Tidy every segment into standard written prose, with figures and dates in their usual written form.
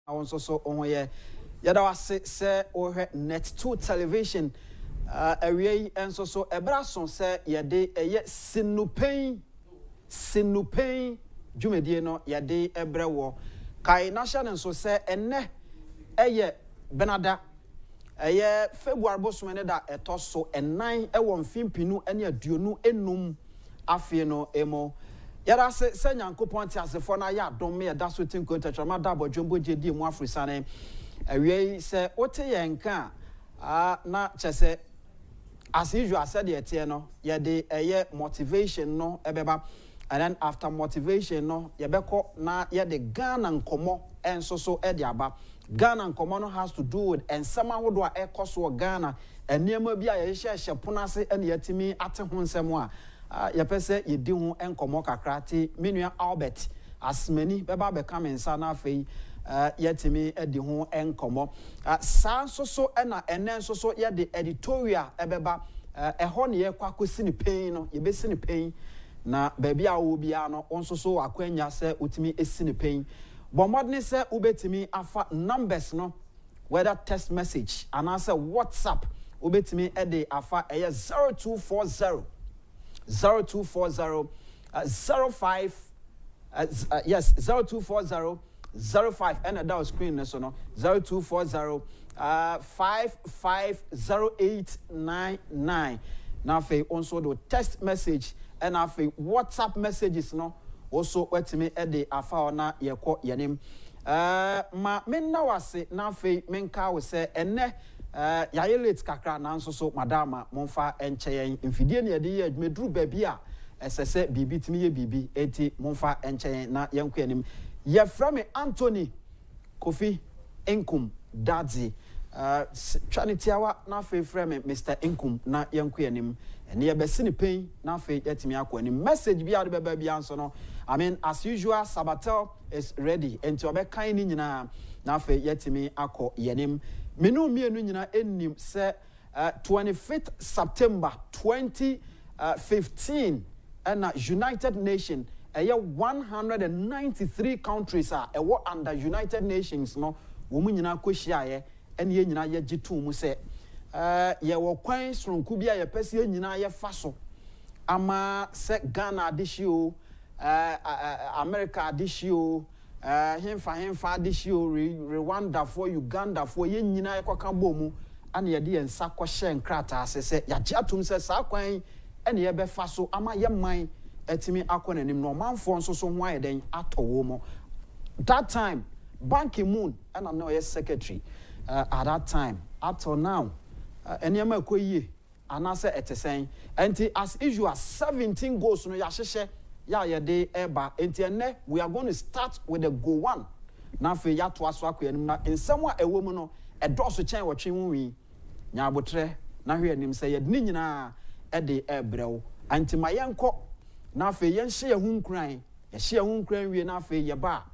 also so on here. Yada was say or Net2 television. Away and so Ebrason say yade yet sinupain Jumedieno yade ebrewo. Kai Nashan and so say ene eye Benada. Aye February bosumene da etoso ennan ewon fimpinu ene aduonu enum afeno emo. Yada se Nyankopon ti asefo na ya dom me da so tin kontatrama da bodwombo jedi mu afrisane. Awie se ote ye nka na chese as usual said the no ye de motivation no ebeba, and then after motivation no ye beko na ye de Ghana nkomo enso so e de aba. Ghana nkomo no has to do with and someone who do a so Ghana and niema bi a ye hye ponase ene yatimi ate ho nsem a ye pese ye di ho enkomo kakra ti menua Albert as many beba be come insa na afei yetimi edi ho enkomo san so na enen so ye de editorial ebeba eho ne ye kwakosi ni pain no ye besi ni pain na baby a wo bia no onso so akwanya se utimi esi ni pain bomodne se ubetimi afa numbers no whether text message and answer WhatsApp ubetimi ede afa 0240 05 yes 0240 05 and that screen so no 0240 550899. Now fe also do text message and afi WhatsApp messages no also wetime ede afa na yeko yenim ma men na wase na fe menka wo se enne yaye late kakra na nso so madama monfa encheyen mfidie ne yede ye adwumeduru baabi a esese bibi timi ye bibi enti monfa encheyen na yenko yenim ye from Anthony Kofi Nkum Dadzi Chanitiawa na fe frame Mr. Nkum na yenko yenim ene ye besi ni pain na fe yetimi akọ ni message bi ade beba bi anso no I mean as usual Sabatel is ready enti obekan ni nyina na fe yetimi akọ yenim menu mienu nyina ennim se 25th September 2015 and United Nations 193 countries are under United Nations no womu nyina kohia ene ye nyina ye gitu mu se ye wo kwan sonku bia ye pese ye nyina ye faso ama se Ghana adishio America adishio hemfa adishio Rwanda for Uganda for ye nyina ye kwaka bomu ane ye de ensa kohye nkrata asese ya giatum se sa kwan ene ye be faso ama ye man etimi akọ nanim no manfo nso so ho ayeden atowo mo that time Ban Ki-moon and I know yes secretary at that time up till now enema ekoyie anase etesen enti as usual 17 goals no ya hyehye ya yede eba enti ene we are going to start with the goal 1 na fe ya to aso akọ anim na ensem a ewo mu no edoso chen wotwe wonwi nya abotre na hwe anim se yede ni nyina ede ebrew anti mayenko na fe yenhye ye hunkran ye hye hunkran wie na fe ye ba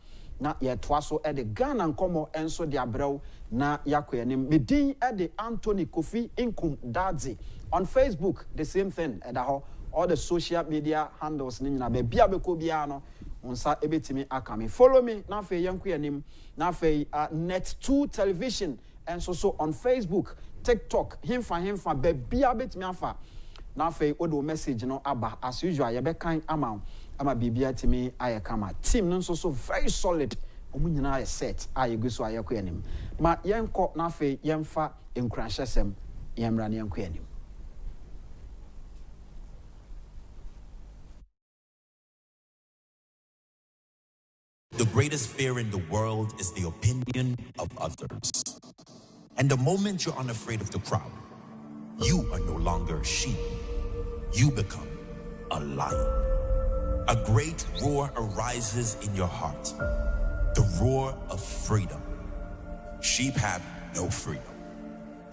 na ye toaso e de Ghana nkomo enso de abrew na yakoyanim medin e de Anthony Kofi Nkum Dadzi on Facebook the same thing e da ho all the social media handles ni nyina be bia be ko bia no unsa ebetimi akame follow me na fe yankoyanim na fe Net2 television enso so on Facebook TikTok himfa be bia betimi afa na fe odo message no aba as usual ye be kan ama bibia timi ayekama team no so very solid omunyina ay set ayeguso ayekoyanim ma yenko na fe yemfa enkuranhyesem yemra ne yenkoyanim. The greatest fear in the world is the opinion of others. And the moment you're unafraid of the crowd, you are no longer a sheep. You become a lion. A great roar arises in your heart. The roar of freedom. Sheep have no freedom.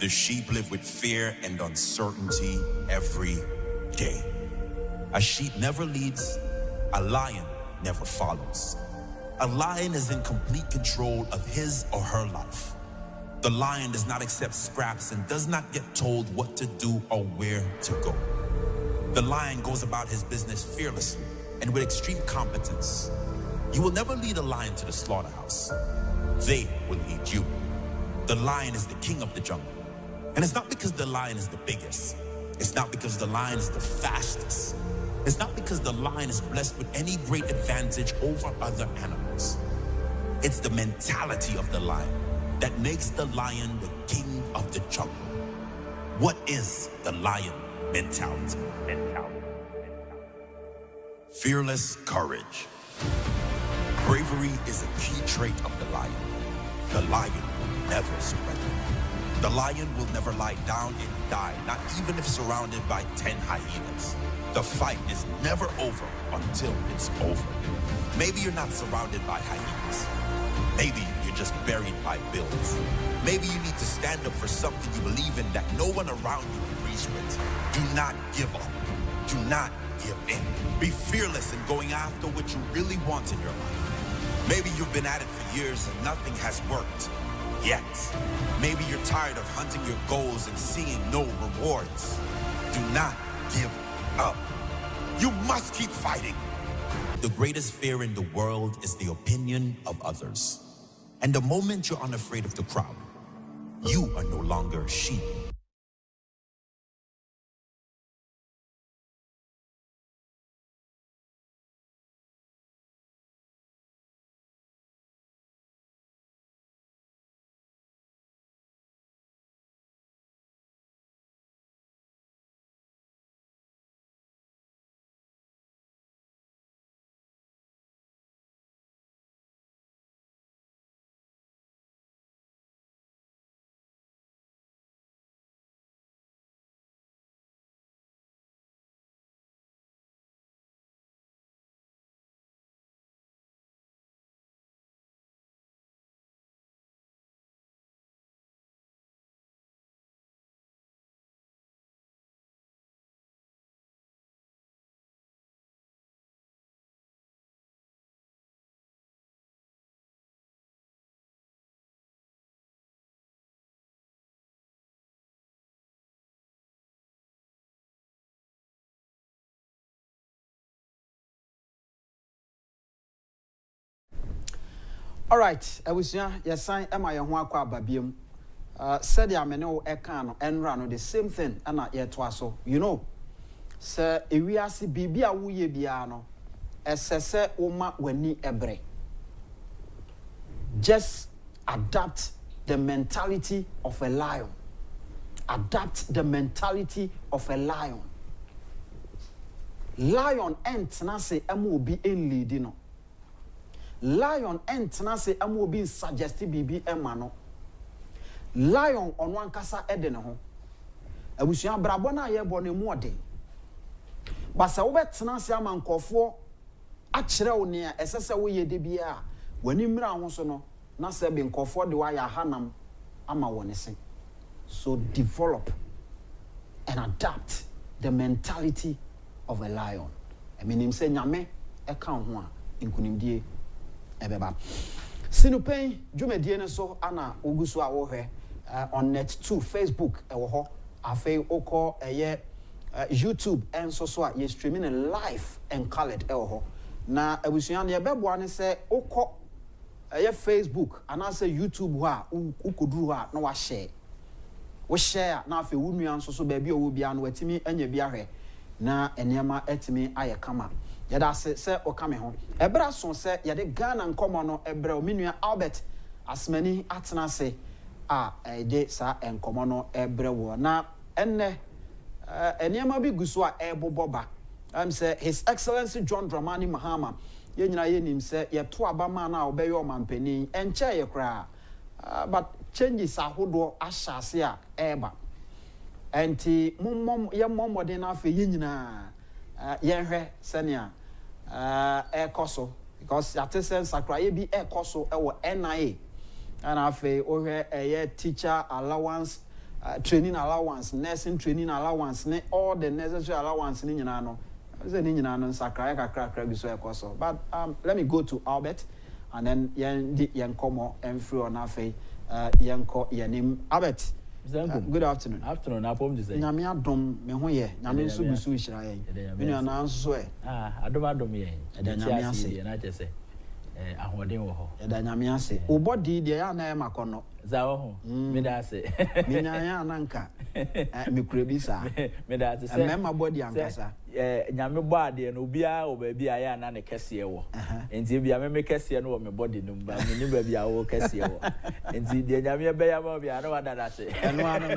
The sheep live with fear and uncertainty every day. A sheep never leads. A lion never follows. A lion is in complete control of his or her life. The lion does not accept scraps and does not get told what to do or where to go. The lion goes about his business fearlessly and with extreme competence. You will never lead a lion to the slaughterhouse. They will lead you. The lion is the king of the jungle. And it's not because the lion is the biggest. It's not because the lion is the fastest. It's not because the lion is blessed with any great advantage over other animals. It's the mentality of the lion that makes the lion the king of the jungle. What is the lion mentality? Fearless courage. Bravery is a key trait of the lion. The lion will never surrender. The lion will never lie down and die, not even if surrounded by 10 hyenas. The fight is never over until it's over. Maybe you're not surrounded by hyenas. Maybe you're just buried by bills. Maybe you need to stand up for something you believe in that no one around you agrees with. Do not give up. Do not give in. Be fearless in going after what you really want in your life. Maybe you've been at it for years and nothing has worked yet. Maybe you're tired of hunting your goals and seeing no rewards. Do not give up. You must keep fighting. The greatest fear in the world is the opinion of others. And the moment you're unafraid of the crowd, you are no longer a sheep. All right, Ewusia, yes, I am my own babium. Said ya meno ekano and rano the same thing, and not yet twaso. You know, sir, if we are see bibia wuye biano, SSE uma weni ebre. Just adapt the mentality of a lion. Adapt the mentality of a lion. Lion ent na se emu bi en leadino. Lion entna se amu obi suggest bibi emano. Lion on one kasa ede ne ho. Abusua brabo na ye bo ne mu ode. Ba se wo betena se ama nkofo a kire wo ne a esese wo ye de bia wani mra ho so no na se be nkofo de wa ya hanam ama woni se. So develop and adapt the mentality of a lion. I mean him say nyame e kan ho a nkunimdie ebeba sinupen dwumadie ne so ana oguso a wo hwe on Net2 Facebook ewo ho afei okọ YouTube enso so a ye streaming live and colored ewo ho na abusuan ne bebo ane se okọ Facebook ana se YouTube ho a ukoduru ho a na wa share wo share na afei wo nua nso so ba bi owo bia no watimi anya bi ahwe na enema etimi aye kama yada se okame ho ebra so se yade Ghana nkomo no ebra omenua Albert asmani atena se a de sa enkomo no ebra wo na enne enema bi guso a eboboba say His Excellency John Dramani Mahama ye nyina ye nim se ye to abama na obeyo mampani enche ye kra but changes ahodo ahyase a eba enti mummom ye momode na afa ye nyina ye hwe senia ekoso because atesen sakra ye bi ekoso ewo NIA and afa ohwe teacher allowance training allowance nursing training allowance ne all the necessary allowance ni nyina no say ni nyina no sakra kakra bi so ekoso but let me go to Albert and then yen komo enfree on afa yen ko yenim Albert. Good afternoon. Afternoon, I pom say. Nyame adom me ho ye. Nyame nso busu hira yen. Me nua na nso e. Adom ye. Nyame ase. Na che say. ahoden wo ho da nyame ase wo body de ya na e makono za wo ho me da ase me nyanya ananka me kurabi sa me da ase se me body ankasa nyame bo ade no bia wo ba bia ya na ne kese wo enti bia me kese no wo me body no ba me ni ba bia wo kese wo enti de nyame be ya ma bia no wa da ase eno ano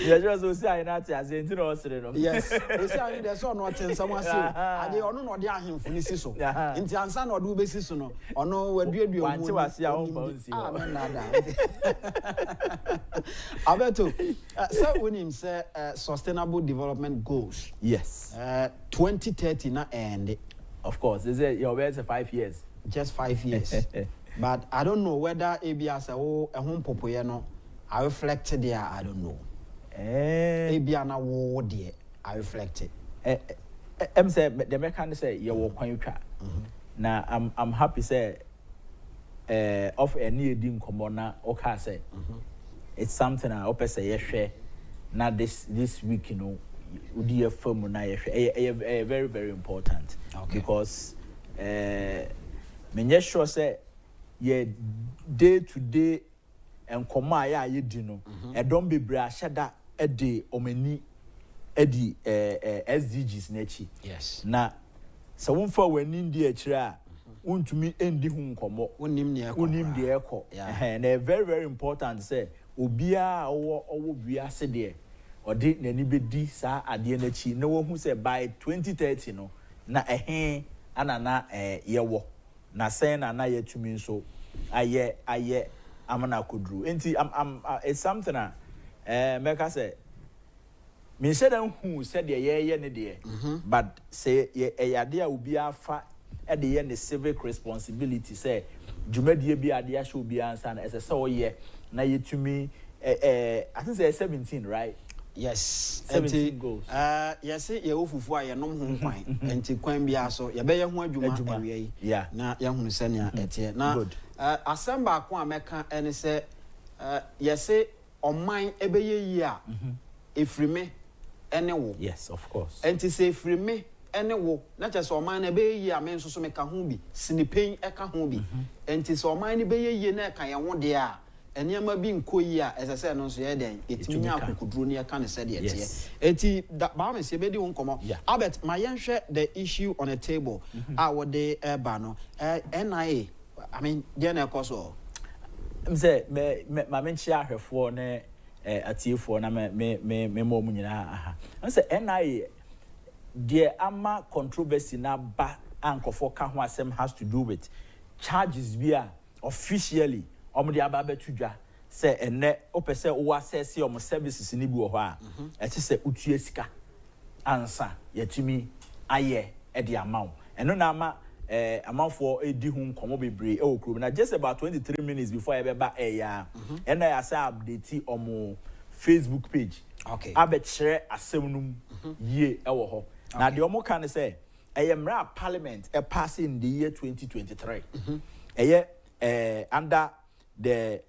ya jo so I na ti ase enti no osire no yes o si ani de so no tensam ase ade ono no de ahemfo ni si so enti ansa na ode obesi so no ono waduadu mu wanti wase a won ba nsi ah men nada abeto so when him say sustainable development goals yes 2030 na end of course is it your words 5 years just 5 years but I don't know whether ebia say oh ehun popoye no I reflected there I don't know ebia na wo de I reflected em say the mechanic say you wo kwan twa na I'm happy say of any edi nkomo na oka say it's something I hope say yehwe na this week you know udi afam na yehwe very very important because menye sure say ye day to day enkomo aya ye di no e don bebre aheda e de omani e di SDGs na chi yes na so wonfa wani ndi akira a untumi endi hu nkomo onim de ekọ na very very important say obia owo biase de odi nani bedi sa ade na chi na wo hu say by 2030 no na anana yewo na say na yetumi nso aye amana kodru enti it's something make us say me say dan hu say de ye ne de but say yade a obi afa e de ye ne civic responsibility say dwumadie bi ade a show bi ansa na ese say oye na yetumi I think say 17 right yes 17 goals yes ye ofufu a ye nom ho kwan enti kwan bia so ye be ye ho adwuma awie yi na ye hunu se ne ete na assemble ko ameka ene se yes oman ebe ye yi a efrime ene wo yes of course enti se efrime ene wo na chese oman na ebe ye yi a men so meka ho bi sinipen eka ho bi enti se oman ne be ye yi na eka ye ho de a enema bi nkoyi a esese no so ye den etiminya akukuduro ne eka ne se de ete eti ba me se be di wonkomo Albert ma yenhwe the issue on the table what they ba no NIA I mean there na ekoso mse ma menchi ahwefo ne atiefo na me mo mu nyina aha mse NIA there ama controversy na ba ankofo ka ho asem has to do with charges bia officially omde aba betudwa say ene opese wo assess your services ni bi wo ho a eti say utua sika ansa yatumi aye e de amaw eno na ama amanfo edi hu nkomo bebre e okuru na just about 23 minutes before e beba ya ena ya say update omo Facebook page abekire asemnum ye e wo ho na de omo kan say eyemra parliament e pass in the year 2023 under the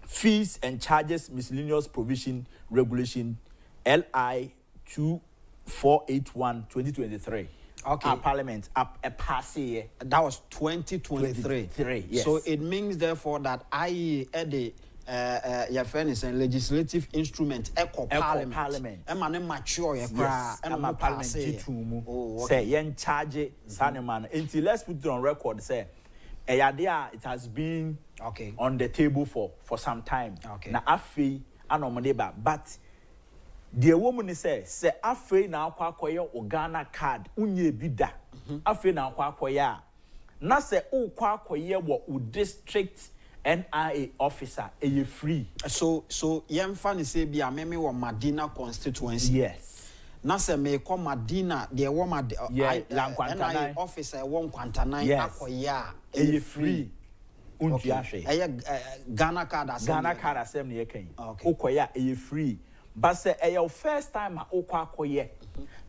Fees and Charges Miscellaneous Provision Regulation LI 2481/2023. Parliament up a pass year. That was 2023. Yes. So it means therefore that your friend is a legislative instrument parliament. Emane mature yes. parliament say yen charge Saneman. Until let's put it on record say it has been on the table for some time. Na afi anomodeba but the woman say afi na akwakoye Ghana card unye bida afi na akwakoye na say ukwakoye wo district NIA officer e free so yemfa ne say bia meme wo Madina constituency yes na say me ko Madina de wo NIA officer wo Nkwantanan akoye e free untu ahwe Ghana card asem ne yekan ukoya e free but say your first time ukwakoye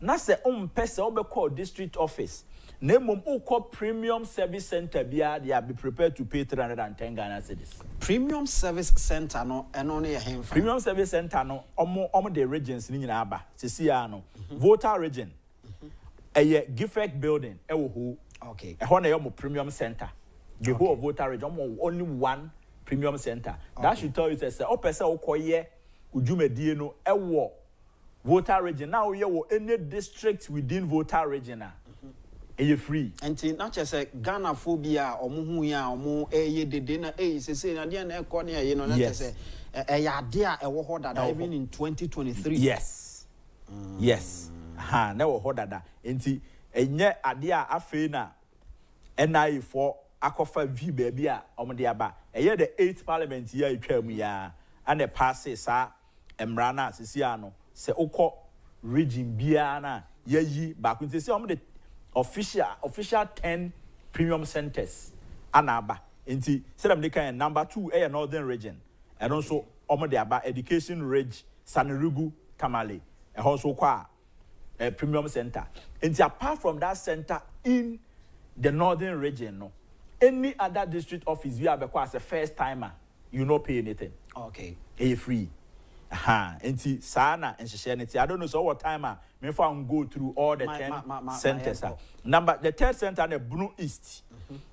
na say umpese obekọ district office Nemum uko premium service center bia they be prepared to pay 310 Ghana cedis. Premium service center no eno ne ye Premium service center no omo the regions ni nyina aba. Sisi ya no. Voter region. a Gifford building who okay a honor premium center the whole voter region only one premium center that should tell you say oh person okoye udwumedie no ewo voter region now you any district within voter region are free and not just a Ghana phobia or muhuya or more the dinner say na dia na ekọ na no na say dia ewo ho dada even in 2023 yes yes na wo ho dada enti enye ade a afi na NIA for akofa v baby a omde aba eye the 8th parliament year etwam ya and pass sa emra na sisia no se ukọ region bia na yayi back nti se omde official 10 premium centers anaba enti se dem dey kan number 2 e northern region and also omde aba education ridge Sanrugu Tamale e also kwa premium center enti apart from that center in the northern region no any other district office you have as a first timer you no pay anything okay free enti sana and I don't know so what timer me for go through all the 10 centers the third center na Bruno East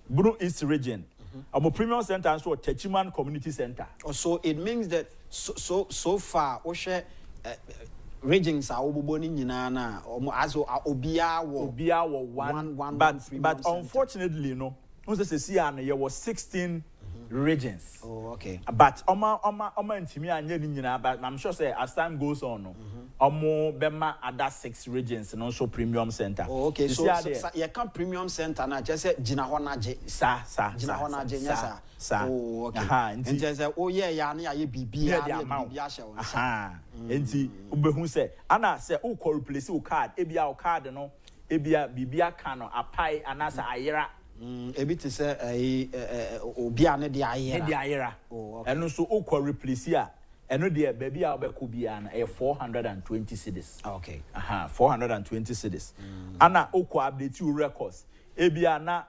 Bruno East region our premium center and so Techiman community center so it means that so far o share regions are oboboni nyina na aso obia wo one but unfortunately no we say there was 16 regions oh okay but oma ntimi anya ni nyina but I'm sure say as time goes on no omo bema other 6 regions no so premium center oh okay so you can premium center na just say gina ho na je gina ho na je nya sa oh okay and just say oh yeah ya na ye bibia bibia hye won enti ubehu say ana say u ko replace u card ebia u card no ebia bibia kan no apai anasa ayera ebi te say obia ne de ayera oh okay eno so u ko replace a eno de baby a obeko bia na 420 cedis okay 420 cedis ana u ko update you records ebia na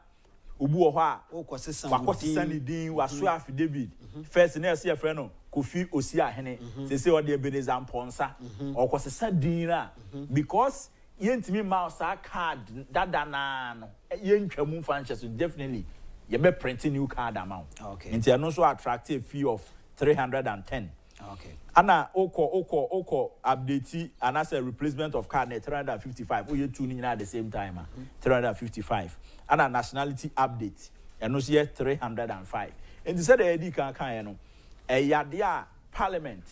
obu ho a wakosesa ni din waso affidavit first na say friend no Kofi Osi Ahene say o de Ebenezer Mponsa okosesa din na because yentimi mouse card dada na no yentwamu fanches definitely you be printing new card amount okay and no so attractive fee of 310 okay ana oko update and as a replacement of card 355 we two ni at the same time 355 ana nationality update and no see 305 and said the id kan no yade a parliament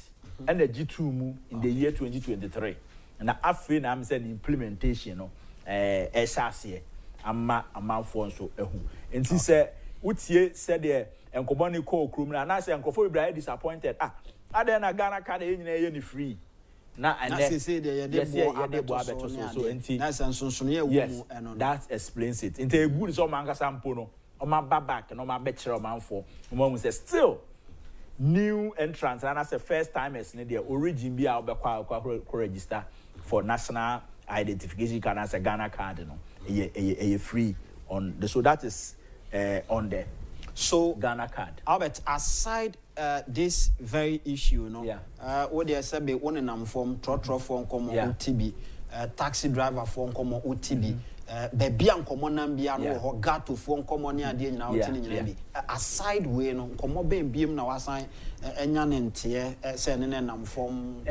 and the G2 mu in the year 2023 and after na am say the implementation no ehase amafo nso ehu enti say utie said the enkoboni call krum na say enkofo be disappointed ade na Ghana card enyina ye ni free na and say the yede bo abeto so enti na sansunsun ye wo mu eno that explains it enti e good so man kasa mpo no o ma back no ma be kire o manfo o ma say still new entrance and as a first timers in the origin be our register for national identification card as a Ghana card no a free on the so that is on the so Ghana card Albert aside this very issue what they say be one nam form trotro form come OTB taxi driver form come OTB baby ankomo nam bia no ho gato fo nkomo ne ade nyina wo tini nyina bi aside we no nkomo ben biem na wasan enya ne ntie se ne nam fom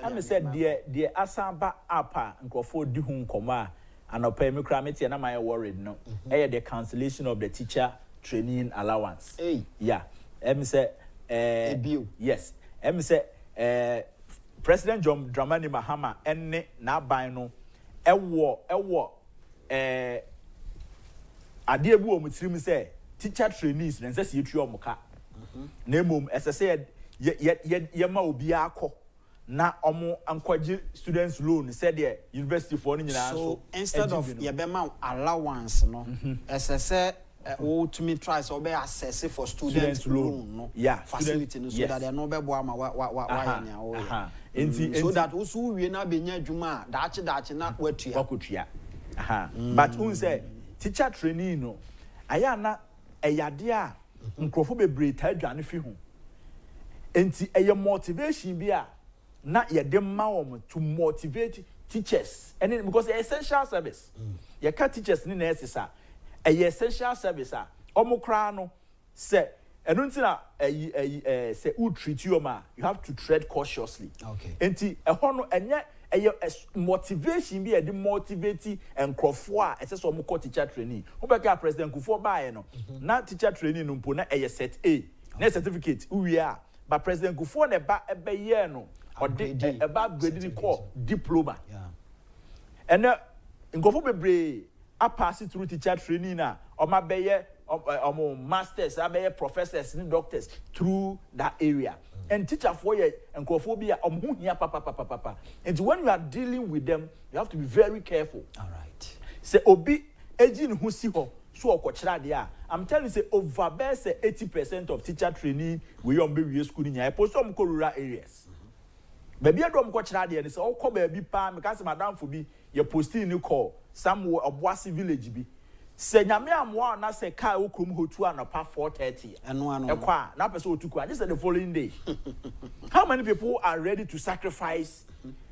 am said the asamba apa nkofo di hu nkomo a anopa me kra metie na my worried no the cancellation of the teacher training allowance am say yes am say President John Dramani Mahama enne na ban no ewo ade bu omutirim say teacher trainees na say yetu omuka na mom say ye ma obi akọ na omo ankwaje students loan said the university for no nyina so instead of ye be ma allowance no say o to me try so be assess for students loan no facility no so that they no be bo ama wa nya o so that also we na be nya adwuma daache na watua but who say teacher training no aya na eyade a nkrofo bebre ta adwane fi ho enti eye motivation bi a na ye de ma wo to motivate teachers and because essential service you can't teachers ni nurses a essential service a omokra no say enuntina say who treat you ma you have to tread cautiously okay enti ehɔ no enye motivation be the motivate and crofo a ese so omokɔ teacher training who be ka president Kufo baaye no na teacher training no mpo na set A na certificate uwie a but president Kufo na ba ebe ye no or about grading call diploma. Yeah. And nkofo bebre a pass it through teacher training na or my beye masters, abeye professors and doctors through that area. And teacher for ye and nkofobia here papa. And when you are dealing with them, you have to be very careful. All right. Say obi ejin who see ho so okochira dia. I'm telling you say over 80% of teacher training we on be school in ya post some rural areas. Baby adom ko kira de say o ko baby pa me ka say madam fo bi ye posting ni call somewhere Obuasi village bi say nyame amwa na say car wo krom hotu anopa 4:30 eno e kwa na person otu kwa just the following day. How many people are ready to sacrifice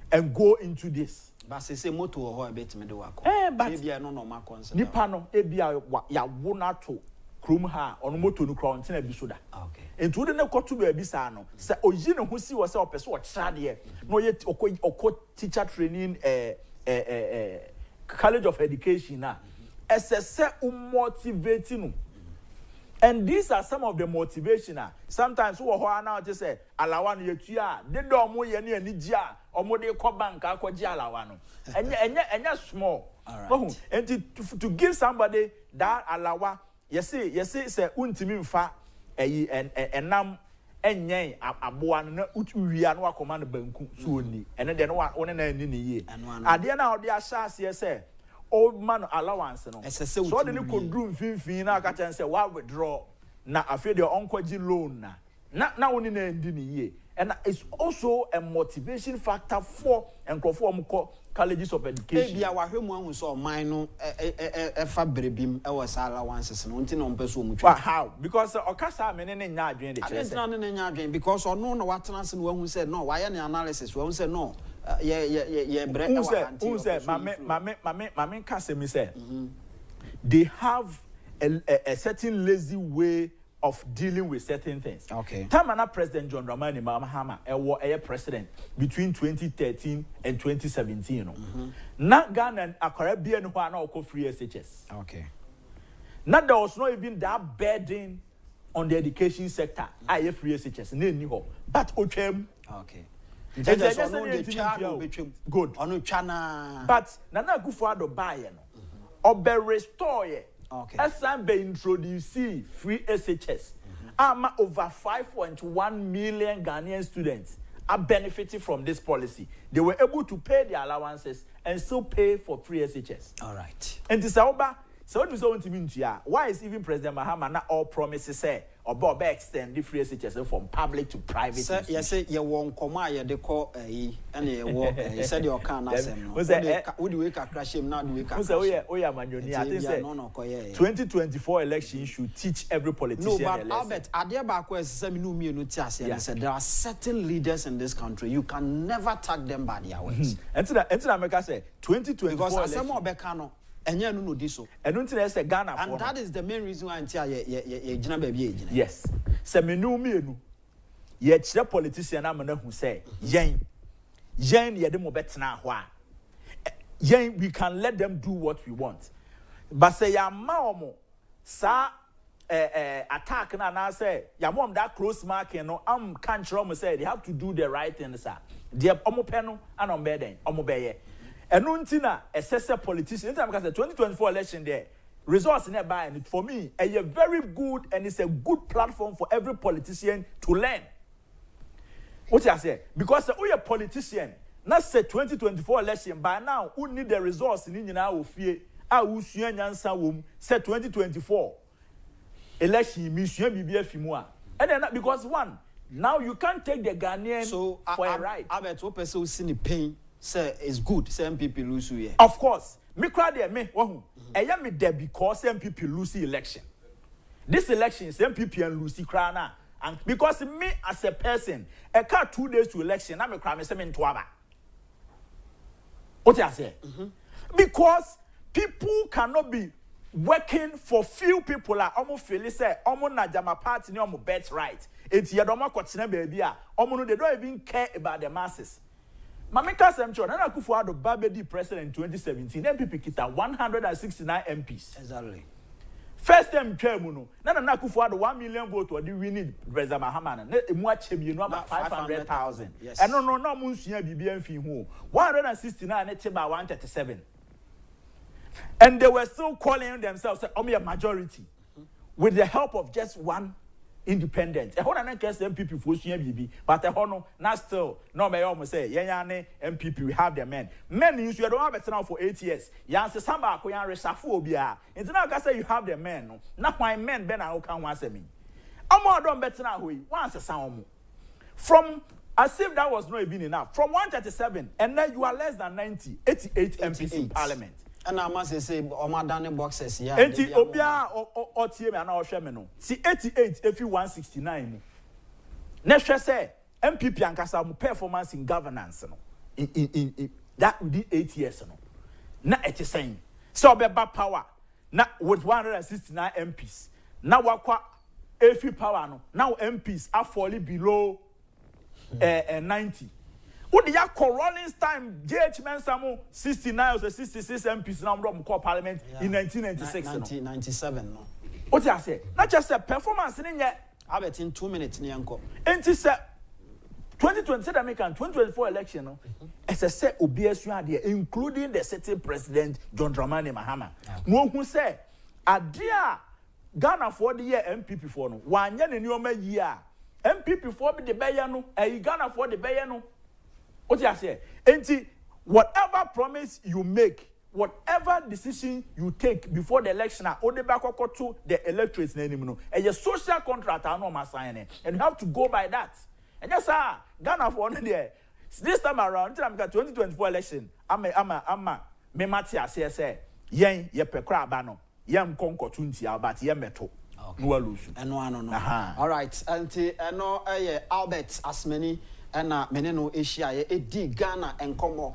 and go into this? But say moto ho e betime de wako but bia no no ma concern nipa no e bia ya wo na to krom ha ono moto no kra onte na bi so da. Okay. And to the kotu baby sa no say oyi no ho si wo say opeso o kira de no ye okọ teacher training college of education na essese motivate no. And these are some of the motivation. Sometimes we ho na to say alawa no yetua de do omo ye ne ani gia omo de ko bank akọji alawa no enya small. All right. And to give somebody that alawa you see say untimi mfa enam enyen aboa no na uwia no akoma no banku so oni ene de no one na ani ne ye ade na ode ahyase say old man allowance no so de ne kodru mfimfin na aka chen say wa withdraw na afi de onkwaji loan na oni na ndi ne ye and it's also a motivation factor for enkrofo omko colleges of education. Bia wa hwemu ahu so man no fa brebim e was allowances no nti no mpeso mu twa. How? Because okasa me ne nya adwen de chere. I ne nya adwen because ono no watena se no ahu say no why an analysis we ahu say no ye bre e wa anti. Who say mame kase me say they have a certain lazy way of dealing with certain things. Okay. Tamana President John Dramani Mahama a president between 2013 and 2017. You know. Na Ghana and Caribbean who are now called free SHS. Okay. Now there was not even that burden on the education sector. I have free SHS. But okay. Good. But Nana Akufo-Addo buy or be restore. Okay. As I be introduce free SHS, over 5.1 million Ghanaian students are benefiting from this policy. They were able to pay their allowances and still pay for free SHS. All right. And this Sauba, so what do you mean to why is even President Mahama not all promises say or Bob extend the free SHS from public to private? Sir, you say you won't come out, you call and you walk. You said you can't answer. Would you crash him now? We can say, oh, yeah, man, you need 2024 election should teach every politician. No, but Albert, there are certain leaders in this country. You can never tag them by their words. And to that, say 2024 because some more Becano. And you know this so. And that is the main reason why I'm baby. Yes. Se me no me no. Ye kire politician am na hu say yen ye de mo betena ho a. Yen we can let them do what we want. But say ya ma omo sa attack na say ya mom that close marking no am kan kire omo say they have to do the right thing sir. De omo pe no ana omo be den omo be ye. And untina a politician, because the 2024 election there, results in a buy, and for me, a very good and it's a good platform for every politician to learn. What I say? Because we are politician, not say 2024 election, by now, who need the results in India will fear, I will see an answer whom say 2024 election, Mission BBF. And then because one, now you can't take the Ghanaian for a ride. I bet what person see the pain. Say it's good. Some people lose here. Of course, me cry there me. I am there because some people lose the election. This election, some people lose the crown, and because me as a person, I got 2 days to election. I'm a crime. I'm in Tuaba. What I say? Because people cannot be working for few people like almost feel say almost na jama party ni almost bet right. It's your doma kotina baby almost they don't even care about the masses. Mamika Semcho, Nana Akufo-Addo Babedi president in 2017, MPP kita 169 MPs. Exactly. First time Kemuno, Nana Akufo-Addo 1 million votes or do we need President Mahamana? Much you know about 500,000. Yes. And no Munsia BBM fee who 169 it's about 137. And they were still calling themselves a majority with the help of just one independent. A whole case MPP for BB, but a hono not still no may almost say Yanyane MPP we have their men. Men you don't have it now for 8 years. Yan say samba ko yan resafobia. It's now say you have the men no. Not my men ben I can once me. Amo don't better now we once a sound. From as if that was not even enough. From 137 and then you are less than 90, 88 MPs in parliament. And I must say, Omadane boxes, yeah. Enti obia o tie me na o hwe me no. Si 88 if you 169. Na hwe say MPP ankasa mu performance in governance no. In that within 8 years no. Na it is saying. So obeba power na with 169 MPs. Na wakwa every power no. Now MPs are falling below 90. What the Rolling time JH Mensamu 69 or 66 MPs now from parliament in 1996 1997 no. What I say? Not just a performance in yet. I bet in 2 minutes ni anko. And it's 2020 American 2024 election no. As I said OBS there including the sitting president John Dramani Mahama. No who say adia Ghana for the year MPP for no. One year in your year MPP for the bayano Ghana for the bayano. What I say? Enti, whatever promise you make, whatever decision you take before the election, only back to the electorates anymore. And your social contract are not signing, and you have to go by that. And yes, sir, Ghana for one there. This time around, until I'm got 2024 election, me matia say, yen ye pekra bano, yem konko tunti but yem meto. No lose. And no. All right, and no, Albert as many. And meneno Asia di Ghana and Como.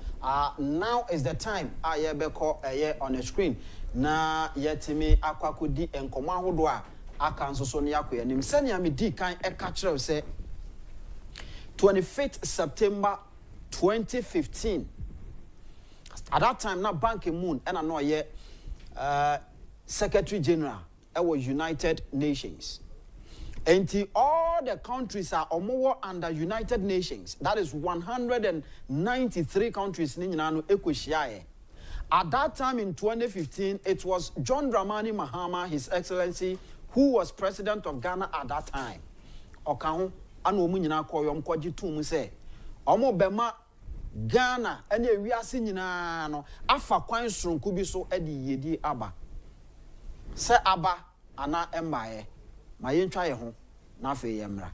Now is the time I beko on the screen. Na yetimi akwakudi and Koma Hodwa akanso so ne yakwe nim senya me di kan e ka kire say 25th September 2015. At that time na Ban Ki-moon and no Secretary General was United Nations. And all the countries are under United Nations. That is 193 countries. At that time in 2015, it was John Dramani Mahama, His Excellency, who was president of Ghana at that time. Okahu anu munyina koyom kwaji tumu se. Omo bema Ghana ene wiase nyina no afa kwan sonku bi so edi yedi aba. Se aba ana embaye. Ma yentwa ye ho na afa yemra.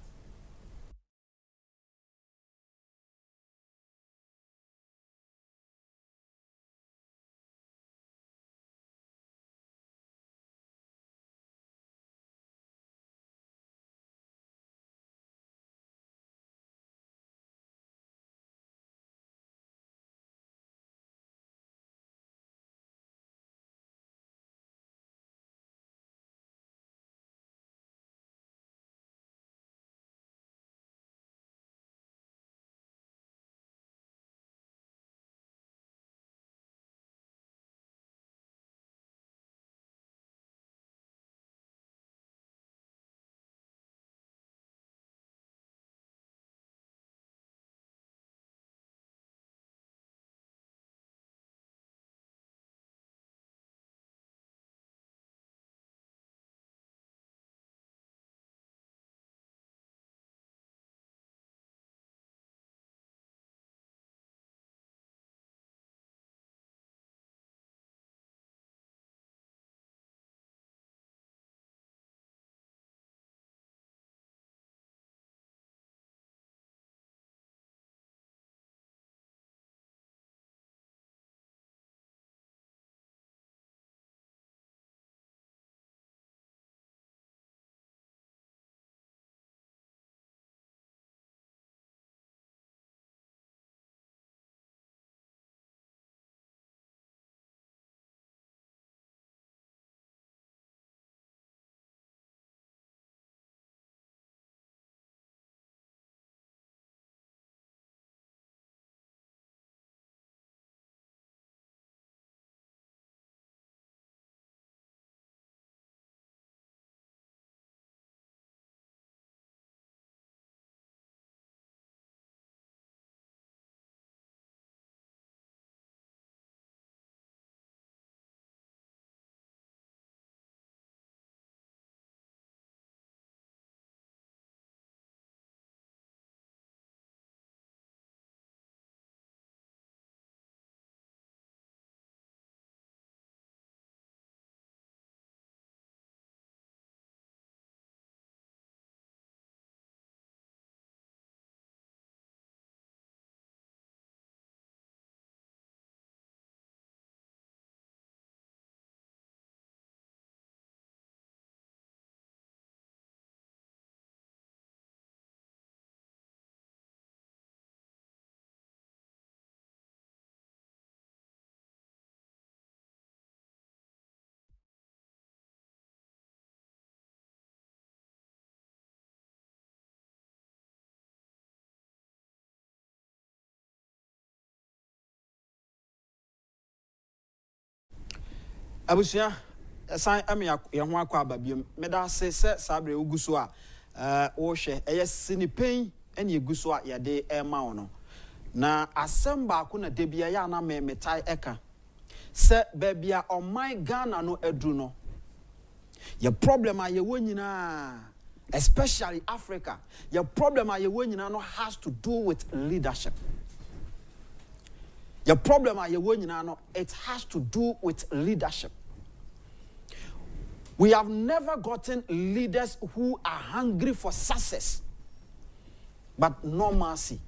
Abusia san am ya ho akwa ababiem meda se sabre oguso a wo hwe eye sinipen ene eguso a yade e ma wono na asem ba ko na debia ya na metai eka se bebia on my Ghana no edu no your problem are ye wonyina especially Africa your problem are ye wonyina no has to do with leadership. Your problem are ye wonyina no it has to do with leadership. We have never gotten leaders who are hungry for success. But no mercy,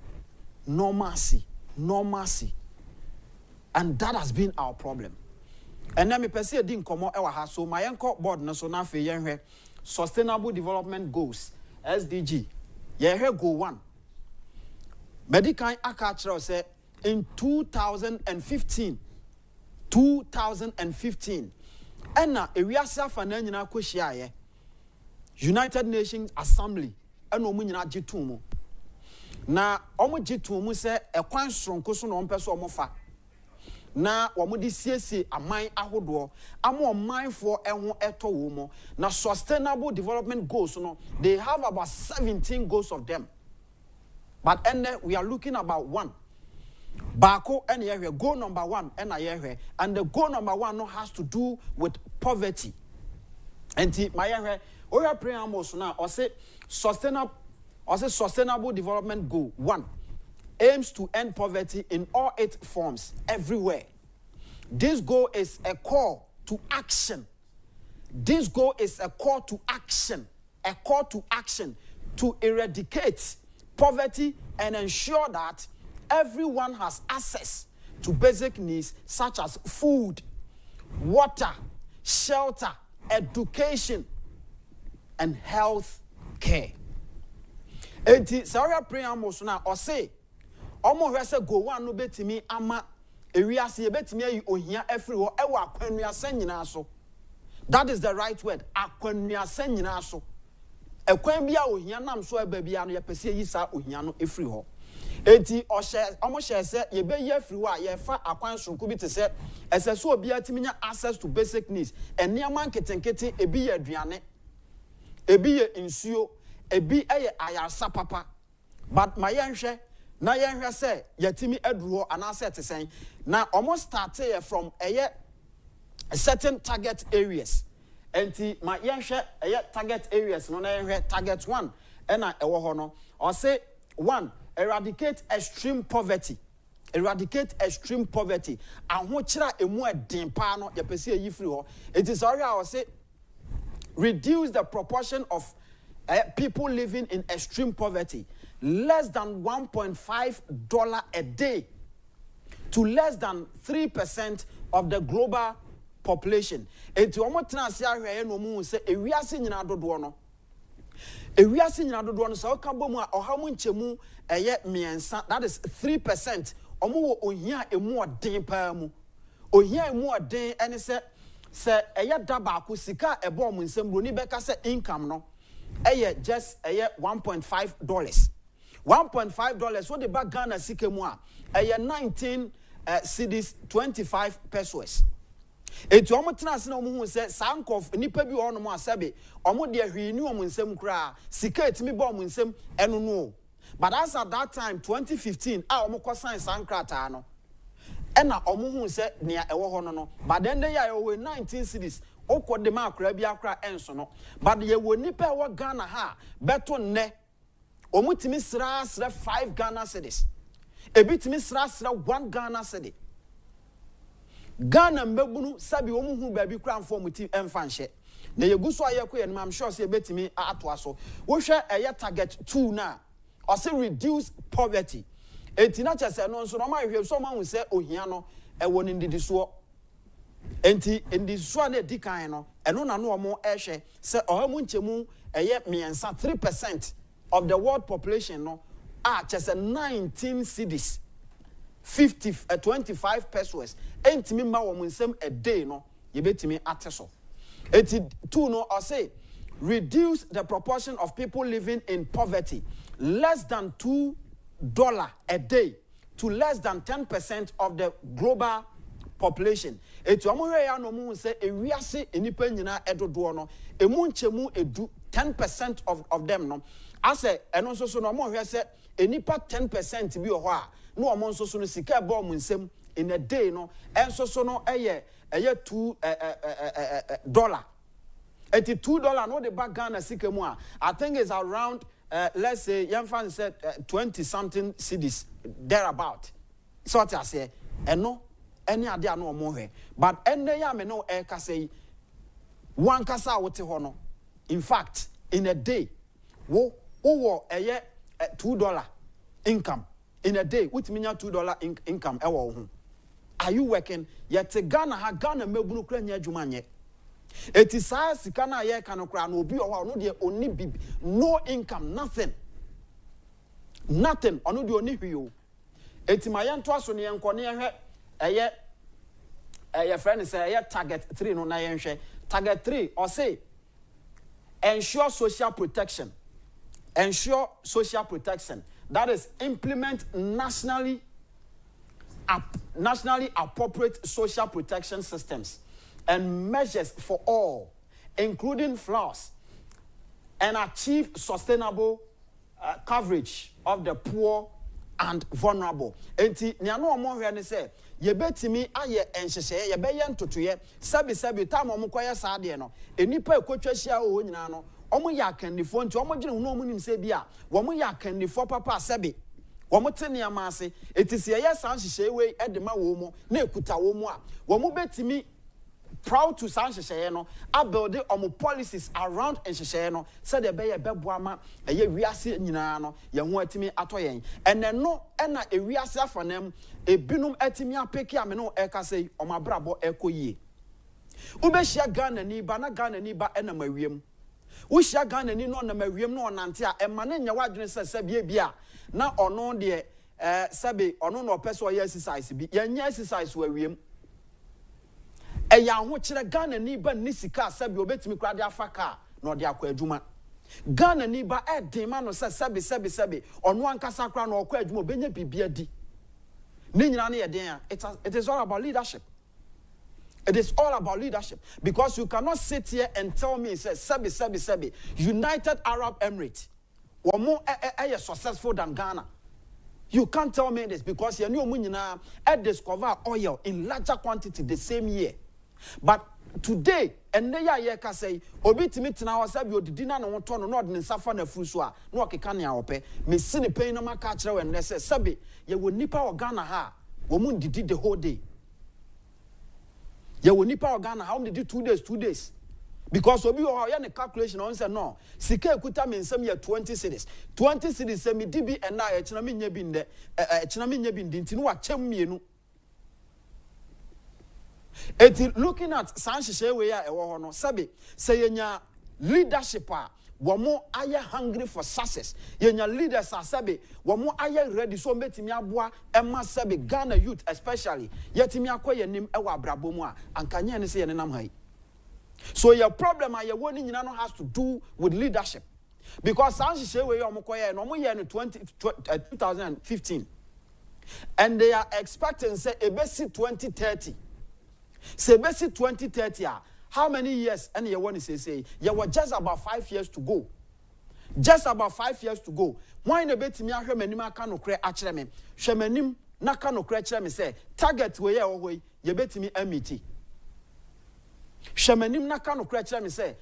no mercy, no mercy. And that has been our problem. And then me pese di nkomo e wa ha so my enko board na so na fe yenhwe sustainable development goals SDG. Yenhwe goal 1. Medical aka kire say in 2015 Ena ewiase afana nyina kwehia ye United Nations Assembly ena omu nyina gyetum na omu gyetum se ekwan soronko so na ompeso omofa na omu di siesie aman ahodo amo omanfo eho eto wo mo na sustainable development goals no they have about 17 goals of them but we are looking about 1 Bako and yehwe goal number 1 and yehwe and the goal number 1 no has to do with poverty. And my yehwe we are praying almost now or say sustainable development goal 1 aims to end poverty in all its forms everywhere. This goal is a call to action. This goal is a call to action. A call to action to eradicate poverty and ensure that everyone has access to basic needs such as food, water, shelter, education, and health care. Enti Sarah preamble na or say omo hwese go 1 no betimi ama ewiase ye betimi ayi ohia everywhere ewo akwanuasa nyina so. That is the right word, akwanuasa nyina so. Ekwan bia ohia nam so eba bia no ye pese yi sa ohia no efri ho. Enti omo share say ye be ye free wa ye fa akwan sonko bi te say eseso obi atimi nya access to basic needs eniaman ketenkete ebi ye aduane ebi ye nsuo ebi eye ayarsa papa but my yenhwe na yenhwe say yatimi aduro anase tesen na omo start from a certain target areas enti my yenhwe target areas no na yenhwe target 1 ena ewo ho no or say 1 eradicate extreme poverty. Eradicate extreme poverty. Ahochira emu edin pa no ye pese yi free ho. It is already I will say reduce the proportion of people living in extreme poverty less than $1.5 a day to less than 3% of the global population. Eti omo transia hwe no mu se ewiase nyina dodo no. Ewiase nyina dodo no so ka bomu a ohamu nchemu eye miensa that is 3%. Omo wo ohia emu odin pa mu. Ohia emu odin ene se eye daba ko sika ebo mu nsem bro ni beka se income no eye just eye $1.5. $1.5 what the back Ghana sika mu a eye 19 cedis 25 pesos. Etu omo tena ase na omo hu se sankof nipa bi ono mo asabe omo de ahwini omo nsem kra sika etimi ba omo nsem eno no but as at that time 2015 omo ko sign sankrata no ena omo hu se nea ewo ho no but then they are 19 cities okọ de ma akra bi akra enso no but ye wo nipa ewo Ghana ha beto ne omo timi sra 5 Ghana cedis ebi timi sra 1 Ghana cedi Ghana mbebunu sabi omu hu baabi kra mfo muti emfanhye na yeguso ayeko ye no I'm sure say betimi ato aso wo hwe eye target 2 na or say reduce poverty enti na chese no nso no ma hwe so ma hu se ohia no ewo ni ndidiso enti ndidiso na edikan no eno na no omo ehwe se ohamu nchemu eye miensa 3% of the world population no chese 19 cities 25 pesos entimi ma wo nsem a day no ye betimi ateso eti 2 no or say reduce the proportion of people living in poverty less than $2 a day to less than 10% of the global population. Etu amohwe ya no mu say ewiase enipa nyina edodo no emu nchemu edu 10% of them no. Ase eno so no amohwe say enipa 10% bi ho a no omo nso so no sika ebo mu nsem in a day no enso so no eye $2 $82 no the back Ghana sika mu a I think it's around let's say Yanfan said 20 something cedis thereabout. So what I say eno any ade no omo but ene ya me no e ka say one kasa wote ho no in fact in a day wo eye $2 income in a day which mean $2 income e wo ho. Are you working yet Ghana mebunu kra nya adwuma nye eti saa sika na ye ka no kra no obi o no de oni bibi no income nothing ono de oni hwio eti ma ye nto aso ne yenko ne ye hwe friend say ye target 3 no na ye hwe target 3 or say ensure social protection that is implement nationally appropriate social protection systems and measures for all, including flaws, and achieve sustainable coverage of the poor and vulnerable. Enti ni ano omo hwe ne say ye betimi aye enhyehyeye ye beye ntotoye sabi time omo koye saade no enipa ekotwa hia o nyina no omo ya kanifo nti omo gine hu no omo nim se bia wo mo ya kanifo papa sabi womote ne amase etisi ye san hyehyeye we edema wo mu na ekuta wo mu a wo mo betimi proud to san hyehyeye no abuild omo policies around hyehyeye no said be ye beboa ma ye wiase nyina no ye ho atimi atoyen ene no na ewiase afanam ebinum atimi apeki ame no ekasei omo abrabo ekoyie ubehia Ghana ni ba na Ghana ni ba ena mawiem wo hia Ghana ni no na mawiem no onante a emane nya wadwene se bia na ono de sabe ono no person ye exercise bi ye nya exercise wa wiem eya ho kire Ghana ni ba ni sika sabe obetimi kra de afaka na de akwa adwuma Ghana ni ba edema no sabe ono ankasa kra na okwa adwuma obenya bibia di ni nyina na ye den it is all about leadership. It is all about leadership because you cannot sit here and tell me say sabe United Arab Emirates were more successful than Ghana. You can't tell me this because you know munyina discover oil in larger quantity the same year. But today and they are ka say obi timi tena wa sabi odidi na no to no no de safa na furu so a no okeka ne awope me si ne pain na maka kire we ne say sabi ye wo nipa o Ghana ha wo mun didi the whole day. Ye wo nipa o Ghana how did 2 days because obi o ya ne calculation on say no sika ekuta me nsem ye 20 cedis say me dibi and na e kina me nya bi nde kina me nya bi ndi nti no wa chem mienu eti looking at sanhyehyeye we ya ewo ho no sabe say yenya leadership a womo aye hungry for success yenya leaders a sabe womo aye ready so metimi aboa ema sabe Ghana youth especially yetimi akoye nim ewa abrabo mu a ankanya ne se ye nenam hai. So your problem are your warning has to do with leadership. Because sanhyehyeye we omokoye no mo ye no 2015 and they are expecting say ebesi 2030. Say basi 2030 how many years and you want to say you were just about 5 years to go. Just about 5 years to go. Why no betimi ahwe manim aka no kre akere me. Hwe manim na ka no kre akere me say target we ye wo ye betimi amiti. Hwe manim na ka no kre akere me say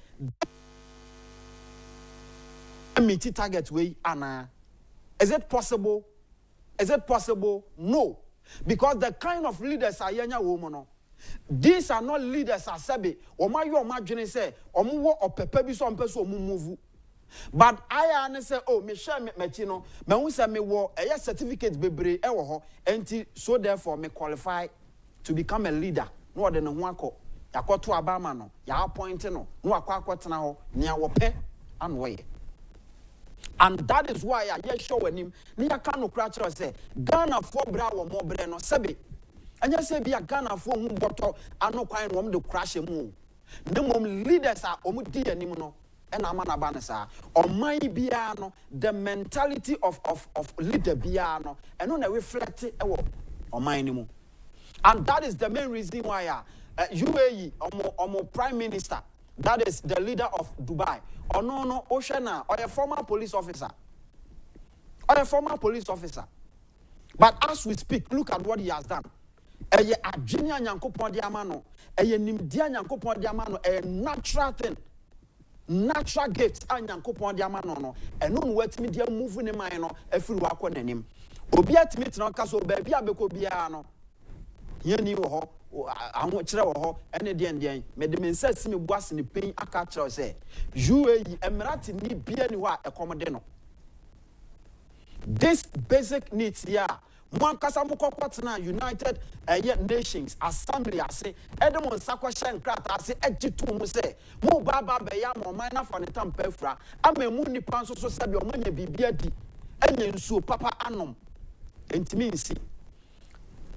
amiti target we ana. Is it possible? Is it possible? No. Because the kind of leaders are yenya wo mo no. These are not leaders as sabe oma yo madwene say omo wo opepa bi so ompeso omo move. But I am say oh me share me no me hu say me wo eye certificate bebre e wo ho enti so therefore me qualify to become a leader. No de ne ho akọ yakoto abama no ya appoint no akotena ho nia wo pe anwo. And that is why I show him ni aka no kra kire say Ghana for bra wo mo bre no sabe anya say bia Ghana for hu boto ano kwan no de crash mu nemom leaders are omudi anim no and amana ba ne sa oman bia no the mentality of leader bia no eno na reflect ewo oman ni mu And that is the main reason why UAE, omo prime minister, that is the leader of Dubai, no, Oshana, or a former police officer. Or a former police officer. But as we speak, look at what he has done. Eye adwenya nyankopon de amano, eye nimdia nyankopon de amano, a natural thing. Natural gifts and nyankopon de amano no. And no wetimi dia move ne man no, efiri wa akọ nanim. Obi atimi tena kaso baabi abeko bia no. Yeni wo ho, anwo kire wo ho, ene de me de mensa simi boase ne pen aka kire se. UAE Emirati ni bia ni ho a ekomode no. This basic needs here. One Kasamukopatna United Nations Assembly say Edmond Sakwashan Krata say Ejitu Muse Mo Baba Bayam or Mina for the Tampefra Ame Muni Panso so Sabi or Manya Bibiadi Enyen Su Papa Anum Intimincy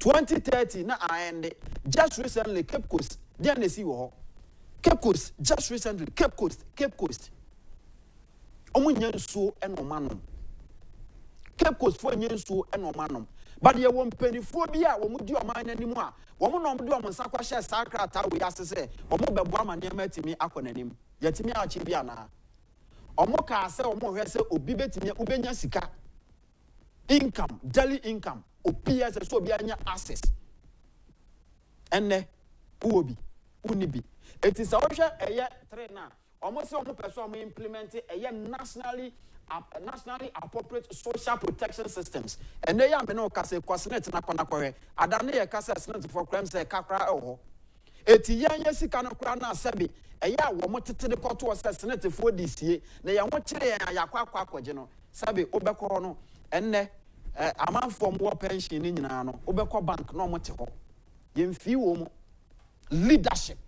2030 na end just recently Cape Coast DNC Cape Coast just recently Cape Coast Omunyan Su and Omanum Cape Coast for Yensu and Omanum. But you won't penny phobia, when we do a mine anymore. Woman on do a Monsakwa Sacra, we ask to say, or more Bama near met me acronym, yet me Archibiana. Or more car say, or more say, or bibet me Ubenya Sika. Income, daily income, or PS so be access. And ne, Uobi, Unibi. It is also a year trainer. Almost all person implemented a nationally appropriate social protection systems. And they are no case quasinet na konakore. Adane kase senate for crimes e kakra eho. Eti yan sika no kra na sabi. Eya wo motete de koto was senate for this year. Na ya wo kire ya yakwa akwaje no. Sabi obekọ no enne amanfo mo pension ni nyina no. Obekọ bank no mote ho. Yemfi wo mo leadership.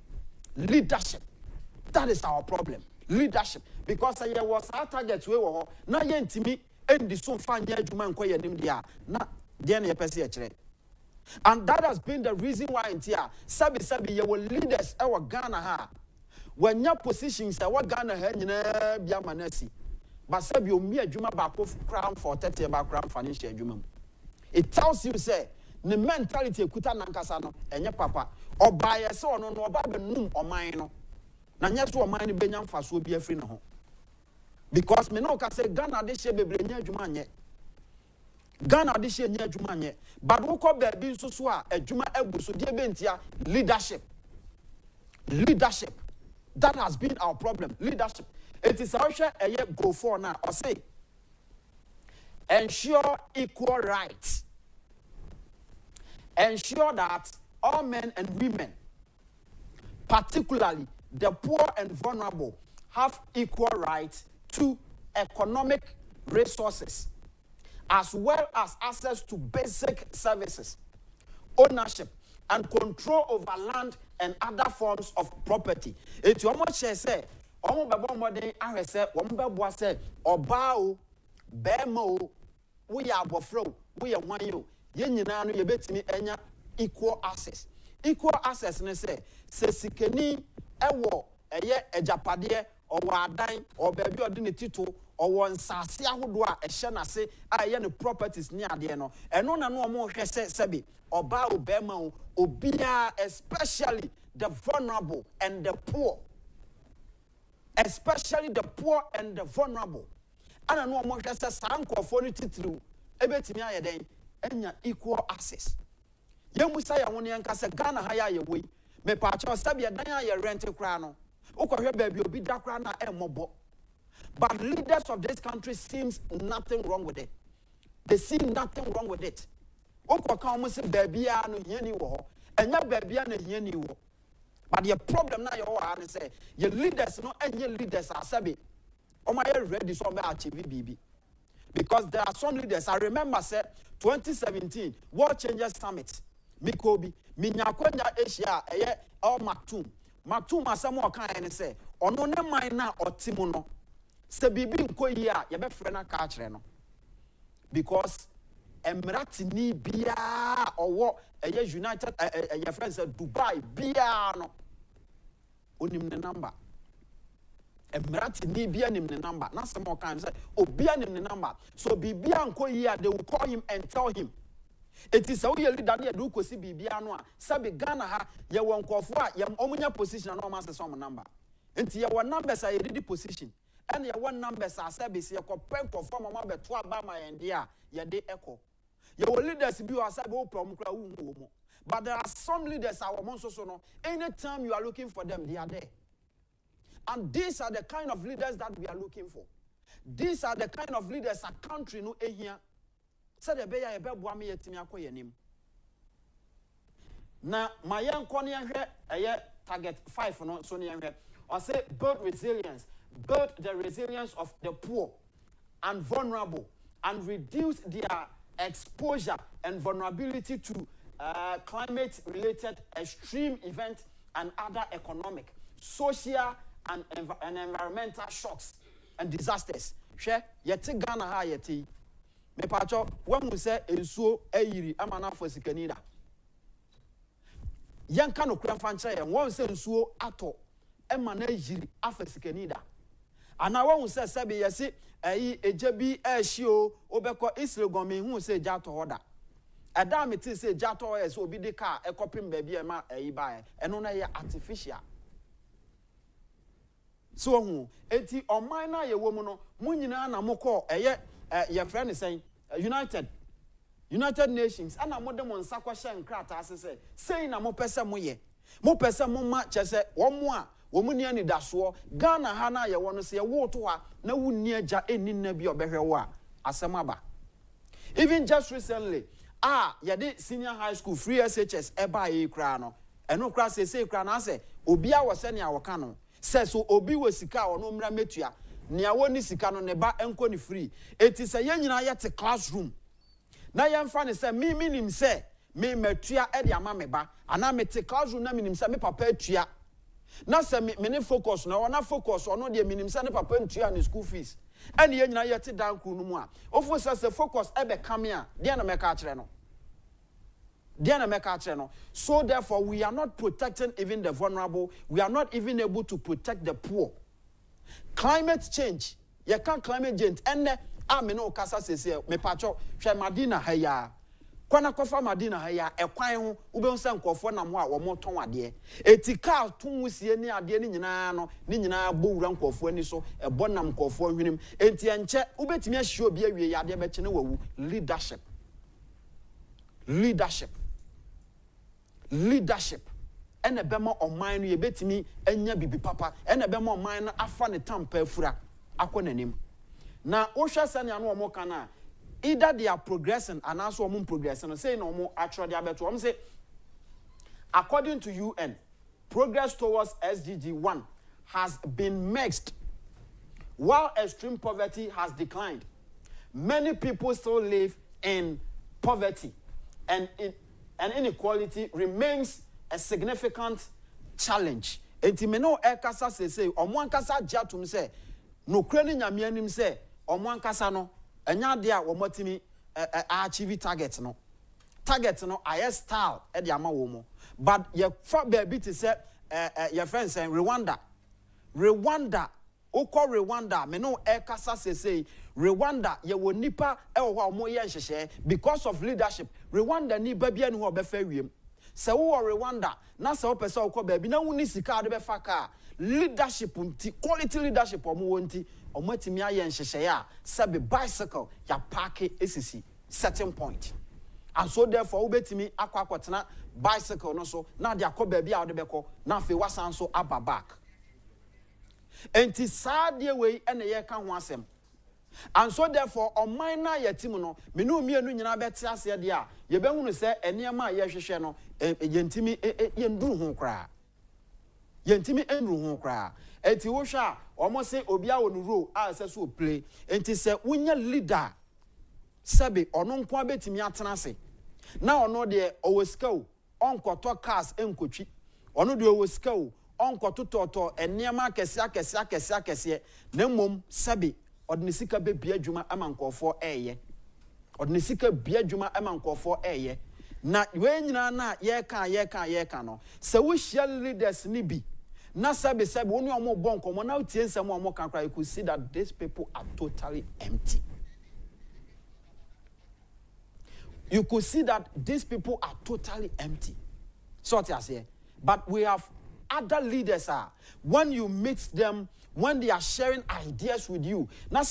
That is our problem. Leadership. Because there was our target we were na yentimi endi so fanya adwuma nko yanim dia na dia na yepese yekire. And that has been the reason why in here sabi ye were leaders our Ghana ha. When your positions our Ghana ha nyina bia manasi. But sabi o mi adwuma ba ko crown for 30 ba crown financial adwuma. It tells you say the mentality ekuta nankasa no enye papa obaye se ono no oba be num oman no. Na nya so oman ni benya mfaso bi afri ne ho. Because me no ka say Ghana de she bebre nya adwuma anye. Ghana de she nya adwuma anye. But wo ko ba bi nso so a adwuma agu so de bentia leadership. That has been our problem. Leadership. It is also a year go for now or say ensure equal rights. Ensure that all men and women, particularly the poor and vulnerable, have equal rights to economic resources, as well as access to basic services, ownership, and control over land and other forms of property. It's almost say, almost by one more day, I said, one by one said, Obao, Bemo, we are Baffour, we are one you. Yenina, you bet me any equal access. Equal access, ne say sikeni ewo eye Agyapade or wadan or baby or dinititu or one sasi ahodo a ehye na se aye ne properties ni ade no eno na no mo hwe se sebi oba obema o obia, especially the vulnerable and the poor, especially the poor and the vulnerable. Ana no mo hwe se sankofo ni titru ebetimi aye den enya equal access. Yemusa ya woni enka se Ghana ha ya yewe me pa cho sabi dan ya rent kra no ukohwe baby obi da kra na emobo. But leaders of this country seems nothing wrong with it. They see nothing wrong with it. Ukoka omo se baby a no hiani wo ho enya baby a na hiani wo. But the problem na yo wa na say your leaders no enye leaders asabi omo ye ready so be achieve bibi. Because there are some leaders. I remember, say, 2017 World Changers Summit. Mikobi, Minyakwenya Asia, or Maktoum. Maktoum, asamo kind say, or no mina or Timono. Se bibi nkoya, yabe frena kachreno. Because Emirati ni bia or what a United your friends said Dubai bia no. Onim the number. Emirati ni bia nim the number. Not some more kind say, oh bia nim the number. So bibia nkoya, they will call him and tell him. It is a way leader near Duko Sibiano, Sabi Ghana ha, ye won Kofua, yam omunya position and almost some number. Until your numbers are ready position. And your one numbers are service, your compare perform a number 12 Bama and dear, your day echo. Your leaders be a sabo from Kraumo. But there are some leaders our monsters no. Anytime you are looking for them, they are there. And these are the kind of leaders that we are looking for. These are the kind of leaders a country no here. Said the beya ebe buami yetimi akoye nim. Na my young koni enhwe target 5 no so ne enhwe. I say build resilience. Build the resilience of the poor and vulnerable and reduce their exposure and vulnerability to climate-related extreme events and other economic, social, and environmental shocks and disasters. Share yeti Ghana ha yeti. Me pacho when we say ensuo eyiri amana for sikanida. Yanka no kura fancha ye won say ensuo ato emana eyiri afa sikanida. Ana when we say sabi yesi ejebi ehio obeko Israel gomi hu say jato hoda. Adam it say jato es obi de car ekopim baby e ma bae eno na ye artificial. So hu enti oman na ye wo mu no munyina na mokọ your friend is saying United Nations ana mo de mo nsa kwa hye nkrata asese sei na mo pese mo ma chese wo mo a wo mu nia ni daso Ghana ha na ye wo no se ye wo to ha na wunni agya eni na bi obehwe wo a asem aba. Even just recently yede senior high school free SHS eba ye kra no eno kra se kra na se obi a wo se ne awoka no se so obi wo sika wo no mra metua nia woni sika no ne ba enko ni free eti se ye nyina ye te classroom na ye mfa ne se mi nim se me matua e de ama me ba ana me te classroom na nim se me papa atua na se me ne focus na wona focus ono de nim se ne papa ntua ne school fees and ye nyina ye te dan kru no mu a ofo se focus e be kame a de na me ka kire no. So therefore we are not protecting even the vulnerable. We are not even able to protect the poor. Climate change. You can't climate change. And no kasa se me pacho hwe Madina haya. Kwana kofa Madina haya e kwan ho ube nsa nkofo na mo a wo mo ton ade. Etika tun wusie ni ade ni nyina no ni nyina bo wura nkofo ani so e bonam nkofo hwenem. Enti enche ubetimi ahye obi awie ya ade be kene wawu leadership. Ene bema oman no ye betimi anya bibi papa ene bema oman no afa ne tampa afura akonanim na ohwa sane anu omo kana either they are progressing and also omo progressing say no omo actually abeto omo say according to UN progress towards SDG 1 has been mixed while extreme poverty has declined. Many people still live in poverty and inequality remains a significant challenge. Enti me no ekasa say omo ankasa jatum say no krani nyame anim say omo ankasa no enya de a wo matimi achieve target no aye style e de ama wo mo but ye fa baby to say your friend saying Rwanda okọ Rwanda me no ekasa say Rwanda ye wo nipa e wo ho mo ye nhyehyɛ because of leadership. Rwanda ni ba bia ni ho befa wiem se wo Rwanda na se wo pese okọ ba bi na woni sika de befa ka leadership nti quality leadership omo wonti omo atimi aye nhyehyɛ a se be bicycle ya park esisi certain point and so therefore wo betimi akwa bicycle no so na de akọ ba bia wo de beko na fe wasan so aba back enti saade we ene ye ka ho asem. And so therefore on minor yetim no me no mienu nyina beti ase de a ye behunu se enema ye hwehwe no yentimi yenduru ho kra yentimi enru ho kra enti wo hwa omo se obi a wonu ro a se so play enti se wonya leader sebe ono nko abetimi atena se na ono de owosika o onkoto cars enkotwi ono de owosika o onkoto toto enema akese na mom sebe odnisika be bia dwuma amankofo eye odnisika bia dwuma amankofo eye na we nyina na ye ka no se wo hia leaders ni bi na sabe woni omo bonko na utie nsam omo kan kra you could see that these people are totally empty. you could see that these people are totally empty. So what I say, but we have other leaders. When you meet them, when they are sharing ideas with you, now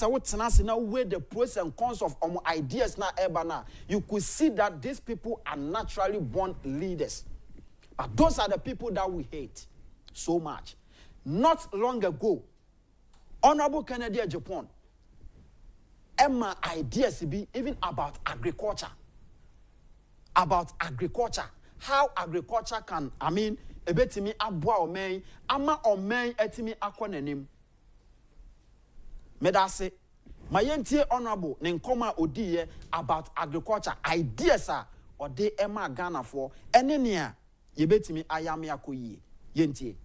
weigh the pros and cons of ideas now. You could see that these people are naturally born leaders. But those are the people that we hate so much. Not long ago, Honorable Kennedy Agyapong, Emma ideas be even about agriculture. About agriculture. How agriculture can, ebetimi abwa omen, ama omen etimi akwanenim. Medase, mayentie Honorable Nkum odiye about agriculture. Ideas or de Emma Ghana for enenia yebetimi ayame akoyi. Yentie.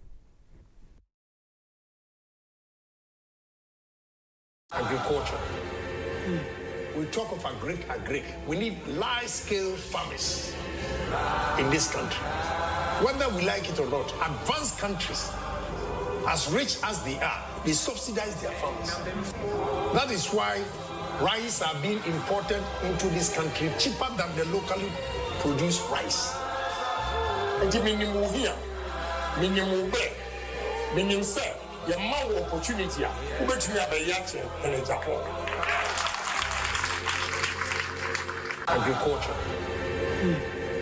Agriculture. We talk of agric. We need large-scale farmers in this country. Whether we like it or not, advanced countries, as rich as they are, they subsidize their farmers. That is why rice are being imported into this country cheaper than the locally produced rice. And minimum here, minimum there, minimum sir, your more opportunity, who bet me about Yacht and Agyapong. Agriculture.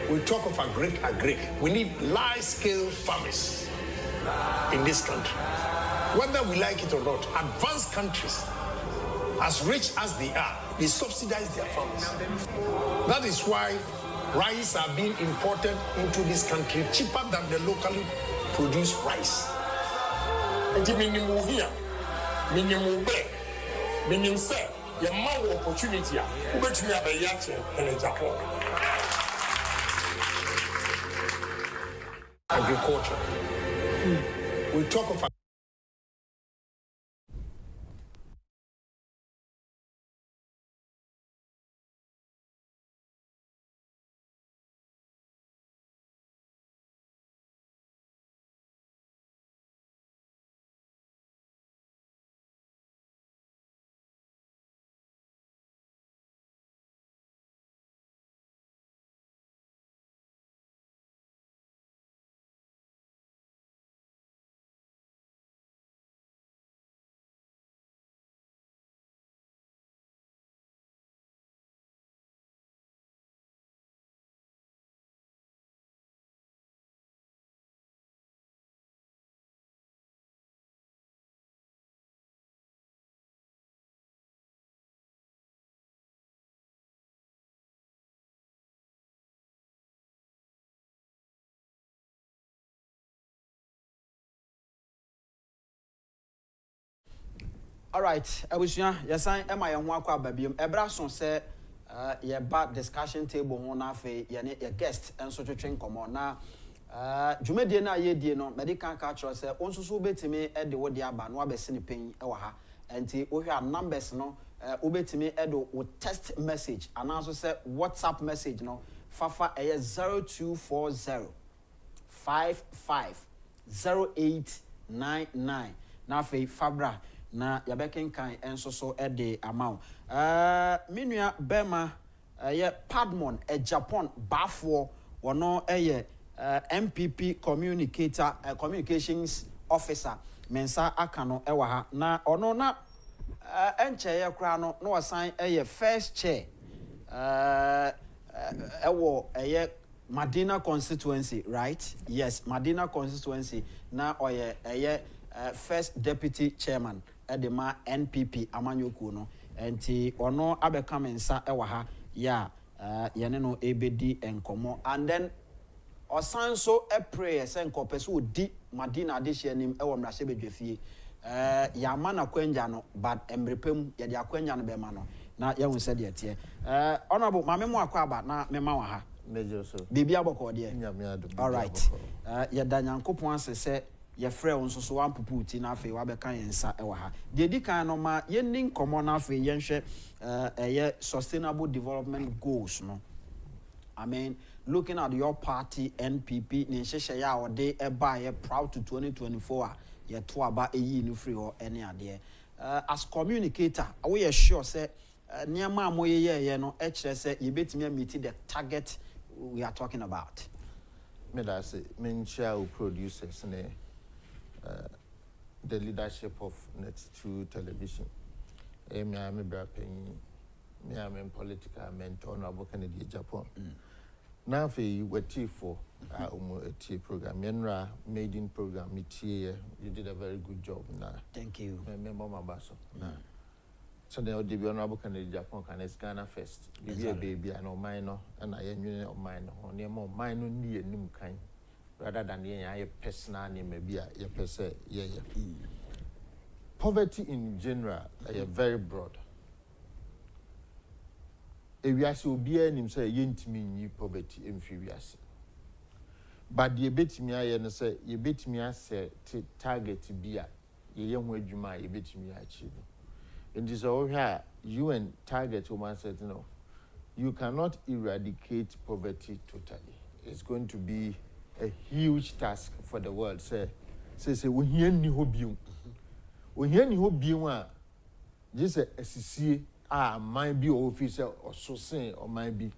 We talk of agric. We need large-scale farmers in this country. Whether we like it or not, advanced countries, as rich as they are, they subsidize their farmers. That is why rice are being imported into this country cheaper than the locally produced rice. And minimum here, minimum there, minimum sir, your more opportunity, who bet me about Yacht and Agyapong. Agriculture. We talk of all right, Abusia, yasan ema ye ho akwa babiem. Ebra so se ye ba discussion table ho na fe ye ne ye guest enso twetwe nkomo na dwumadie na ye die no medical culture se onsusu betimi e de wodi aba no abese ne pen e wa ha enti ohwe numbers no obetimi e do o text message ananso se WhatsApp message no fafa e 0240 550899 na fe fabra na yabekenkan enso so de amount minua bema ye Padmore Agyapong Baffour wono ye MPP communications officer mensa akano ewa ha na ono na enche ye kra no na wasan ye first chair ewo ye Madina constituency, right? Yes, Madina constituency na oye ye first deputy chairman edema NPP amanyoku no enti ono abeka mensa ewa ha ya yene no ebedi enkomo and then osan so a prayer sen kopeso di Madina adihye nim ewo mrahye bedwefie ya mana kwanja no but emrepem ya de akwanja no be ma no na ya won se de tie honorable mamemu akwa aba na mema wa ha Major so. Bibi aboko de. All right. Ya danyankopon asese ye frɛ onso so wan puputi na afi wa beka yensa ewa ha. De di kan no ma ye nin komo na afi ye nhwe ye sustainable development goals no. I mean, looking at your party NPP ni nhyehyɛ ya ode eba ye proud to 2024 ye to aba eyi ni free ho ene ade. As communicator, we are sure say Niama moye no HSA yebetimi meet the target we are talking about. Me da say men share producers the leadership of Net2 television. Me am me am political mentor na boka the Agyapong. Now for we for a program. Yenra made in program you did a very good job na. Thank you. Me mama baso na. So the honorable candidate Japan can Ghana first. Be a baby and minor and I am on minor on your more minor near Nkum rather than a personal name maybe a person. Yeah. Poverty in general is very broad. If we are so be him say yentimi poverty inferiority. But the bit me I say you bit me say target be a young adwuma you bit me achieve. In this area, you and target woman said, no, you cannot eradicate poverty totally. It's going to be a huge task for the world. Say, we hear ni hobium. We hear ni hobium. Just a CC, might be officer or so say, or might be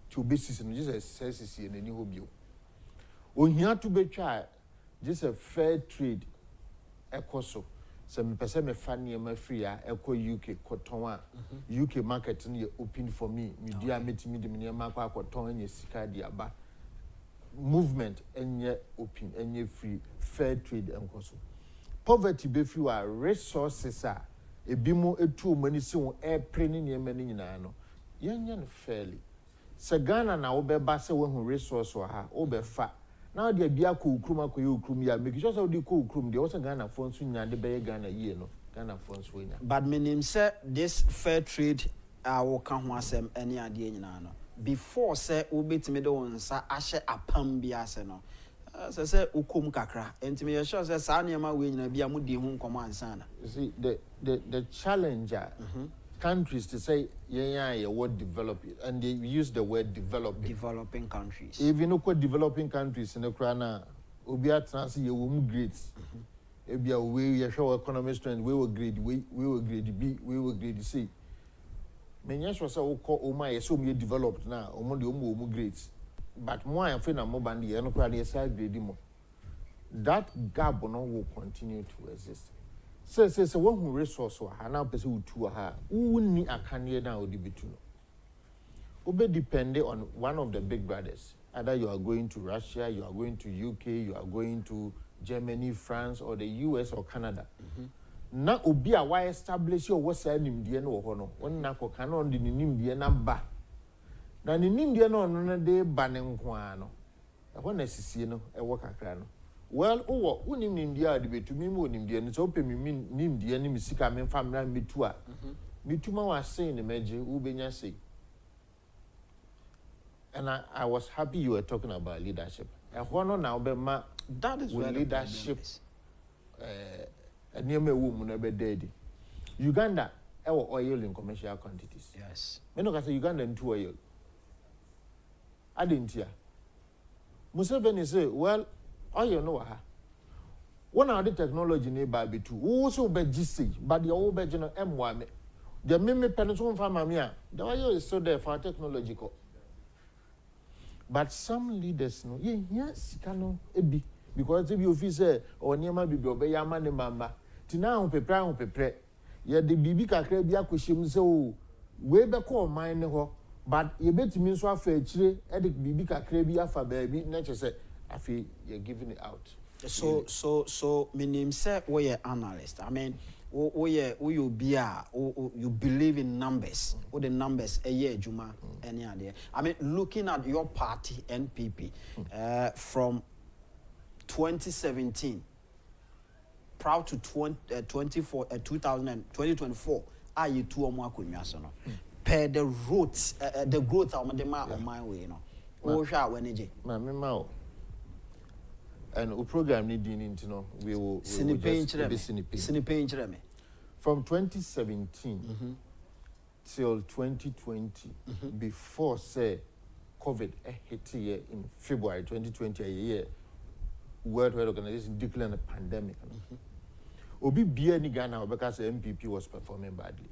to basis and just a CC and a new hobium. We hear to be tried, just a fair trade, a coso. Some person me funny me free echo UK koton UK market ni open for me media metimi de me ma kwa koton anya sika dia ba movement enye open enye free fair trade enkoso poverty be free wa resources a ebimo etu mani si won airplane ni ema ni nyina no yenya no fairly se Ghana na wo be ba se wo hu resource wa ha wo be fa now the bia ko ukrum akoye ukrum ya make sure say the ko ukrum de also Ghana funds nya de be Ghana ye no Ghana funds we nya but meaning say this fair trade will kan ho asem ene ade nyina no before say obetime de wonsa ahye apam bia ase no say ukom kakra entime ye sure say sa niam we nyina bia mu di hu nkomo ansa na. You see the challenger countries to say yeah what develop it and they use the word developing countries. Even no developing countries in the Krana obia trans ye wo grades ebia we ye show economic strength we will grade we will grade B we will grade C menya so say wo ko o ma ye so me developed na o mo de o mo grades but more am fe na mo band ye no krana ye side grade mo that gap no will continue to exist. Say one who resource wa ha na pese utu ha unni akane na odibitu no obe depend on one of the big brothers. Either you are going to Russia, you are going to UK, you are going to Germany, France or the US or Canada. Na obi a wa establish your what say nimdie no ho no won na ko kan on di nimdie na ba na ni nimdie no no de ba ne nko a no e ho na sisie no e wo kakra no. Well, unim nimdia de betumi mo nimdia no so pemi nimdia ni misika me famra metu a metuma wa sen ne meje u benya sei. And I was happy you were talking about leadership. And no now be ma that is where leadership niam ewu mu na be dead. Uganda oil in commercial quantities. Yes. Me no ka say Uganda into oil. Adentia. Museveni say, well, oil no ha. One of the technology ne ba be too. Wo so be gisi, but the old be no M1 me. The me pension farmer me a. The oil is so there for technological. But some leaders no, yes, cano ebi because if you officer or niema bibi obeyama ne mamba. Tina on pepre. Ye de bibi kakra bi akohyem se o we be call mine ho but ye betimi nso afa akire e de bibi kakra bi afa baabi na che se afi you giving it out. So meaning say we are analyst. I mean you believe in numbers. What the numbers a year Juma any idea. I mean looking at your party NPP from 2017 proud to 2024 are you two or more kunyasono per the roots the growth of the my way no o hwa waneje ma me ma o and o program ni din into no we will sinipain from 2017 till 2020 before say COVID hit here in February 2020 a year World Health Organization declared a pandemic. Obi bia ni Ghana because MPP was performing badly.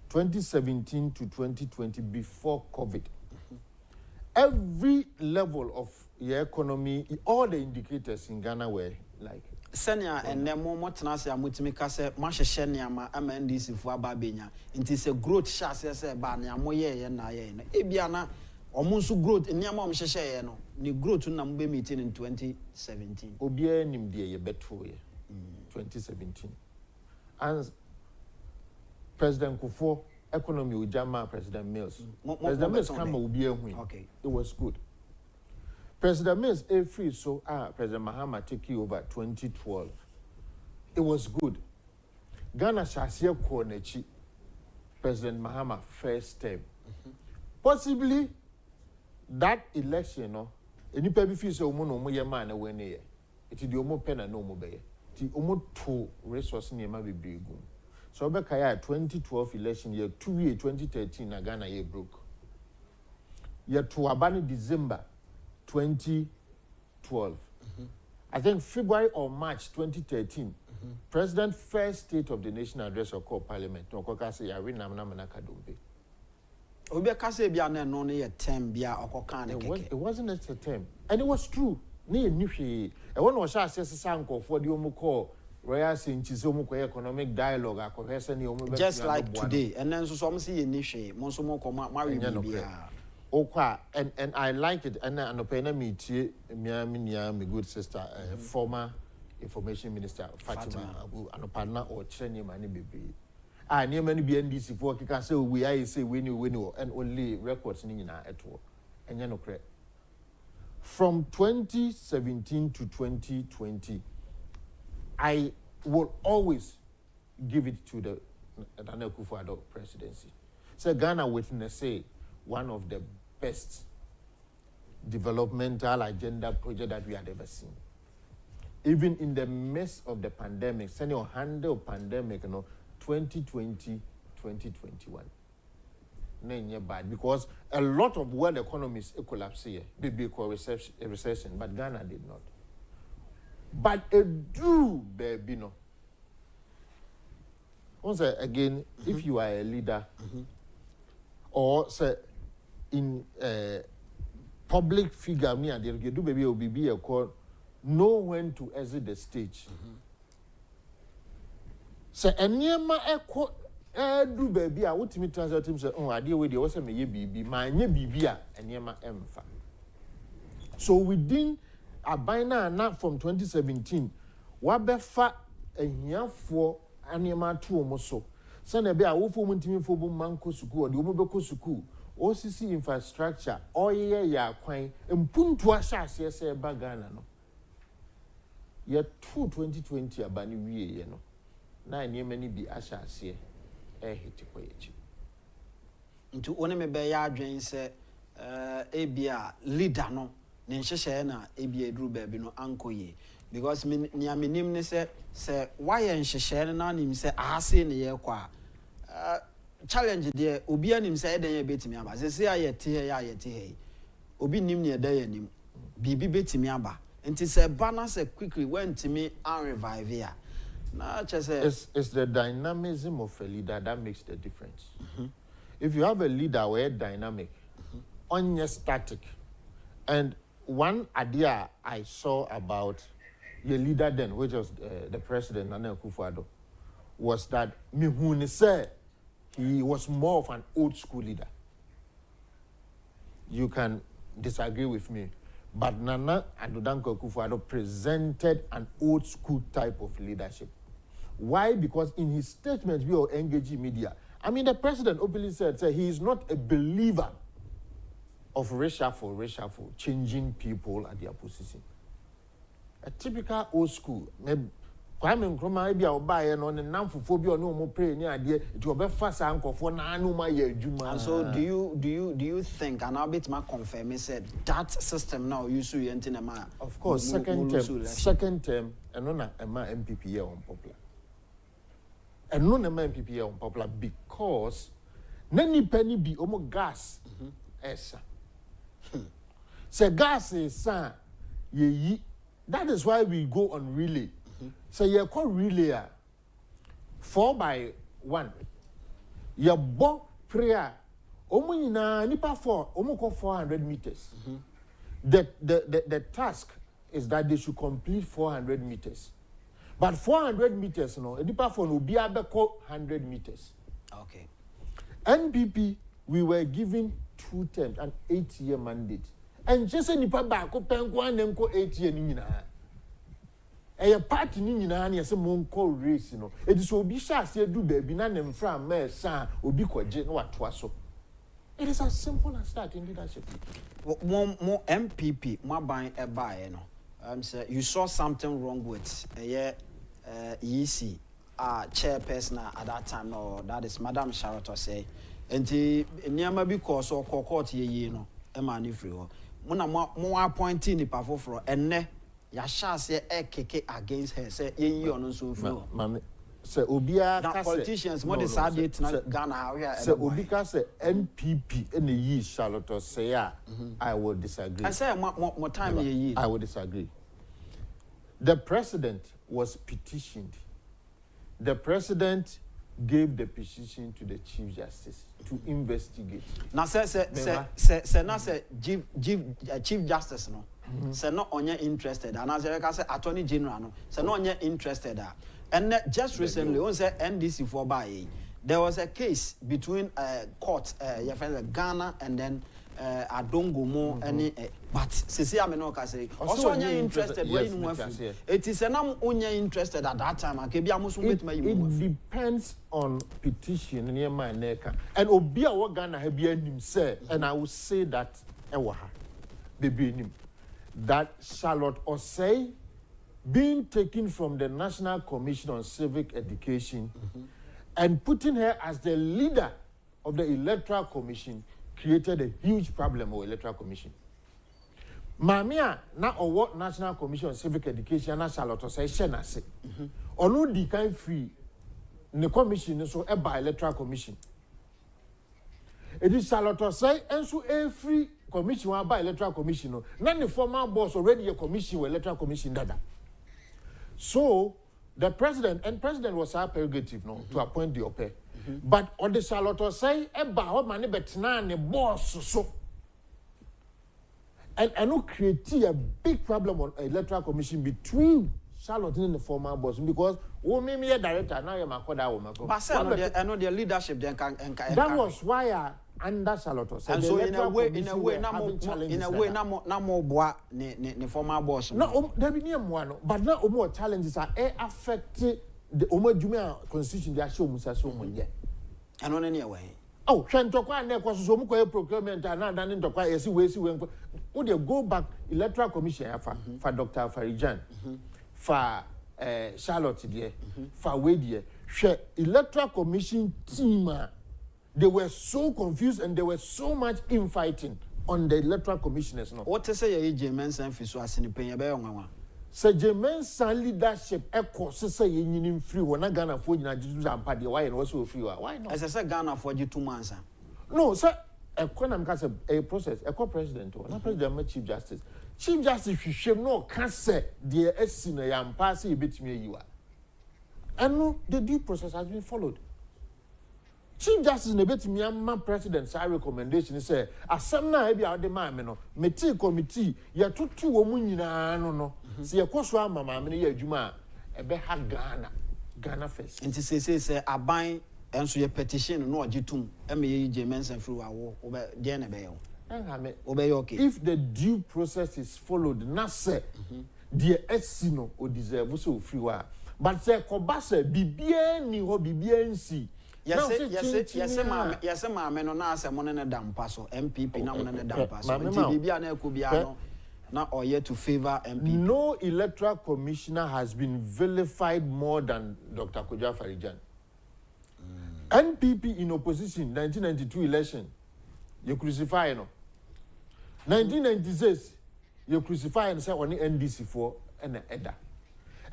2017 to 2020 before COVID. Every level of your economy, all the indicators in Ghana were like. Senya and then more tenacity amutimika se masheshe niama MNDC for ababenya. It is a growth share se ba niamo ye na ye no. Ebiana omunsu growth niama omsheshe ye no. Ni growth na mbe meeting in 2017. Obia nim de ye beto ye. 2017. And President Kufo economy ujama President Mills. President Mills come obia hu. Okay. It was good. President Mills free so President Mahama take you over 2012. It was good. Ghana Shasia Konechi, President Mahama first term. Possibly that election, no, any baby feel so mono mo man away near. It is the omo pen and no mo bay. The omo two resource near my big. So Bekaya 2012 election year 2 year 2013 Ghana year broke. Year to Abani December 2012. I think February or March 2013, President first State of the Nation address or call Parliament. No kokase ya ri namna manaka dombe. Obi kase bia na no ne term bia okokan keke. It wasn't a term, and it was true. Ne nhwe. E won wo sha assess sanko for the omo call Royal Sinchis omo economic dialogue akohese ne omo. Just like today, and then so some see nhwe, mo so mo ko marry bia. Okay, and I like it. And Anopena meet my good sister, former information minister Fatima Abu Anopana or Chenny Mani Baby. I near many BNDC for can say we I say win you and only records in at all. And no credit. From 2017 to 2020, I will always give it to the akufo-addo presidency. So Ghana witness say one of the best developmental agenda project that we had ever seen. Even in the midst of the pandemic, senior handle pandemic, 2020, 2021. No, bad because a lot of world economies collapse here, because recession, but Ghana did not. But it do, baby, no. Once again, if you are a leader, or say in public figure, me and you do baby will be a call, know when to exit the stage. So anyama echo do baby, I would me translate him say, oh, I deal with you also me baby, my baby, anyama emfa. So within a bina not from 2017, what befa a year for anyama two almost so. Send be a woeful mentimi for manco suku or the umobeko suku, OCC infrastructure, or ya quine, and puntua shas, yes, a bagana. Yet 2020 a banny we, no. 9 year many be ashas here, hit it. Into one me be ya drain say, abia leader no, Nenshana, abia drew baby no uncle ye. Because near me name say why and share na him say I say in the kwa challenge there obi anim say den ye betimi aba say ayete ya ayete he obi nim ne da yanim bibi betimi aba enti say bana say quickly went to me and revive here na say it's the dynamism of a leader that makes the difference. If you have a leader where dynamic on your static, and one idea I saw about the leader then, which was the president, akufo-addo, was that Mihuni said he was more of an old school leader. You can disagree with me, but Nana akufo-addo presented an old school type of leadership. Why? Because in his statement, we are engaging media. I mean, the president openly said he is not a believer of reshuffle, changing people at their position. A typical old school. Kwame Nkrumah be our buyer on the namphobia no more pray near idea it will be fast uncle for Nanuma Juma. And so do you think and I'll bet my confirm said that system now you see antinema? Of course, second term and none MPP unpopular. And none MPP unpopular because nany penny be almost gas. Esa. Say gas is ye. That is why we go on relay. So you call relay 4x1. ya bo prayer omo nyina nipa for omo ko 400 meters. The task is that they should complete 400 meters. But 400 meters, nipa for no be abeko 100 meters. Okay. NPP, we were given 2 terms, an 8-year mandate. And just nipa ba ko penko anemko 8 year ni nyina. A party ni nyina na yese monko race no. E di so obi sha ase du ba bi na ne mfra ma sa obi kwaje na watoa so. It is as simple as that in leadership. More MPP, more buying a buy, say you saw something wrong with EC, chairperson at that time, no, that is Madam Charlotte say, and the near because or court ye, Emani free. More appointing the Baffour for and ne, Yasha say a keke against her, say ye on so flow. Se obia ka politicians more decide na Ghana how here se obi ka se NPP in the year Charlotte say I will disagree. I say more time ye I will disagree. The president was petitioned. The president gave the petition to the Chief Justice to investigate. Now say Chief Justice no. Say not only interested and as I say Attorney General no. Say not only interested. And just recently, on the NDC for by there was a case between court, Ghana and then Adongomo and but Sisi Amenoka say also only interested when you it is an only interested at that time. It depends on petition near my neck and Obia what Ghana have been say and I will say that that Charlotte Osei being taken from the National Commission on Civic Education and putting her as the leader of the Electoral Commission created a huge problem with Electoral Commission. Mamia na owo National Commission on Civic Education na Charlotte say shena se. Onu di kan free the commission so e by Electoral Commission. It is Charlotte say enso e free commission wa by Electoral Commission no. Na the former boss already a commission with Electoral Commission dada. So the president was our prerogative to appoint the OPE. But on the Charlotte say eba ho mane betna ne boss so. And no create a big problem on Electoral Commission between Charlotte and the former boss because me a director now you makoda wo mako. But I know their leadership then can that was why under Charlotte and so in a way na more boa ne former boss. No there be near one but now more challenges are affect the Omajumia constitution they show musa so monye. And on any way. Oh, Shantokwa ne kwa so mko procurement and na dan ntokwa yesi we would go back Electoral Commission for Dr. Farijan for Charlotte there for Wedie Electoral Commission team they were so confused and there was so much infighting on the Electoral Commissioners no. What to say ye Jemensan fi so asini penya be onwa. Say Jemensan leadership e say ye nyini free wona Ghana fo nyina jitu ampa de why no so free why no. As I say Ghana for ji 2 months. No, sir, economic as a process, a president or not president Chief Justice. Chief Justice should no can say the SC yam pass a bit me you are. And no, the due process has been followed. Chief Justice in a bit me and president's recommendation say as some na be out the man no meti committee ya tutu omunyina no see ya kwso ama ma me ya adwuma e be ha Ghana first. Nti say aban enso ye petition no ogitum e me ye Jemensan free wawo obe de na be yo. Okay. If the due process is followed, not say the SC no o deserve so free wa. But say kobase bibie ni ho bibie nsi. Yes, ma no na ase mo ne dampa so MPP na mo ne dampa so. Nti bibia na ekobia no na oye to favor MPP. No electoral commissioner has been vilified more than Dr. Kojo Farijan. NPP in opposition 1992 election you crucify no. 1996 you crucify and say on the NDC for and EDA.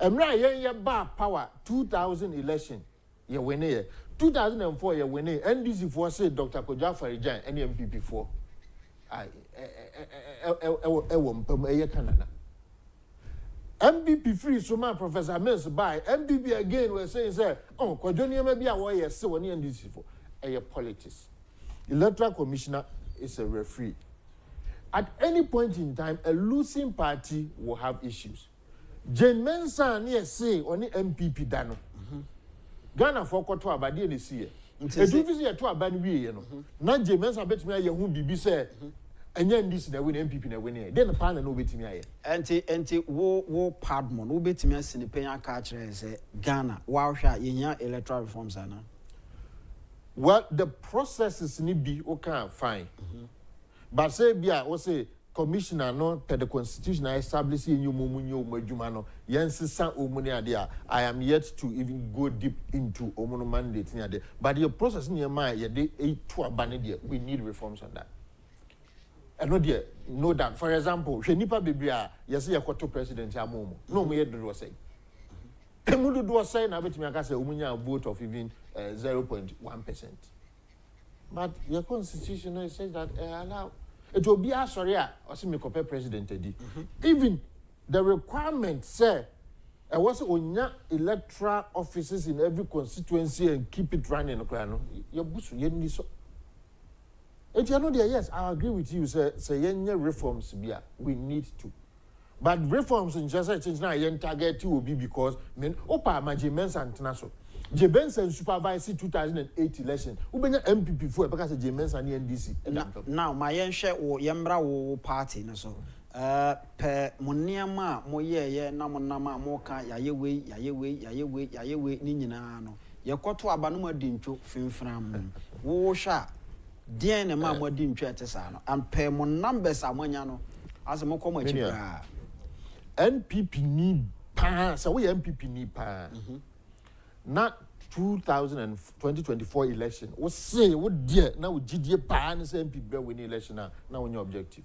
Emra ye ba power 2000 election you win it. 2004 you win it. NDC for say Dr. Kojo Farijan and MPP for Canada. MPP free so man Professor Mills by MPP again we're saying say oh Kojo ni maybe a way so on NDC for politics. Electoral commissioner is a referee. At any point in time, a losing party will have issues. Jane Mensah near say on the MPP dano. Ghana for koto abadi ni see. Edu visi ya to abani wie ye no. Na Jane Mensah betimi aye hu bibi say enya ndisi na win MPP na win. Then pa na no betimi aye. Enti wo Padmore no betimi asini penya ka kire say Ghana wa hwa yenya electoral reforms ana. Well, the processes need be okay fine. But say bia we say commissioner no per the constitution establish new mumunyo majuma no yensisa omuni ade I am yet to even go deep into omuno mandate ni ade. But the process in your mind ye dey to abane there we need reforms on that. And no there know that for example hwe nipa bebia yesi yakoto president amomo no mo ye do say Emudu do say na betimi aka say omunya vote of even 0.1%. But your constitution says that allow it will be a sorry or see me compare president edi. Even the requirement say was onya electoral offices in every constituency and keep it running no your busu yenni so. And you know there yes I agree with you say yenye reforms bia we need to. But reforms in just change now yen target will be because men opa maji mensa international. Jebensen supervise 2008 election. Ubenya MPP for because Jebensen ni NDC. Now my yenhwe wo yemra wo party na so. Per moniama mo ye na monama mo ka yayewe ni nyina no. Yekoto abanu ma dintwo finfram. Wo hwa den na ma mo dintwo etesa no. And per mon numbers amanya no. As mo ko mo chibra. NPP ni pa so we MPP ni pa. Not 2024 election. We say what dear now GDA pa and say MPP win election now on your objective.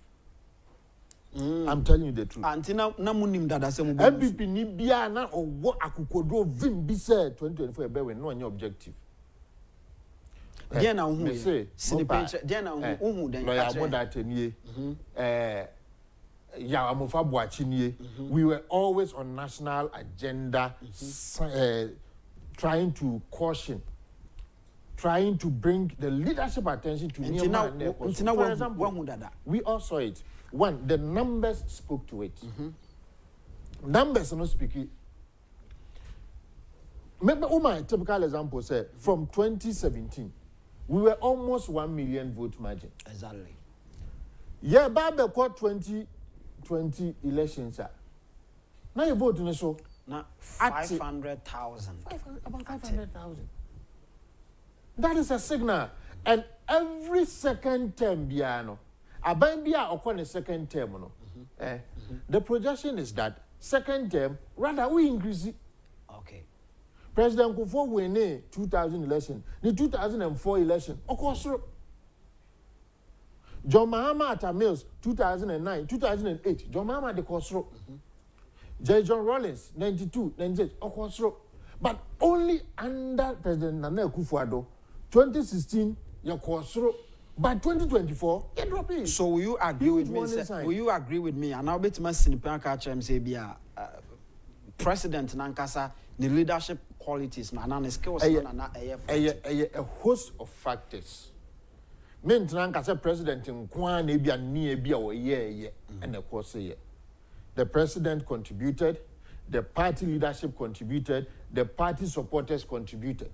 I'm telling you the truth. Antina na munim dada se mu MPP ni bia na owo akukwodo vim bi say 2024 be win no on your objective. Dia na hu ye. Sinipenche dia na hu den. Lawyer Modatenie we were always on national agenda, trying to caution, trying to bring the leadership attention to for example, we all saw it. One, the numbers spoke to it. Numbers are not speaking. Remember, my typical example said from 2017, we were almost 1 million vote margin. Exactly. Yeah, Baba caught 2020 elections. Now you vote in the show. Now 500,000. About 500,000. That is a signal. And every second term, Biano, Abambia or the second term, the projection is that second term, rather we increase it. Okay. President Akufo win 2000 election, the 2004 election, of course. John Mahama at Mills, 2009, 2008. John Mahama the Kosro. J. John Rawlings, 92, 98, Okosro. But only under President Nana Akufo-Addo, 2016, your Kosro. By 2024, you drop it. So will you agree with me? Will you agree with me? And I'll bet my Sinipanka Chem say be a President Nankasa, the leadership qualities, Nana skills, a host of factors. Maintenant, as a president in Kwan, Ebia, Niebia, or and of course, the president contributed, the party leadership contributed, the party supporters contributed.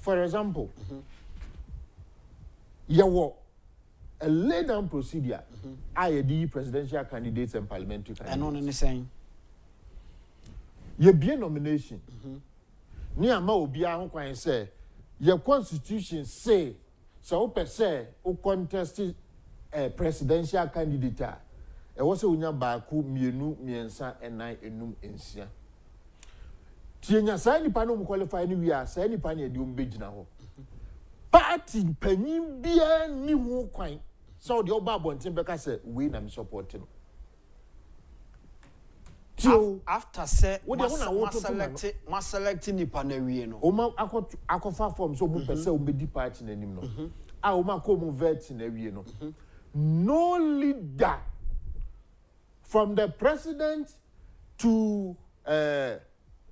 For example, a laid down procedure, IAD presidential candidates and parliamentary candidates. And on saying, you be a nomination. Near Maobia, who say, your constitution say. So, per se, who contested a presidential candidate, it was a Unya Baku, Mienu, Miensa, and I enum Insia. Tienya Sani Pano qualify anywhere, Sani Pani Dum Bejna. Party penny beer new coin. So the Oba Bontimbeka said, win and supporting. After say, what must selecting the Paneriano. Oma Akofa form so per se will be departing anymore. Oma Como vet in a no leader from the president to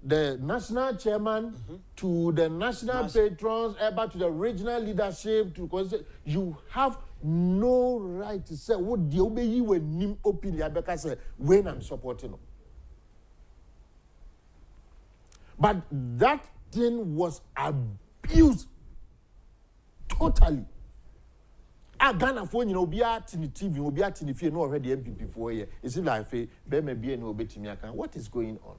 the national chairman to the national patrons, ever to the regional leadership, you have no right to say what the obey when nim opinion because when I'm supporting them. But that thing was abused totally. I Ghana for be at in the TV, will be at in the field already MPP for a year. It's like a baby no betting. What is going on?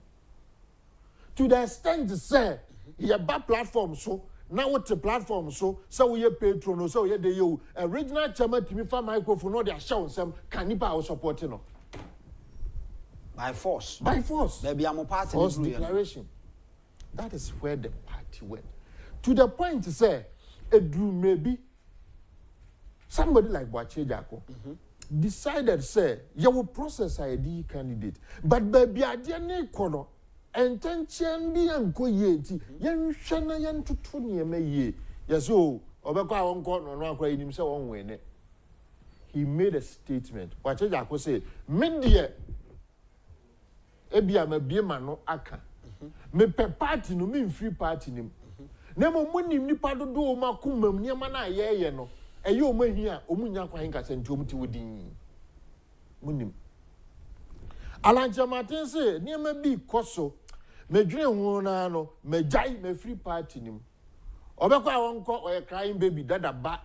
To the extent to say, he a bad platform so. Now what's the platform so we a patron so yeah the original chairman to me for microphone or they are showing some cannibal supporting by force. By force. There be a party force declaration. That is where the party went. To the point to say, it drew maybe somebody like Boache Jako decided say you will process ID candidate, but baby I didn't call. Intention be anko yeti yen hwana yen tutu ne me ye yeso obekwa won ko no akwa yinim se won wene. He made a statement what Jako say media ebia mabie ma no aka me pe party no me free party nim na mo munim nipa dodo o makomam niam na ye no eye o mahia o munya kwa hinka senti o muti wodin munim Alanche Martin say niam bi koso me dwene ho na no me jai me free party nim obekwa won ko o crying baby dada ba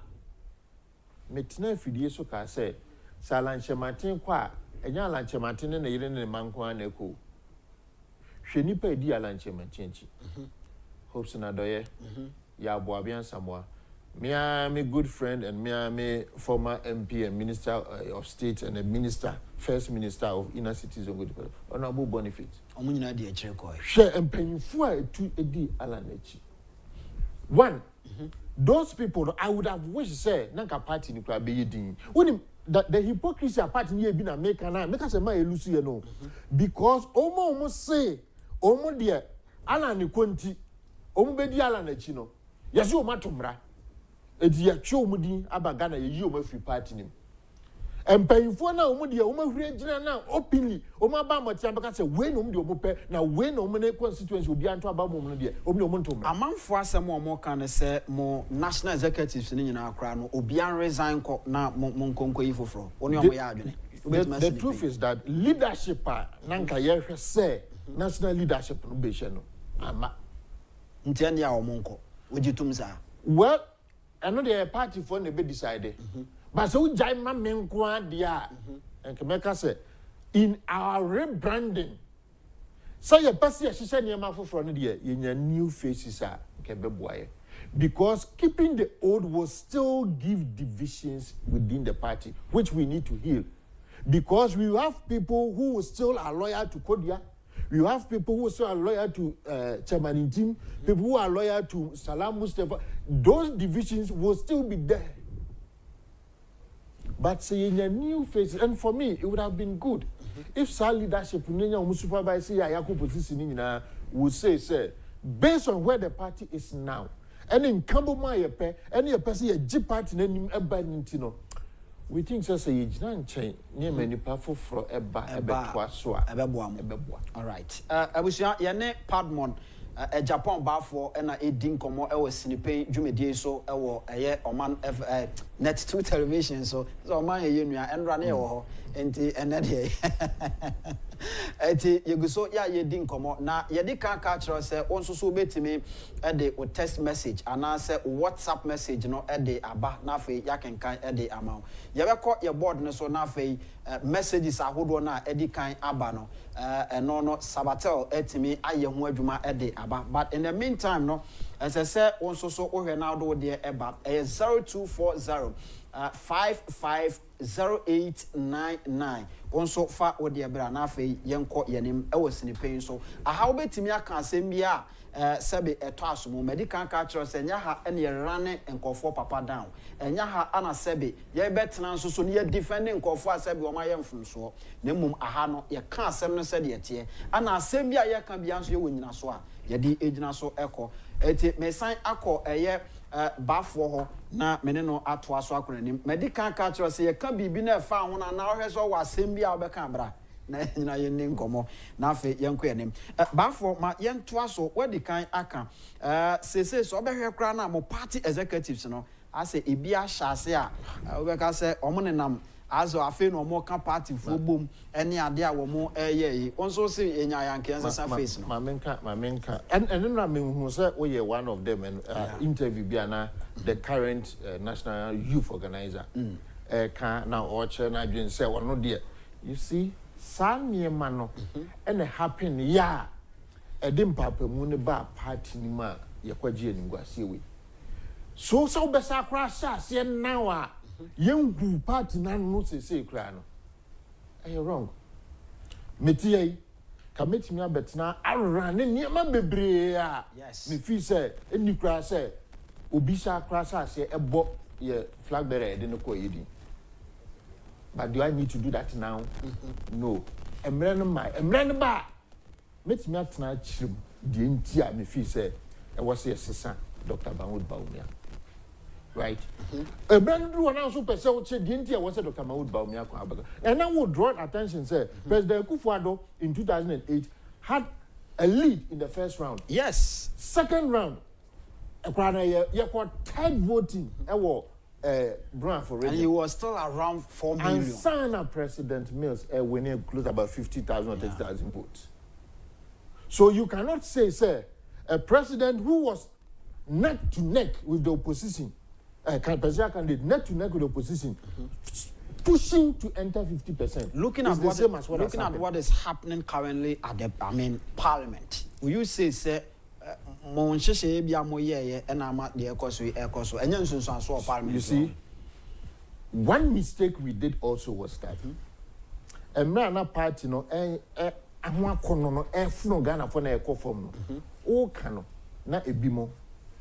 me tena fidie so ka say Alanche Martin kwa enya Alanche Martin na yire ne manko na ko hwe nipa di Alanche Martin chi hopes na doye ya boabian samoa me good friend and me former MP and Minister of State and a minister, first minister of inner cities of good honorable benefit. Omunyina de akire ko. Share empanyfo a tu edi alanechi. One, those people I would have wished say nanka party ni kwa be yedin. When the hypocrisy party ni ebi na make say ma elusu ye no. Because omo say omo de ala ne konti omo be di alanechi no. Yesi o matomra. Edi ya twa omudi abagana ye yi o ma free party nim. Empanyfo na omudi ya o ma hwire gina na openly o ma ba mati abaka say we no omudi o mo pe na we no omne constituency obi anto aba mo no de omudi o mo ntomra. Amanfo asem o mo kan say mo national executives ni nyina akra no obi an resign ko na mo nkonko yi foforo. Oni o mo ya adwene. The truth is that leadership nanka ye hwe say national leadership no be she no ama ntende a o mo nko ojitum sa. Well, I know the party for the be decided. But so Jaima Menkwa dia and Kameka say in our rebranding. So your person she said near for the in new faces are Kebeboye. Because keeping the old will still give divisions within the party, which we need to heal. Because we have people who still are loyal to Kodia. We have people who are loyal to Chairman Nkum, people who are loyal to Salam Mustafa. Those divisions will still be there. But saying a new face, and for me, it would have been good if Sal leadership supervisor Yaku position would say, based on where the party is now, and in Kamboma Yepe, any person a G party name Ebanintino. We think so say ejina nchen ne mani pafo fro eba so a ebeboa. All right. Abusia ye ne Padmore Agyapong Baffour na edi nkomo e wo sinipen dwumedie so e wo eye oman Net2 television so oman ye nua enra ne ye wo ho enti enede eti yeguso ya ye di nkomo na ye di kan ka kire se onso so betimi e de o text message ana se WhatsApp message no e de aba na afei ya kenkan e de ama ye be ye board no so na afei messages ahodo na e di kan aba no no sabatel etimi aye ho adwuma e de aba but in the meantime no as I say onso so ohwe na do de eba 0240 550899 onso fa odi ebra na afei yenko yenim e wasini pen so aha obetimi aka asem bia sebe eto asomo medical ka kiro se nya ha ene yerane nkofo papa down enya ha ana sebe ye betena nso so ne ye defending nkofo asebe o ma ye mfumso na mum aha no ye ka asem no se de tie ana asem bia ye ka bia nso ye wonyina so a ye di ejina so eko eti mesan akọ eye Baffour ho na mene no ato aso akonanim medical culture say ye ka bibi na fa ho na ohwe so wa asem bia obeka bra na nyina ye ne nkomo na afi yenko yenim Baffour ma yentoa so wadi kan aka sese so obehwe kra na mo party executives no ase ebi a hyase a obeka se omonenam azo afi no mo ka party fo bom ene ade a wo mo yi onso se enya yanke ansesa face no mamenka and na me hu say we are one of them and interview bi na the current national youth organizer ka na oche na adwen say wono de you see sanye mano and happen ya edim papa mu ne ba party ni ma ye kwagie enguase we so obesa kra sase now a yengu party na no sese kra no wrong metie ka metimi abetena arra ne niema bebre a me fi say eni kra say obi sha kra sase ebo ye flag bearer de no ko yedi. But do I need to do that now? No. Emre ba metimi atena chirim de ntia me fi say e was ye sesa Dr. Mahmoud Bawumia. Right? A brand new announcement per se which the was Dr. Mahmoud Bawumia. And I would draw attention, say, President Akufo-Addo in 2008 had a lead in the first round. Yes. Second round, you got third voting. And he was still around 4 million. And Sana President Mills winning close about 50,000 or 30,000 votes. So you cannot say, sir, a president who was neck to neck with the opposition, presidential candidate neck to neck with the opposition, pushing to enter 50%. Looking at what is happening currently at the Parliament, will you say, sir, you see, one mistake we did also was that a man party no Ghana for na form no kano na ebimo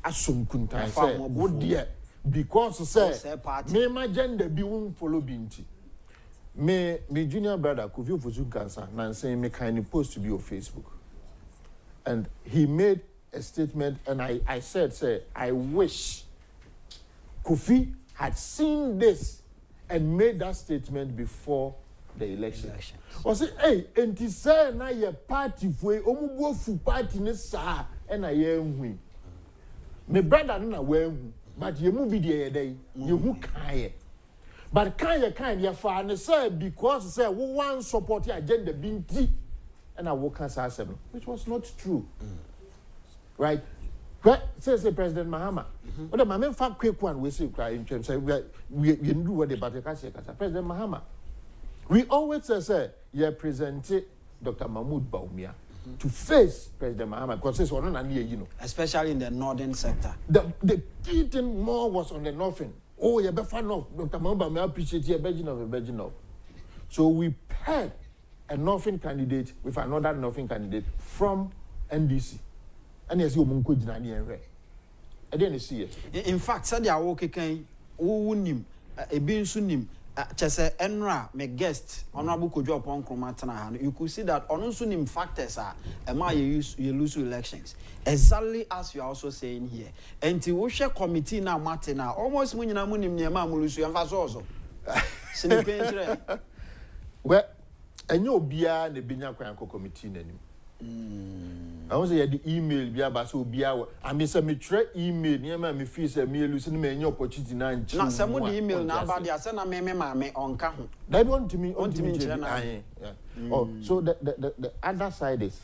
asom kuntan say wo dear because say me my gender bi won follow binti me junior brother Kofi Ofosu Kansa na say me kind post to be on Facebook and he made a statement and I said say I wish Kofi had seen this and made that statement before the election. Or say, hey, and to say na ye party for omubu fu party ne sa and I win. Me brother na win, but ye mu be the day, you who can. But can ye fa ne say because say we want support your agenda binti and I work as seven, which was not true. Right? Say President Mahama. But my main fact quick one we say cry in terms say we do what the President Mahama. We always say, you presented Dr. Mahmoud Bawumia to face President Mahama because it's one on you know. Especially in the northern sector. The key thing more was on the northern. Oh, you're a fan of Dr. Mahmoud Bawumia, appreciate you, a virgin of. So we paired a northern candidate with another northern candidate from NDC. And yes, you munko jinani enre. I didn't see it. In fact, said ya woke kan wunim ebi nso nim chese enra me guest honorable Agyapong Nkum, you could see that on nso nim factors you lose elections exactly as you are also saying here. Enti wo hwe committee na mate na almost munyina munim niema amulusu yamfa so ozo. Sinipentre. Well, enyo bia na benya kwan committee nanim. I want to say the email be about so be our. I mean, some email. Near me feel say me losing me any opportunity na. Na some the email na about the send na me on ka ho. That want to me. Oh, so the other side is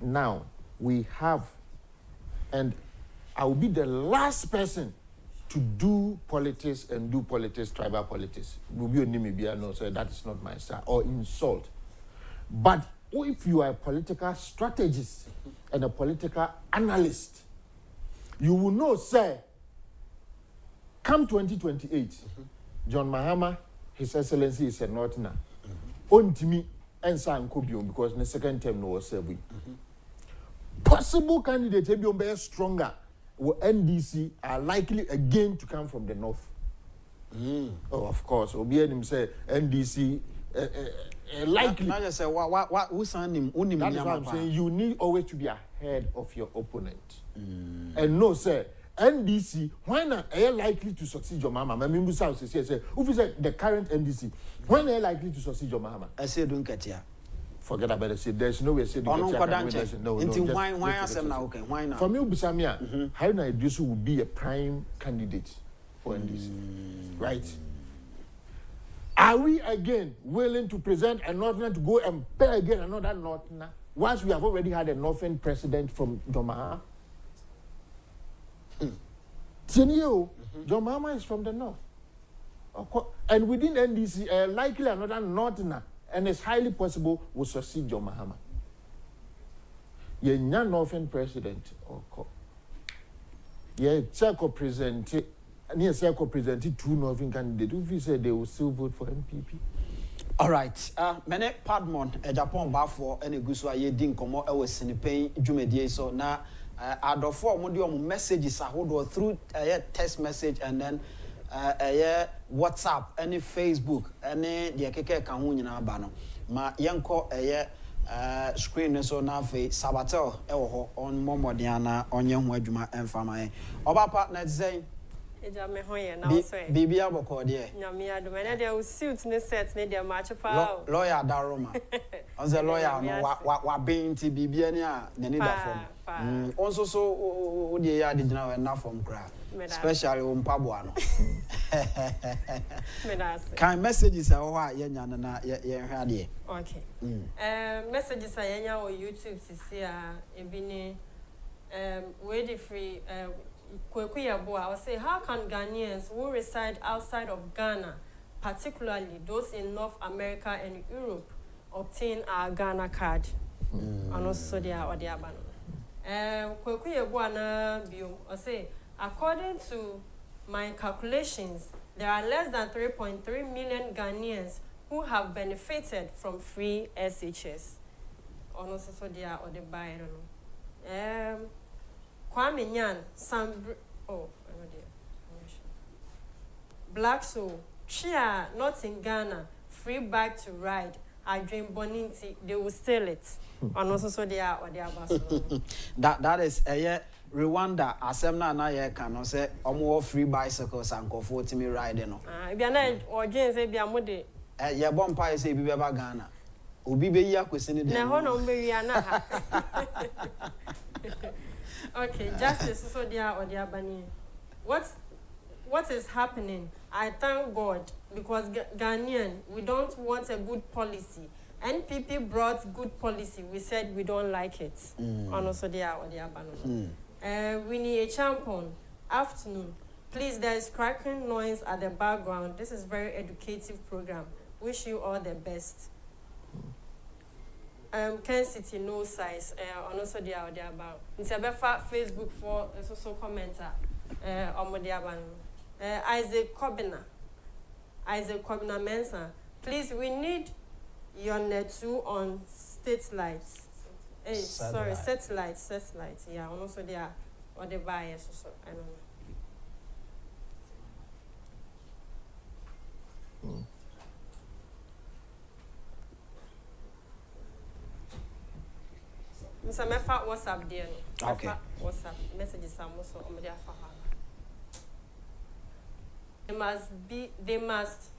now we have, and I will be the last person to do politics and do politics, tribal politics. Will be Namibia no, so that is not my style or insult, but. If you are a political strategist and a political analyst, you will know, say, come 2028, John Mahama, His Excellency is a Northerner. On to me, and San Kobium, because the second term no was serving. Possible candidates be stronger, or NDC are likely again to come from the north. Oh, of course, Obianim say NDC. Likely. Now just say what That's what I'm saying. You need always to be ahead of your opponent. And no, sir, NDC, when are you likely to succeed your mama? I mean, say, who is the current NDC? When are you likely to succeed your mama? I say don't get here. forget about it. Say there's no way say the no. Why asem na okay? Why not? For me, Ubisamia, Haruna Idrisu will be a prime candidate for NDC, right? Are we again willing to present a northern to go and pay again another northerner once we have already had a northern president from John Mahama? John Mahama is from the north. And within NDC, likely another northerner, and it's highly possible, will succeed John Mahama. You're not northern president. Yeah, Circle presented. Near Circle presented two northern candidates. If you say they will still vote for MPP. All right. Mene Padmore, Agyapong Baffour, and Guswa ye din komo e was in the pain jumedie so na adofo mo de messages ahodo through text message and then WhatsApp, any Facebook, any the keke kan ho nyina ba no. Ma yenko screen so na fe Sabatel e wo ho on momodiana onye ho adwuma emfama oba partner say Eja me ho ye na so e bibi aboko de nyame adum na de suit ne set ne de match pa lawyer daroma on the lawyer no wa benti bibi ani a nani da form onso so o de ya de gina we na form kra especially o mpabo ano kind messages are wa ye nya na ye hwa de okay messages are nya on YouTube sisi a ebi ni we the free I will say, how can Ghanaians who reside outside of Ghana, particularly those in North America and Europe, obtain our Ghana card? And also they are I say, according to my calculations, there are less than 3.3 million Ghanaians who have benefited from free SHS. And also they are I don't know. Kwame Nyan, Black Soul, Chia, not in Ghana, free bike to ride. I dream Boninti, they will steal it. And also so they are or they are that is Rwanda, Asemna na ye can say more free bicycles and comfort me riding. If you are not or James, be a mode. Your bumpire say be Ghana. Ubi be ya question. Okay, justice so they are or they are banning. What is happening? I thank God because Ghanaian, we don't want a good policy. NPP brought good policy. We said we don't like it. And also they are or they are banning. We need a champion. Afternoon. Please, there is cracking noise at the background. This is very educative program. Wish you all the best. Kencity no size. And also they are about. It's a better Facebook for so commenter. Isaac Kobina Mensa. Please, we need your Net2 on satellite. Satellite. Yeah, and also they are or the buyers. So I don't know. Mr. Mefa WhatsApp there. Okay. WhatsApp messages are also on their phone. They must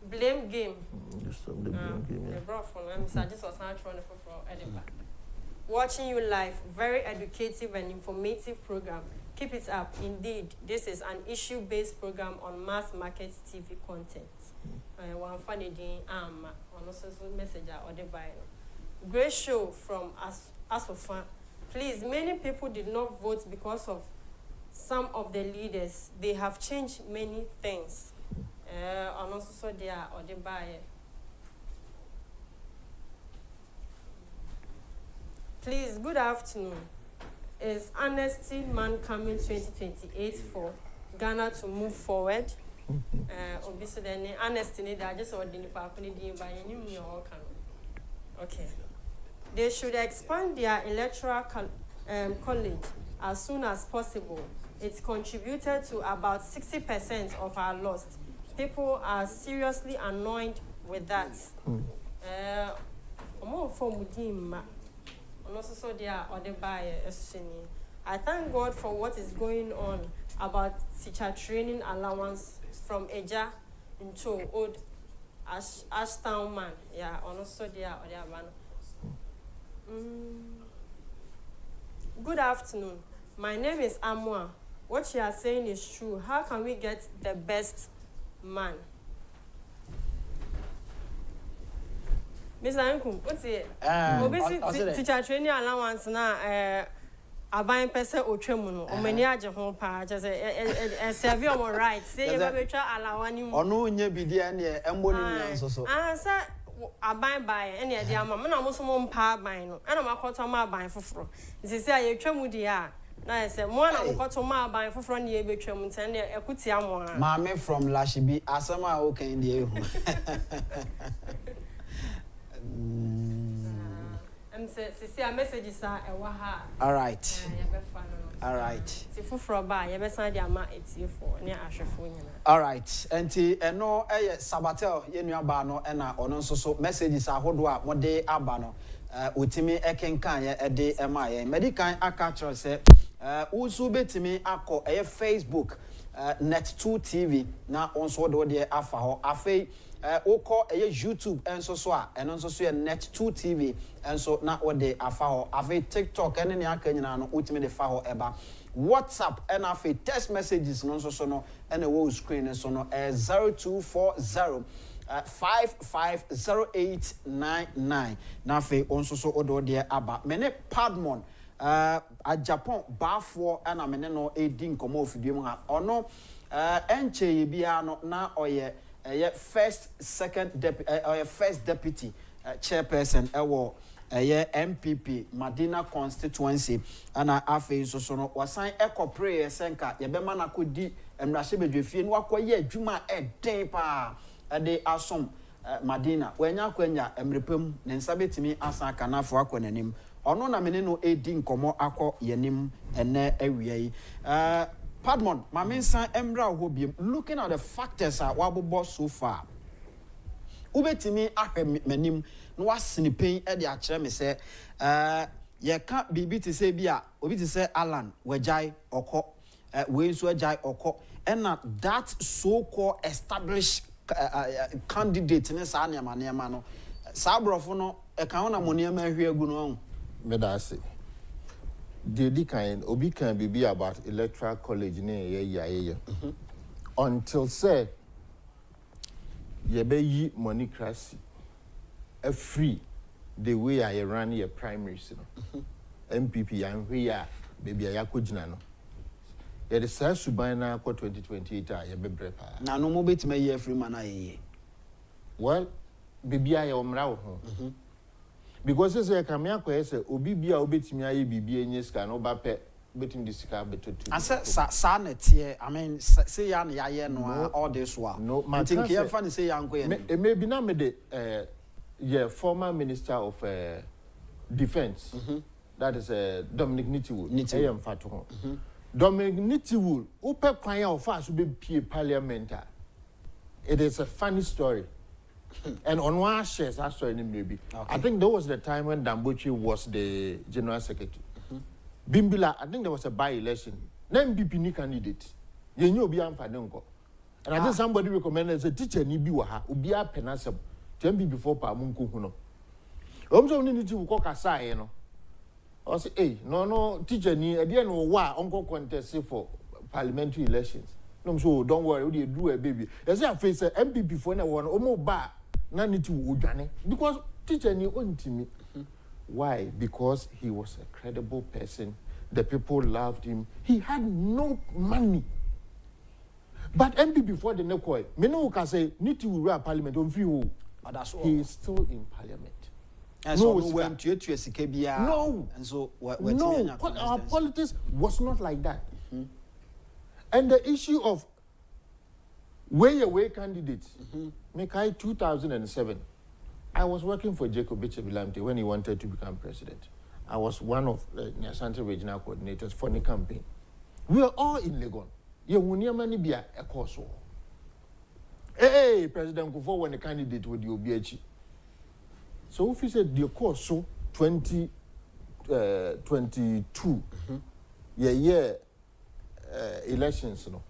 blame game. The blame game. The brought from Mr. This was not trying for Edinburgh. Watching you live, very educative and informative program. Keep it up. Indeed, this is an issue-based program on mass market TV content. One funny thing, on also messenger or the buyer. Great show from Asofa. Please, many people did not vote because of some of the leaders. They have changed many things. And also so they are or the buyer. Please, good afternoon. Is Amnesty Man coming 2028 for Ghana to move forward? Obviously, then Amnesty I just ordered the okay. They should expand their electoral college as soon as possible. It's contributed to about 60% of our loss. People are seriously annoyed with that. I thank God for what is going on about teacher training allowance from Eja into Old Ashtown man. Yeah, also there or there man. Good afternoon. My name is Amwa. What you are saying is true. How can we get the best man? Mr. Nkum, what's it? Obviously, teacher training allowance na aban pese otwemu o mani age ho pa just serve your right say you be twa allowance mu ono nya bidia ne embo ni nso so say aban bai ene e dia ma na mo so mo mpa aban no ana makoto ma aban foforo nti say ayetwemu dia na say mo na makoto ma aban foforo ne e betwemu ntan ne ekuti amo ha maame from Lashibi asama o kan die hu see a messages are all right. All right. All right. Enti eno Sabatel yenua ba no na ono nso so messages ahodo a mode aba no otimi ekenkan ye de ema ye medical aka chro se usu betimi akọ Facebook Net2 TV na onso de afa ho afei oko YouTube enso so a eno nso so ye Net2 TV enso na ode afa ho afei TikTok ene ne aka nyina no utimi de fa ho eba WhatsApp and afei text messages no nso so no ene wo screen enso no 0240 550899 na afei onso so ode de aba mene Padmore Agyapong Baffour ana mene no edi nkomo ofidie mu ha ono enche ye bia no na oye first deputy chairperson ewo MPP Madina constituency ana afei so no wasan ekopre senka ye be mana kodi emrahye bedwefie no akoye adwuma eden pa ade asom Madina wanya kwanya emrepem ne nsa betimi asan kanafo akonanim ono na mene no edi nkomo akọ yenim ene awiai Padmore mamensan emra hobiem looking at the factors a wabobo so far ubetimi ahwe manim no wasinipen e de a kire me se ye ka bibi ti se bia obi ti se Alan wajai okọ we nso ajai okọ and that so called established candidate ne sa niam no sa brofo no e kan na moniam ahwe agu no medase Dedi kind obi can be about electoral college ne until say ye be yi monocracy a free the way I ran your primaries MPP and here baby ayakojina no ye the say suban na 2028 ye be brepa na no mo betima ye free man aye well baby aye omra wo ho because say come here say obi bia obetimi aye bibia enyeska no ba pe betim disika betotu asa sa netie I mean say ya na ya no all this one no I think here fan say ya nko ye maybe na me the former minister of defense that is Dominic Nitiwood am fatu Dominic Nitiwood upe kwan of us be pie parliament it is a funny story. And on one shares, I saw him maybe. I think there was the time when Dambuchi was the general secretary. Bimbila, I think there was a by-election. Then BP candidate. You knew Biam Fadenko. And I think somebody recommended as a teacher ni biwaha, ubia penasem. Tembi before Pamunku Huno. Also need to walk aside, you know. I say, hey, no, teacher ni at the end of war, uncle contest for parliamentary elections. No, so don't worry, we do a baby. As I face a MPP for now, one or bar. Nani to Ujane because teacher knew to me. Why? Because he was a credible person. The people loved him. He had no money. But MP before the Nekoi, Meno can say, need to run parliament on free. He is still in parliament. And no, so when to CKBR. No, and so no, our politics was not like that. And the issue of way candidates. Mekai 2007, I was working for Jacob Bichebilamte when he wanted to become president. I was one of the Asante regional coordinators for the campaign. We were all in Legon. Ye a course. Hey, President Kufo when the candidate with the OBH. So if you said the course so 2022, elections, no.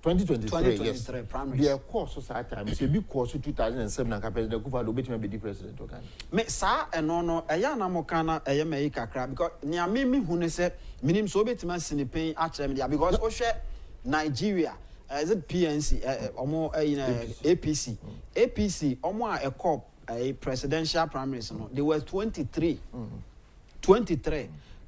2023, yes. primaries. Their course of that time, it's a big course in 2007, and President Akufo-Addo be the president. Okay. Me sa no eya na mo kana eya me kakra because nia me hu se minim so betima sinipen a me because o hwe Nigeria is it PNC omo APC APC omo a cop a presidential primaries no they were 23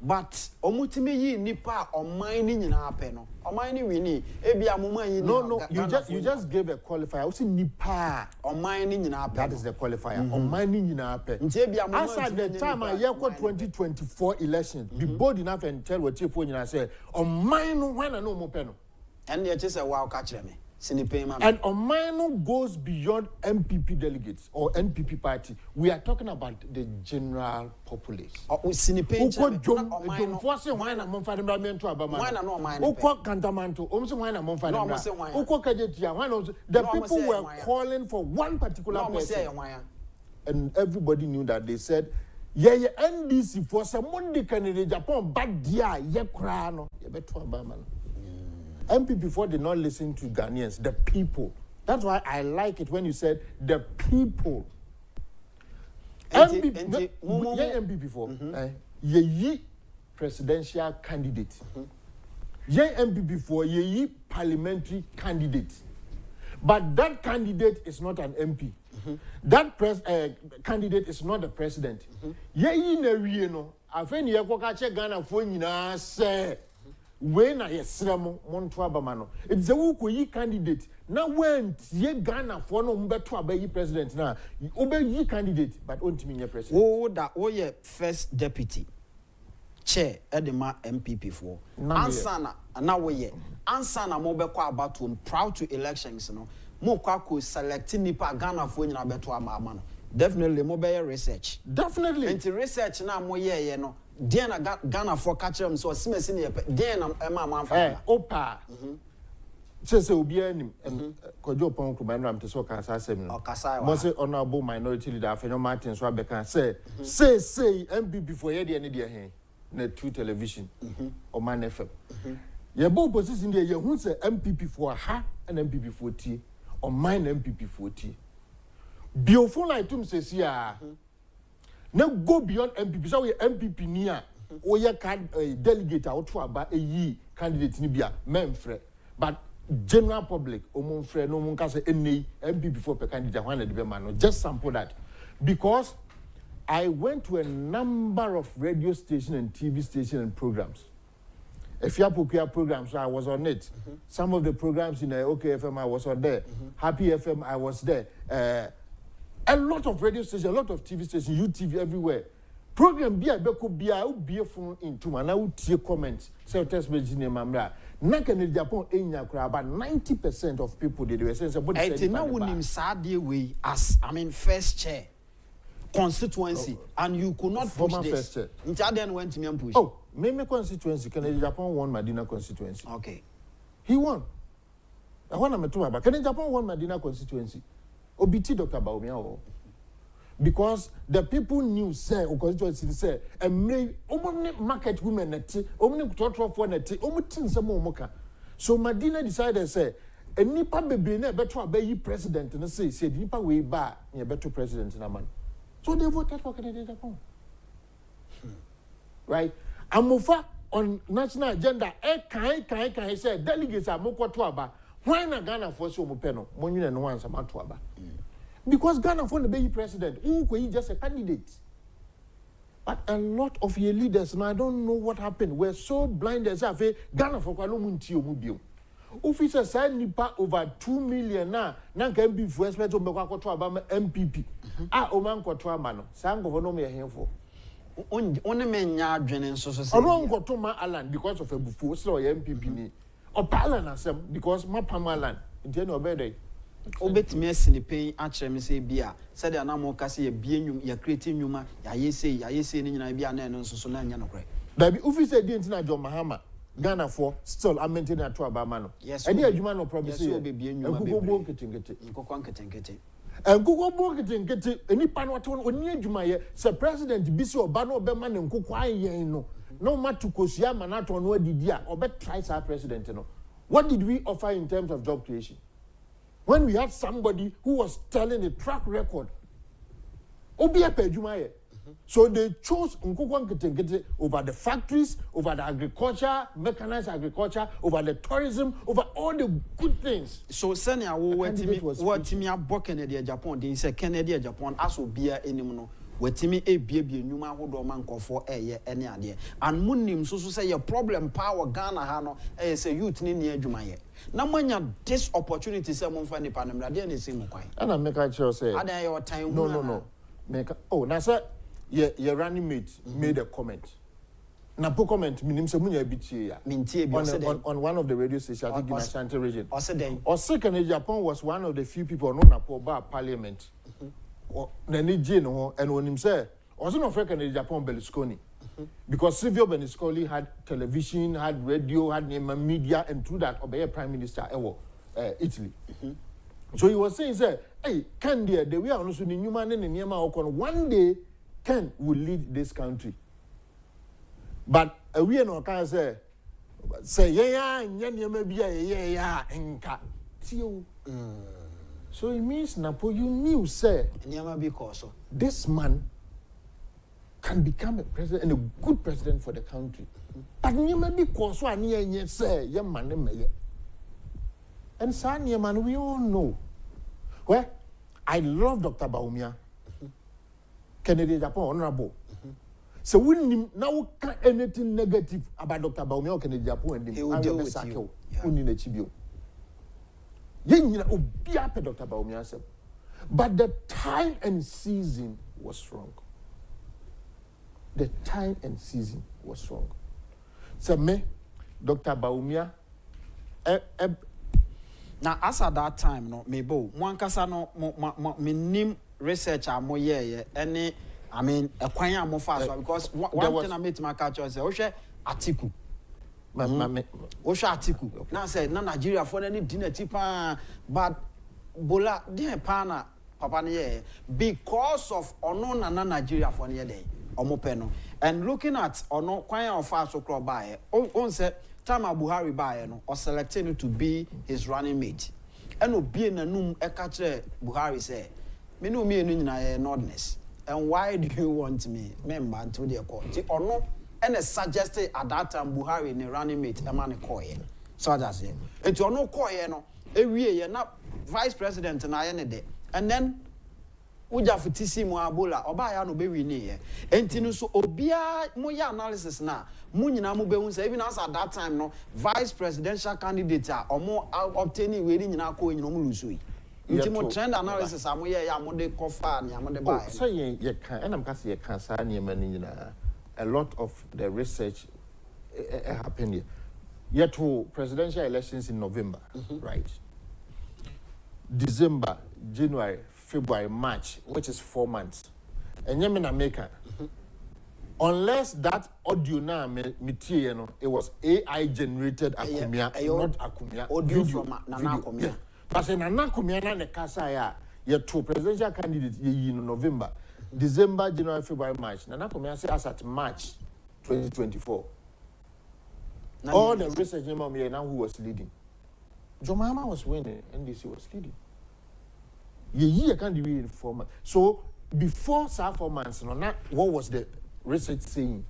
but omutime yi nipa oman ni nyina apɛ no oman ni wini ebia moman yi no you just gave a qualifier o si nipa oman ni nyina apɛ that is the qualifier oman ni nyina apɛ nti ebia moman as at the time I hear 2024 election be bold enough and tell what chief nyina say oman no when na no mo pɛ no and you say wow ka kyerɛ me and oman goes beyond MPP delegates or NPP party. We are talking about the general populace. The people were calling for one particular person. And everybody knew that. They said, yeah, NDC for some Monday candidate Japan, but dear, yeah, crano. MPP4 did not listen to Ghanaians, the people. That's why I like it when you said the people. MPP4, ye presidential candidate. Ye MPP4, ye parliamentary candidate. But that candidate is not an MP. That candidate is not the president. Ye no, afeni ye kwa kache Ghana for nyina say. When I sremo monto abamano it's a wuko candidate now when ye Ghana for no mbeto abayi president na obeyi candidate but ontimi nye president ye first deputy chair edema MPP4 ansana na wo ye ansana mo be kwa abato proud to elections no mo kwa ko select nipa Ghana for nyina beto ama no definitely mo be research definitely and research na mo ye no den na Ghana for catch them so simesi ne den na ema manfa opa se obi anim kojo pon ko man ram te so ka sa asem no mo se honorable minority leader Afenyo Martin so abeka say MPP for ye de ne de he Net2 television o Man FM ye bo opposition de ye hu se MPP for ha and MPP for tie o man MPP for tie biofo like tum se si a now go beyond MPP. So we MPP near or you can delegate out to about a ye candidate nibia memfre. But general public omonfre no mon kase any MPP for per candidate one the man just sample that. Because I went to a number of radio stations and TV stations and programs. If you have programs, so I was on it. Some of the programs in OK FM I was on there. Happy FM I was there. A lot of radio stations, a lot of TV stations, UTV everywhere. Program be a phone into man. I would see comments. Say test me mamra. Nakene Japan about 90% of people they were saying about the now him sad way as first chair constituency and you could not push this. Then went to me and push. Oh, me constituency. Kennedy Japan won Medina constituency. Okay. He won. I want to talk about Kennedy Japan won Medina constituency. Obiti Dr. Baumia. Because the people knew, say, or constituency say, and may only market women at only total for net, almost some more mocha. So Medina decided, say, a nipa baby better obey president and say, nipa way back, a better president in a man. So they voted for Kennedy Japan. Right? Amufa on national agenda, kai say, delegates are moko tuaba. Why not Ghana for so mupeno? Money and once a month tuaba. Because Ghana for the baby president, who just a candidate. But a lot of your leaders, and I don't know what happened, were so blind as I say, Ghana for Kwalomunti Mubio. Officers said nipa over 2 million now can be for expect to MPP. Oman Kotua Mano, Sango for no me here for. Only men yard and so around Kotoma Island because of a Baffour, so MPP. Or Palan because my Pamalan, in general, better. Obet me sinipen akyerɛ me sɛ bia sɛ de anamo ka sɛ ye bie nwum ye create nwuma ya yese ni nyina bia na no nso na nya nokre dabi ofi sɛ di ntina John Mahama Ghana for still am maintain at Abama no ɛde adwuma no promise ye bie nwuma be nkokɔ nketenkete nkokɔ nketenkete nkokɔ nketenkete enipa no wato oni adwuma ye sɛ president bi sɛ oba no obɛma ne nkokɔ ayen no no matu kosia ma na to no adidi a obɛ try sa president no What did we offer in terms of job creation? When we had somebody who was telling a track record, Obia Pejumaye. So they chose Nkum over the factories, over the agriculture, mechanized agriculture, over the tourism, over all the good things. So senior what Timmy Agyapong Kennedy Agyapong, they say Kennedy Agyapong as Obia enimno. Wetimi ebiebie nyuma hodo mankofo eye ene ade and munim so say your problem power Ghana ha no say youth ni ne adwuma ye na manya this opportunity say mo fa nipa namra de na sim kwan and make a sure say adan your time no make na say your running mate made a comment na po comment minim say munya bitie ya mintie bi on one of the radio stations I think in Ashanti region o say den Japan was one of the few people no na po ba parliament Naniji no and when him say also no African Japan Berlusconi because Silvio Berlusconi had television, had radio, had media, and through that obey prime minister Italy. So he was saying say, hey, Ken dear, the way I also the new man in the one day Ken will lead this country. But we no can say yeah enka tio. So it means Napo, you knew, sir, this man can become a president and a good president for the country. But you may be cause one year, sir, young man, may. And son, man, we all know. Well, I love Dr. Bawumia, Kennedy Agyapong, honorable. So we now can't anything negative about Dr. Bawumia or Kennedy Agyapong and he will deal with you. Dr. Bawumia said, but the time and season was wrong. The time and season was wrong. So me, Dr. Bawumia, now as at that time, no, me bo, mwankasa no, me nim research mo ye any, I mean, a kwanya mo fast because one thing I made my culture say, Oshe article. Osha article. Now say na Nigeria for any dinner tipa, but bola dinner pana papa niye because of ono na Nigeria for niye day omopeno. And looking at ono kwanya of fast okro bae, on say Tama Buhari bae no or selecting to be his running mate. And obi na num eka Buhari say, me no me enu nyina nordness. And why do you want me member to the court? Or no? And it suggested at that time Buhari ne running mate Emane Koye. So that's it. And you no Koye no, every year not vice president na yene. And then uja futisi mo abola oba ya no be wi ni ye. Enti so obia mo ya analysis na mo nyina mo be hu say even as at that time no vice presidential candidate a omo obtaining we ni nyina ko nyina mo lusu. Nti mo trend analysis a mo ye ya mo de kofa ni mo de ba. So ye kan and am ka say ye kan sa ni ma ni nyina. A lot of the research happened here. Yet to presidential elections in November, right? December, January, February, March, which is 4 months. And you mean America, unless that audio now material, it was AI generated akumia, not akumia. Audio from Nana Akumia. But in Nana Akumia na ne kasa ya, yet to presidential candidate in November. December, January, February, March. Nana Akumia say as at March 2024. All the research now who was leading. Jomama was winning, NDC was leading. Ye can't be in 4 months. So before 4 months, what was the research saying?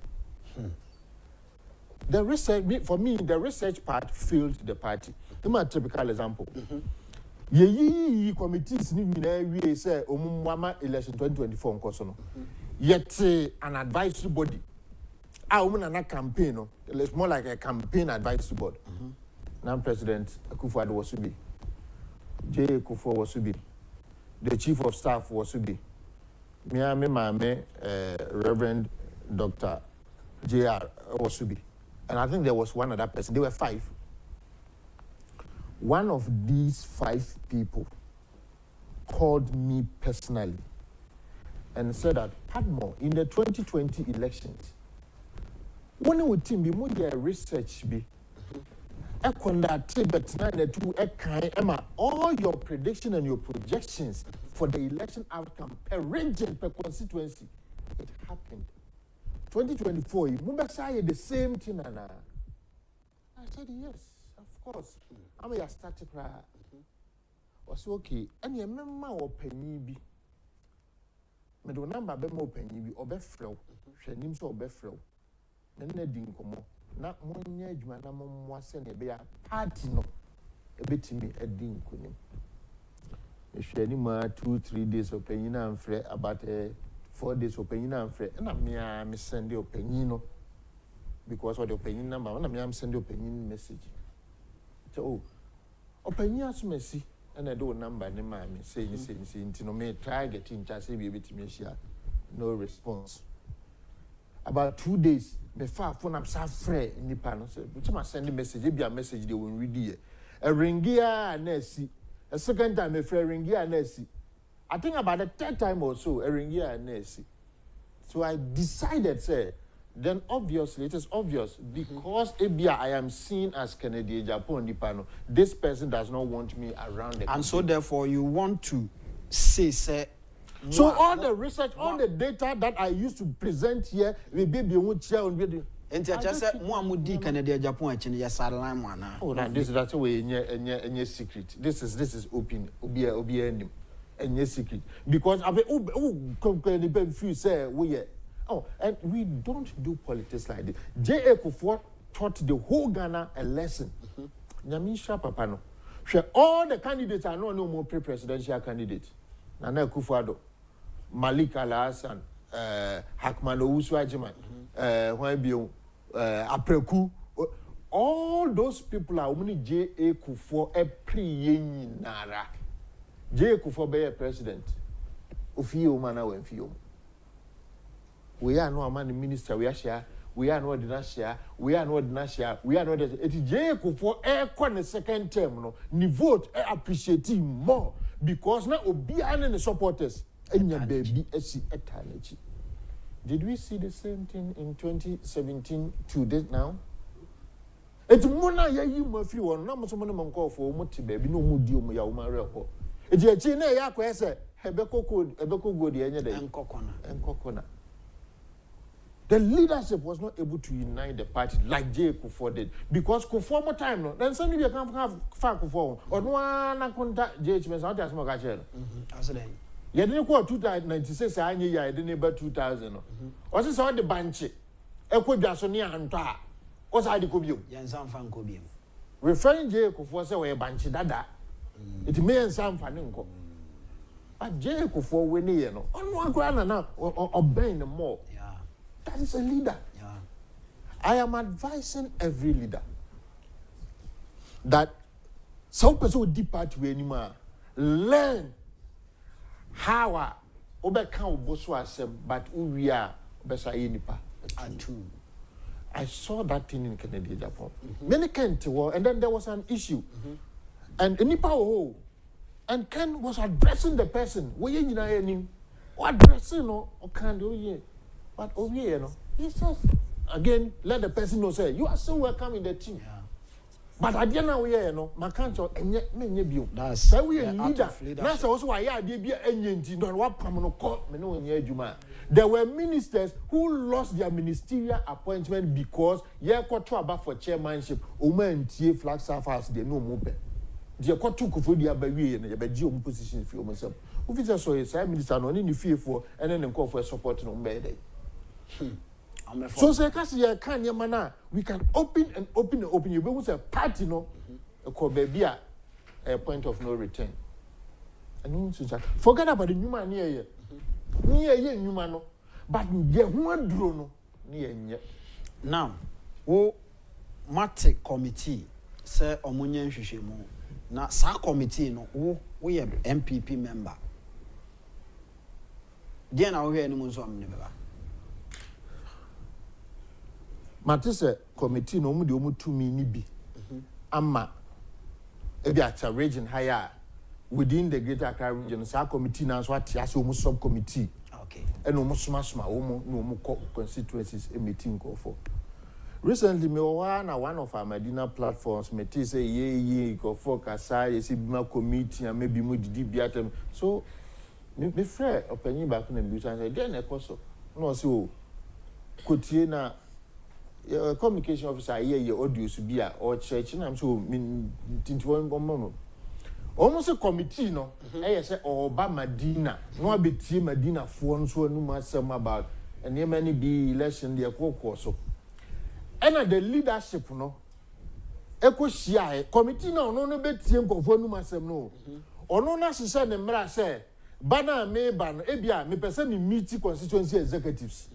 The research, for me, the research part failed the party. Give me a typical example. Ye committees we say Omumwama election 2024 nkoso. Yet an advisory body. A campaign, it's more like a campaign advisory board. Now President Akufo-Addo was to be. J. Akufo was to be. The chief of staff was to be. Reverend Dr. J.R. was to be. And I think there was one other person. There were 5. One of these 5 people called me personally and said that, Padmore, in the 2020 elections, when we team be more research be, Net2 all your prediction and your projections for the election outcome per region, per constituency, it happened. 2024, you the same thing, Anna. I said yes, of course. I'm a static cry. Was okay. And you remember what penny be. Me do number be more penny be or be flow. She names or be flow. Then they didn't come. Not one year, you and I'm was sending a party no. A bit me a ding kunim. If you any more 2-3 days of penny and fret about 4 days of penny and fret, and I'm send your penny no. Because what the opinion number, I'm sending opinion message. So, opinion as messy, and I don't number the man saying, no me try getting just a bit me share. No response. About 2 days, the far phone up so free in the panel. Which must send a message, maybe a message they will read here. A ringia and Nessie. A second time, a friend ringia and Nessie. I think about the third time or so, a ringia and Nessie. So I decided, say, then obviously it is obvious because I am seen as Kencity Agyapong Nipano. This person does not want me around the country. And so therefore you want to say so all the research, all the data that I used to present here, we be able to share on video. And I just said, Muamudi Kencity Agyapong and yes, I line one. Oh, now this is that's way in secret. This is open, obi and secret. Because I've few say we. Oh, and we don't do politics like this. J.A. Akufo taught the whole Ghana a lesson. Nyamisha Papano. All the candidates are no more pre-presidential candidates. Nana Akufo-Addo, Malik Al-Hassan, Hakman Owusu-Agyemang, Apreku. All those people are only J.A. Akufo a pre-Nara. J.A. Akufo be a president. Ofiyo mana wenfiyo. We are no among minister, we are share, we are no ordinary, we are no ordinary, we are no. It is J.A. Akufo the second term, no. Ni vote appreciate him more because now Obi and the supporters and your baby esi eternity. Did we see the same thing in 2017 to this now? It's mona ya you mafi one, no more someone call for moti baby, no mudi ya umare. It's a china ya kwese, hebeko go the end and kokona. The leadership was not able to unite the party like J.A. Akufo did because Akufo more time no. Then suddenly you can have far Akufo or no one contact J.H. Mensa. What has more catcher? Absolutely. You didn't go 2096. I knew you didn't about 2000. What's this all the bunch? Eko Jasonia and Ta. What's I the Kubium? Yansam fan Kubium. Referring J.A. Akufo say we bunch dada. It may and some faninko. But J.A. Akufo we need no. On one corner now or bend more. That is a leader. Yeah. I am advising every leader that some person deep part we anymore learn how overcome boso but who we are besa nipa. I saw that thing in Kencity Agyapong. Many can't and then there was an issue. And nipa and Ken was addressing the person. We addressing or can do. But over here, he says, again, let the person know, say, you are so welcome in the team. Yeah. But I didn't know, my country, and yet, many of you. That's so we are leader. That's also why I did be an engine, don't what permanent court, there were ministers who lost their ministerial appointment because ye got to about for chairmanship, Oman T. Flag Surfers, they no more. They got to go for the Abbey and the Geo position for myself. Who visits so is minister, no need fear for, and then call for support on bed. So say we can open. You be a party no, a baby a point of no return. And forget about the new man here. Near new man, but you one drone near. Now, Matic committee say Omunyan Shishimo. Now, Sa committee no, we have MPP member. Then I hear any never. Matisse committee no mu de omu tumi ni bi ama ebi at a region higher within the greater Accra region sa committee na so atia so omu sub committee okay and omu sma omu no omu constituencies a meeting call for recently me na one of our Medina platforms me say ye go for kasa ye si bima committee and maybe mu didi biatem so me frère opanyi back na bi say then e koso no say o kotie na communication officer here audio to be or church and I'm so mean into one almost a committee no say Obama Medina no be team Medina for so no matter about and there many be election their so and the leadership no eko shia committee no be team ko for no matter no ono na sise ne mra say bana me ban ebia me pese me meet constituency executives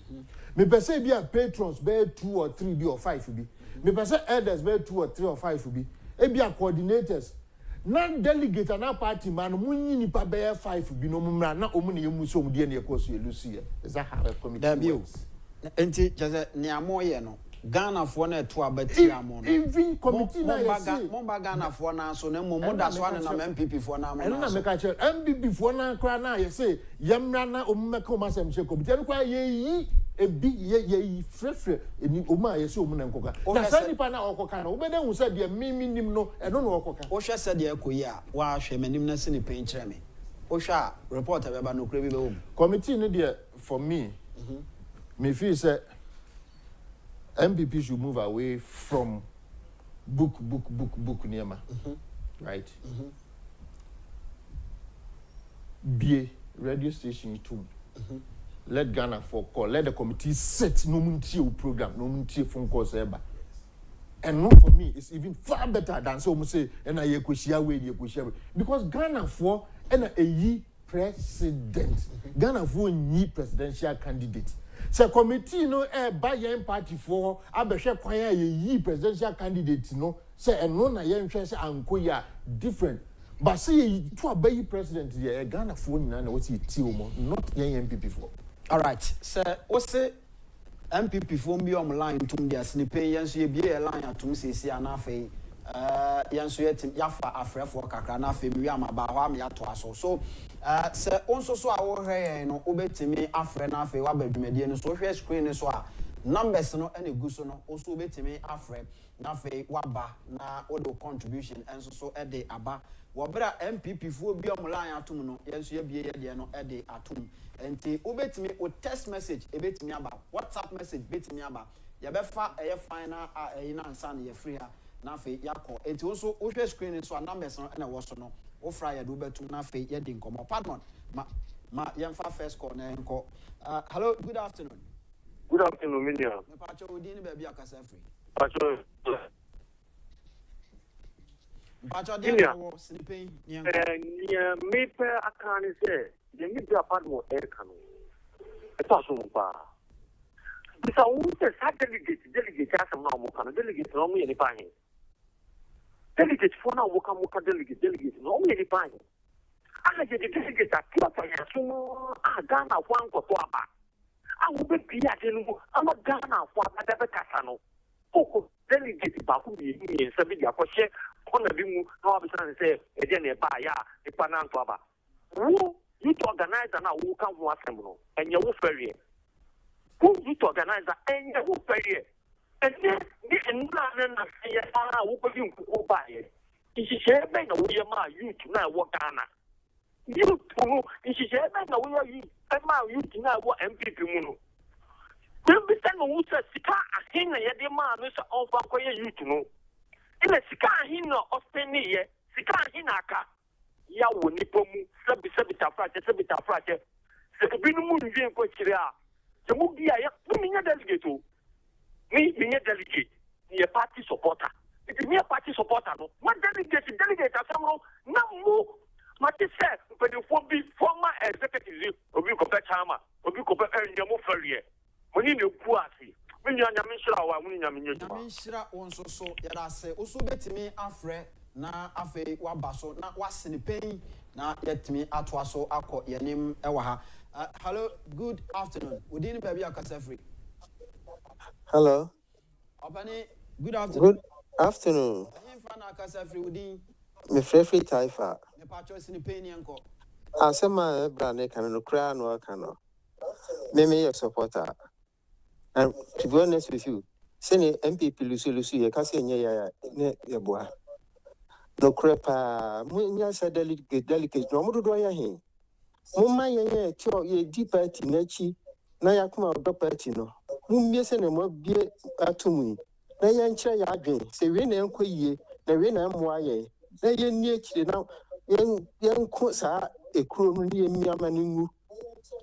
me pese bia patrons be 2 or 3 be or 5 be me pese elders be 2 or 3 or 5 be ebia coordinators na delegate na party man munyi nipa be 5 bi no mumra na omu ne yemu so mu de na ekoso elusi is that how a committee works enti jaze ne amoye no Ghana for na to abati amon even committee na yes Momba Ghana for na so na mo da so na MPP for na mo na make sure MPP for na kra na yes yemra na omeka omasem che committee no kwa ye ebi ye frefre eni oma yes omu na nkoka na sani pa na okoka na obeda hu se de miminim no eno no okoka o hwe se de ekoyi a wa hwe manim na se ne pen kire me o hwe a reporter be ba no kra bi be wo committee no there for me me feel say MPP should move away from book Niema, right? Be radio station too. Let Ghana for call. Let the committee set no muntie program, no muntie phone calls ever. And not for me, it's even far better than so much say and I yekwishia way because Ghana for and a ye president. Ghana for ye presidential candidate. So committee no by yen party for abehwe kwan ye presidential candidate no say eno na yen hwe say ankoya different but say to abayi president ye Ghana for nyina na what ti omo not yen MPP for. All right sir o say MPP for bi on line tum dia snipe yen so ye bi line atum sesi anafe yen so yetim yafa afrefo kakra na afa mi am ba ho am yato aso so se onso so a wo hwe no obetimi afre na afa wa badwumade no so hwe screen so a numbers no ene gu so no also obetimi afre na afa wa ba na odo contribution enso so e de aba wo bra MPP fo bi om line atum no yen so ye bie ye de no e de atum enti obetimi o text message ebetimi aba WhatsApp message betimi aba ye be fa e final e na ansa na ye free ha na fe yakọ enti also o hwe screen so numbers no na wo so no o fra ya do betu na fe ye din komo Padmore ma yemfa first call na enko hello good afternoon Media me pa cho odi ni ba bia kasa free pacho pa cho de wo snipen ni enko me pe akane se de ni bia Padmore e kanu e to so pa bisa un se sa delegate asem na mo kanu delegate no mo ye ni pa hin delegate for na wo ka delegate no mo ye ni pa hin ana je delegate akira pa ya so Ghana kwa nkoto aba awu be bia de no ama Ghana kwa aba be kasa no oko delegate ba ku bi ni se bi dia ko hye kona bi mu na wa bi se e de na ba ya e pa na nto aba wo you to organize na wo ka ho asem no enye wo fere who you to organize enye wo fere enye ni enna na se ya ara wo ko bi nko ba ye ishishe be na wo ye ma youth na wo Ghana youth no ishishe be na wo ye ma youth na wo MPP mu no bi se no wo se sika ahin na ye de ma no se on fa ko ye youth no ina sika ahin no osteni ye sika ahin aka ya wo ni pomu sabi tafrache se bi no mu nwie ko kire a se mu bia ya mi nya delegate o mi nya delegate ni party supporter it me party supporter no ma delegate asam no na mu ma ti se mpedifo bi former executive obi ko pe chama obi ko pe nyamo fariye moni ne ku ase mi nya nyame nhira wa mu nyame nyejuma nyame nhira won so ya da se oso betimi afre na afe wabaso na wasene pen na yetimi atoaso akọ yenim ewa ha hello good afternoon within baby akasa free hello opani good afternoon yin fa na akasa free within me free taifa me pacho sene pen yanko asema brane kan no kra no aka no me your supporter and to be honest with you sene MPP lusu ye kase nye ya ne yeboa no crepa munya sa delegate no mudo do ya hin mumma ye tio ye di party na chi na yakuma do party no mummie se na mo bie atomu na yenkyerɛ ya adwen se we na enko yie na we na mo aye na yenni akire na yenko saa ekuro no ne yemiama ne ngu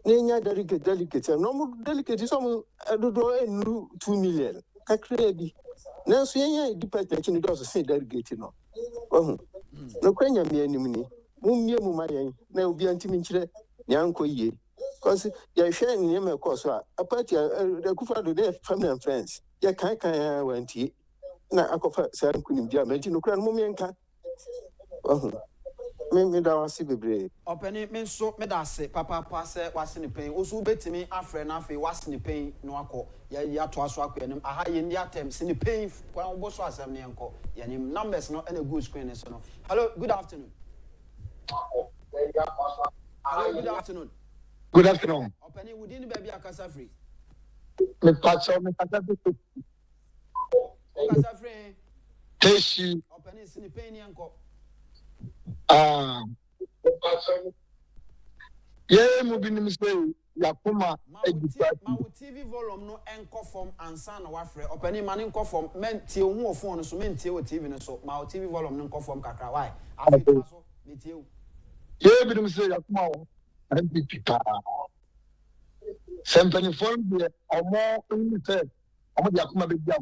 na enya delegate no mo delegate so mo dodo enu 2 million kakra bi na so yenya department ni do so say delegate no no kwanya me anim ni mummie mu ma yen na obi antimi nkyerɛ nyanko yie because ya hwɛ ni me course a party akufo-addo dey family and friends ya kan wantie na akofa sa nkunim dia menti no kura no mummie nka me da wase bebre openi me so me da se papa se wase ne pen osu betimi afre na afi wase ne pen no akọ ya to aso akọ yanim aha ye ndi atem se ne pen kwa obo so asem ne enko yanim numbers no na go screen so no. Hello, good afternoon. Hello, good afternoon. Good afternoon. Openi wudi ni baby akasa free. Me kasa free. Akasa free. Teshi. Openi se ne pen ni enko. Yeah, moving the mistake. Yakuma. My TV volume no enko form ansa na wafre. Openi man enko form men tie hu phone so men tie o TV no so. My TV volume no enko form kakra why? After so me tie. Yeah, moving the mistake. Yakuma. MPP pa. Sempeni form de omo unite. Omo yakuma be dia.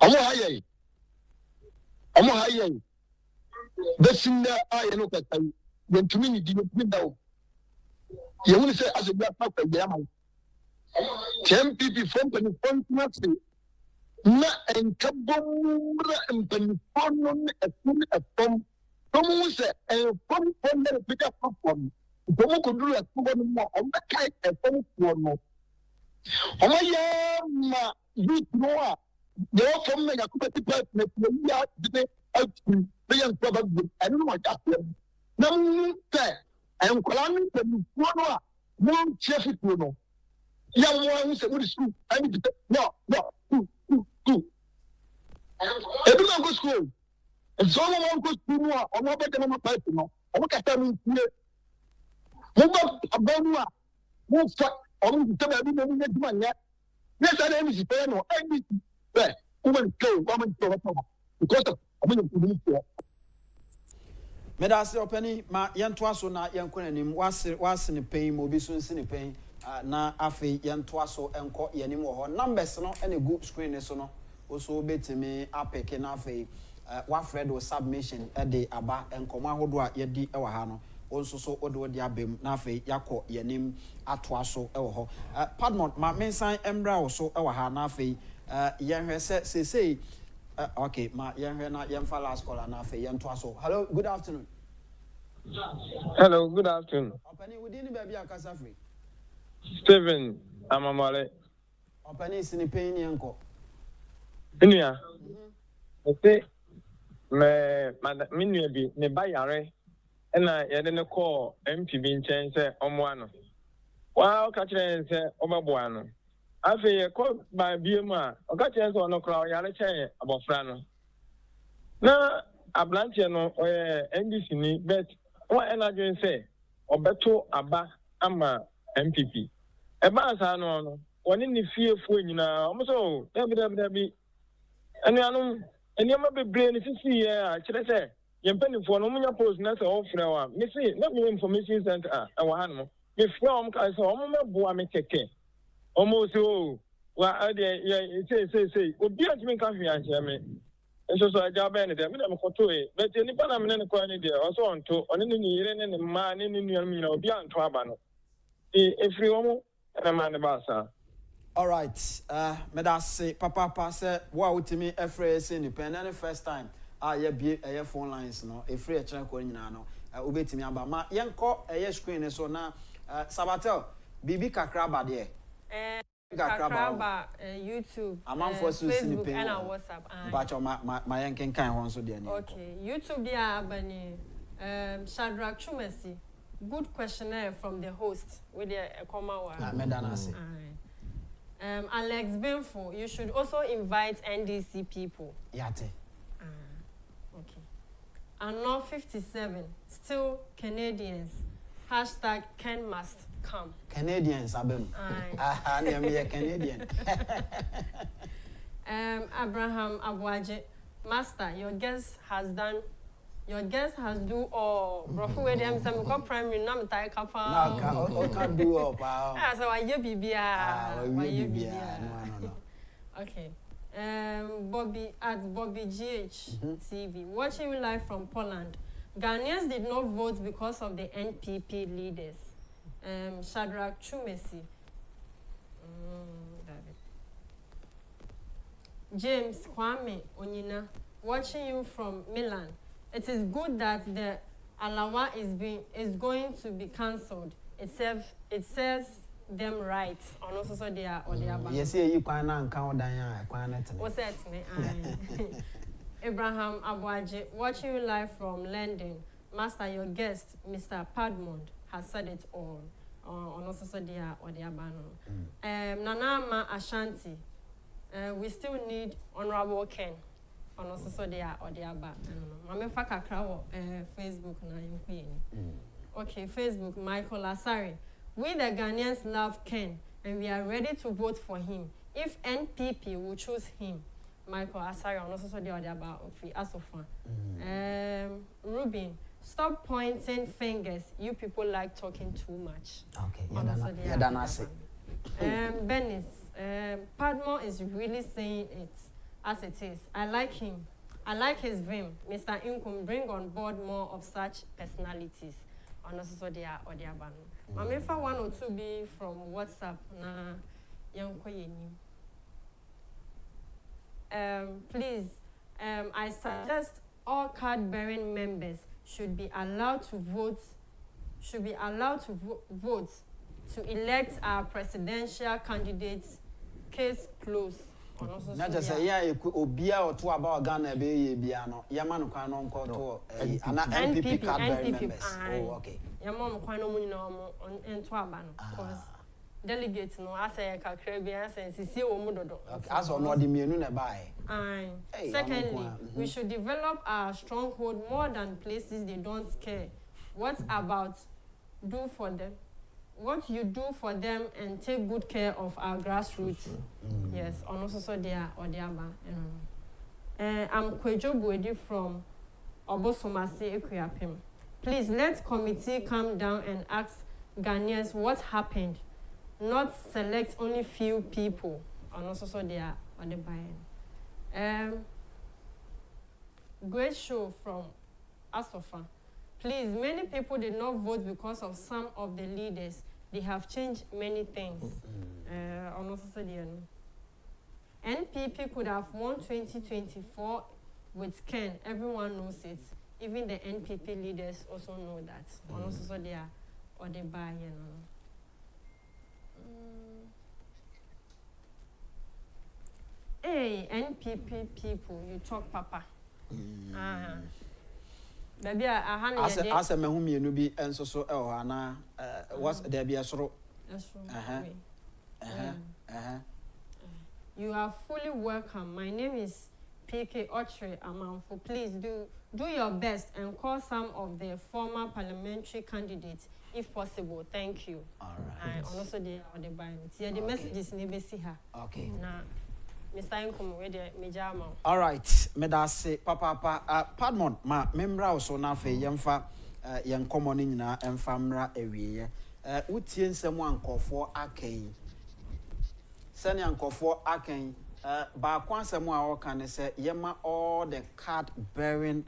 Omo haye. Besinda aye no katai. Yentumi ni di no. You want to say as a black papa, Yaman. MPP from Penny na and Kabumra and Penny a from say a from the bigger platform. Don't could do a more on the kite a phone for no. Oh my, you know, you're from a competitive out to be a probably. I don't know what happened. No, I'm calling the one more chef. Young one said, what is school? I need to no. Everyone goes school. And someone goes to more or more better than a person. I look at them here. Move up about more. Move on to the woman yet. Yes, I am is fair. No, I need to woman go, woman go because of a minute to meet you. Medase openi ma yentoa so na yenkɔnanim wase ne pen mo bi so nsi ne pen na afi yentoa so enko yenim wo ho numbers no ene go screen so no oso betimi apeke na afi wafred o submission de aba enkomo ahodo a yedi e wa ha no onso so odo de abem na afi yakɔ yenim atoa so e wo ho Padmore ma mensan embra wo so e wa ha na afi yenhwe se okay, ma yemfa last caller na fe yentoa so. Hello, good afternoon. Hello, good afternoon. Opani within baby akasa free. Steven Amamale. Opani sini pain yanko. Inuya. Okay. Me bi ne ba yare na ye de ne call MPB nchen se omoano. Wa o ka kire se obeboa no. Afi ye call ba biem a o ka kire se ono kra yare chen abofra no. Na ablanche no NDC ni bet wa energy say obeto aba ama MPP. Eba asa no woni ni fiefo nyina omo so dabi anu eniama bebre ni sisi ye a kire se yempanifo no munya post na se ofre wa me see na me information center a wa hanu me from ka se omo meboa me keke omo so wa ade ye say obi antimi kan hwe anche me nso so Agyapong ne dem me koto e but ni pa na me ne kwa ni de o so onto oni ni yire ne ma ne nuam nyina obi anto aba no efri omo na ma ne ba sa. All right, medase papa say wa utimi efre say ni pen na first time ye bie phone lines no efre e kire ko nyina no obetimi aba ma yenko screen so na Sabatel bibi kakra ba de Kakraba, YouTube, Facebook, and WhatsApp. But my yanking kind of okay, YouTube, dear Abani, Shadrach Chumesi, good questionnaire from the host with the comma. Alex Baffour, you should also invite NDC people. Yate. Okay. And not 57, still Canadians. #Ken must. come. Canadians, Abem. Ah, I'm Canadian. Abraham Abuaje, Master, your guest has do all. Bro, where them some primary nam tie kapa. No, can't do all. Ah, so why you bibia? Why you bibia? No. Okay. Bobby at Bobby GH TV, watching you live from Poland. Ghanaians did not vote because of the NPP leaders. Shadrach Chumesi. James Kwame Onyina, watching you from Milan. It is good that the Alawa is going to be cancelled. It serves them right. And also so they are or they are back. Yes, you can't count down. What's that? Abraham Abuaje, watching you live from London. Master, your guest, Mr. Padmore, has said it all. On also so they are or they are back. Nanama Ashanti. We still need Honorable Ken. On also so they are or they are back. Mame faka krawo Facebook na yinkuye. Okay, Facebook, Michael Asari. We the Ghanaians love Ken and we are ready to vote for him. If NPP will choose him, Michael Asari on also so they are there about free Asofa. Rubin, stop pointing fingers. You people like talking too much. Okay, you're done. I say. Benis, Padmore is really saying it as it is. I like him. I like his vim. Mr. Nkum, bring on board more of such personalities. And also so they are or they are banned. I'm if I 1 or 2 be from WhatsApp na young please, I suggest all card-bearing members should be allowed to vote to elect our presidential candidates. Case closed. Not just say yeah, Obia or 2 about Ghana be Biano. Yaman can to NPP card-bearing members. Oh, okay. Your mom quite no money no on 12 because delegates no as a Caribbean and see Omodo. As or not the menu buy. Secondly, we should develop our stronghold more than places they don't care. What about do for them? What you do for them and take good care of our grassroots. Yes, and also so they are or they are I'm Kwejo Buedi from Obosomasi Ekuyapim. Please let committee come down and ask Ghanaians what happened, not select only few people. And also so they are on the buy-in. Great show from Asofa. Please, many people did not vote because of some of the leaders. They have changed many things. And also so they are NPP could have won 2024 with Ken. Everyone knows it. Even the NPP leaders also know that. And also so they are or they buy, you know. Hey, NPP people, you talk papa. Baby, as a man you be and so Hana was there be a sort You are fully welcome. My name is PK Ochre Amanfo. Please do your best and call some of the former parliamentary candidates if possible. Thank you. All right. And also the buy-in. See the messages never see her. Okay. Now, Mr. Nkum, where the major amount. All right. Medase papa Padmore ma membra also na fe yemfa yen common nyina emfamra ewiye. Utie nsem ankofo akan. Sani ankofo akan ba kwansem a wo kan se yema all the card bearing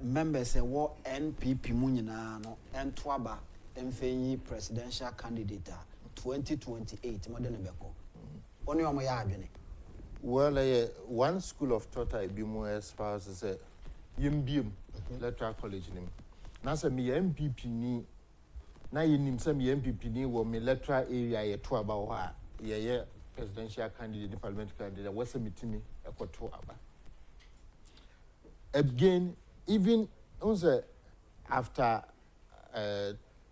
members wo NPP mu nyina no entoaba emfenyi presidential candidate 2028 modern beko. Oni omo ya adwene. Well, one school of thought I be more espouses Yimbim Electoral College name. Now, some MPP ni na yinim some MPP ni wo me electoral area ye to about ye presidential candidate, parliamentary candidate, was a meeting a to aba. Again, even also after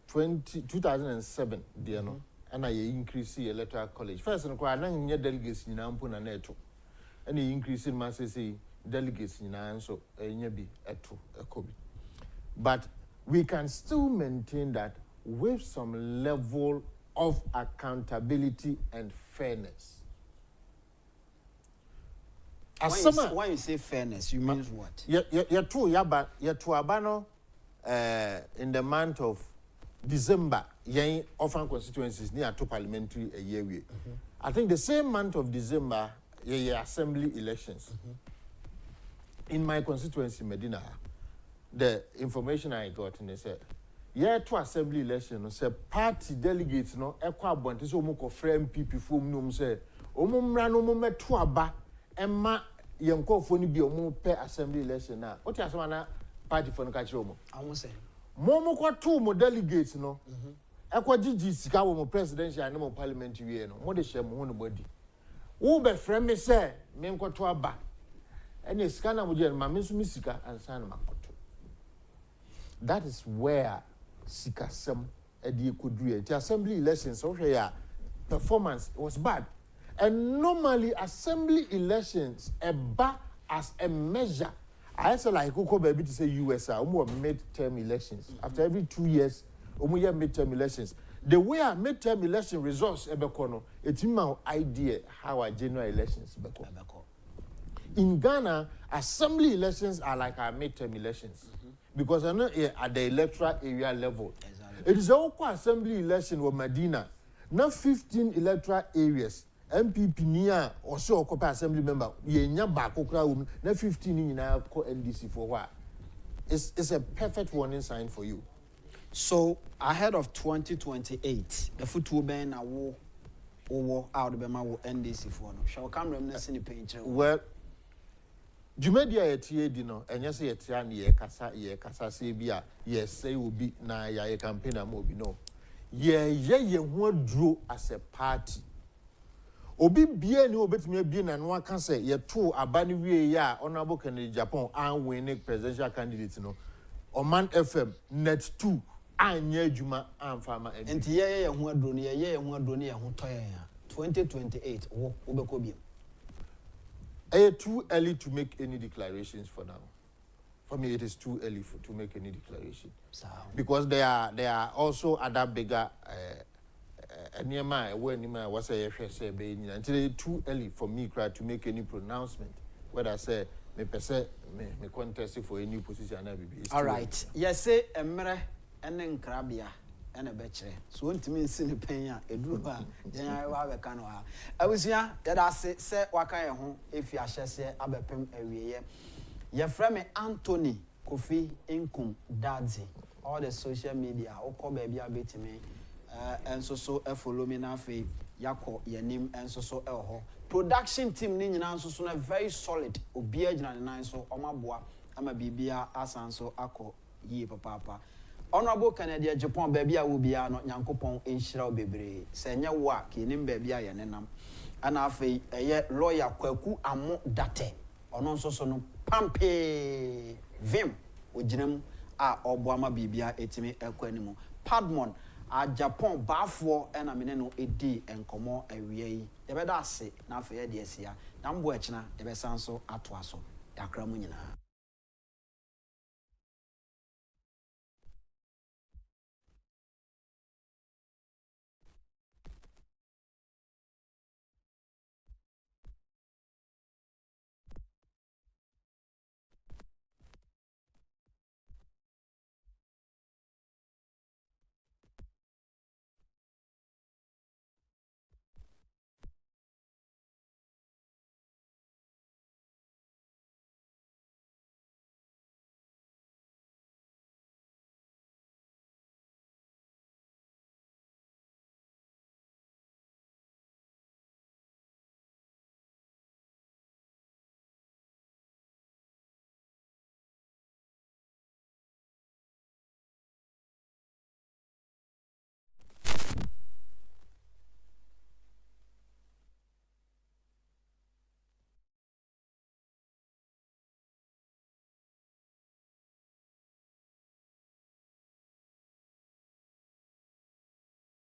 2007, dear no. And I increase the electoral college. First, and I know delegates in Ampun and Net2. And he increase in masses delegates in Anso, a Yabi, a Kobe. But we can still maintain that with some level of accountability and fairness. When you say fairness, you mean what? You're true, Abano, in the month of December, yen often constituencies near to parliamentary a year. I think the same month of December, assembly elections. In my constituency, Medina, the information I got in said, to assembly election, say party delegates no equa bonte so muko frame MPP form no say omumra no moment to aba emma yenko foni bi omu pe assembly election na what you asema party for no catch omo I say momo kwa two mo delegates no ekwa gigi sika wo mo presidential and mo parliamentary no mo de share mo no body wo be frame me say me nko to aba ene sika na mo je ma me so mi sika ansa na makoto. That is where Sikasem Edi Kudri. The assembly elections, performance was bad. And normally, assembly elections are as a measure. I say like Koko baby to say USA, mid-term elections. After every 2 years, mid-term elections. The way our mid-term election results, it's my idea how our general elections beko. In Ghana, assembly elections are like our mid-term elections. Because I know at the electoral area level. Exactly. It is also assembly election with Medina. Not 15 electoral areas. MPP near or so occupy assembly member. Not 15 in our NDC for what? It's a perfect warning sign for you. So ahead of 2028, the football ban a war out of the NDC for no. Shall come reminiscing the page. Well, Jumedia yetie di no enye se yetia na ye kasa se bia yes say obi na ya campaign am obi no ye ho aduro as a party obi bia ni obetumi abi na no aka say ye to abani wie ya honorable Kencity Japan and winning presidential candidate no Oman FM Net2 anya adwuma amfama enti ye ho aduro ne ye ho aduro ne ye ho toyen 2028 wo obeko bi. It's too early to make any declarations for now. For me, it is too early to make any declaration. Because there are also other bigger until it's too early for me to make any pronouncement. Whether I say me contest for any position. All right. Yes, say emre enen krabia. And a betray. So, want to mean sin penya, a druba, then I have a canoa. I was here that I say, Wakaya home if you are say Abepem area. Your friend Anthony Kofi Nkum Dadzi, all the social media, or call baby a bit me, and so follow me now for Yako, Yanim, and so elho. Production team Nina so very solid, Obiaj and nine so Omabua, I'm a Bibia, Asanso, Ako, ye papa. Honorable Canada Japan baby I will be not Yankopon in Shroud Bebre. Senya work in baby I and afe a lawyer Kwaku amo date. Or non so no pampe vim ujinem a Obama Bibia etime equanimo. Padmore Agyapong Baffour and a mineno edi and como a way. The better say, now for years here. Nambuechna, the besanso atwaso. Yakramunina.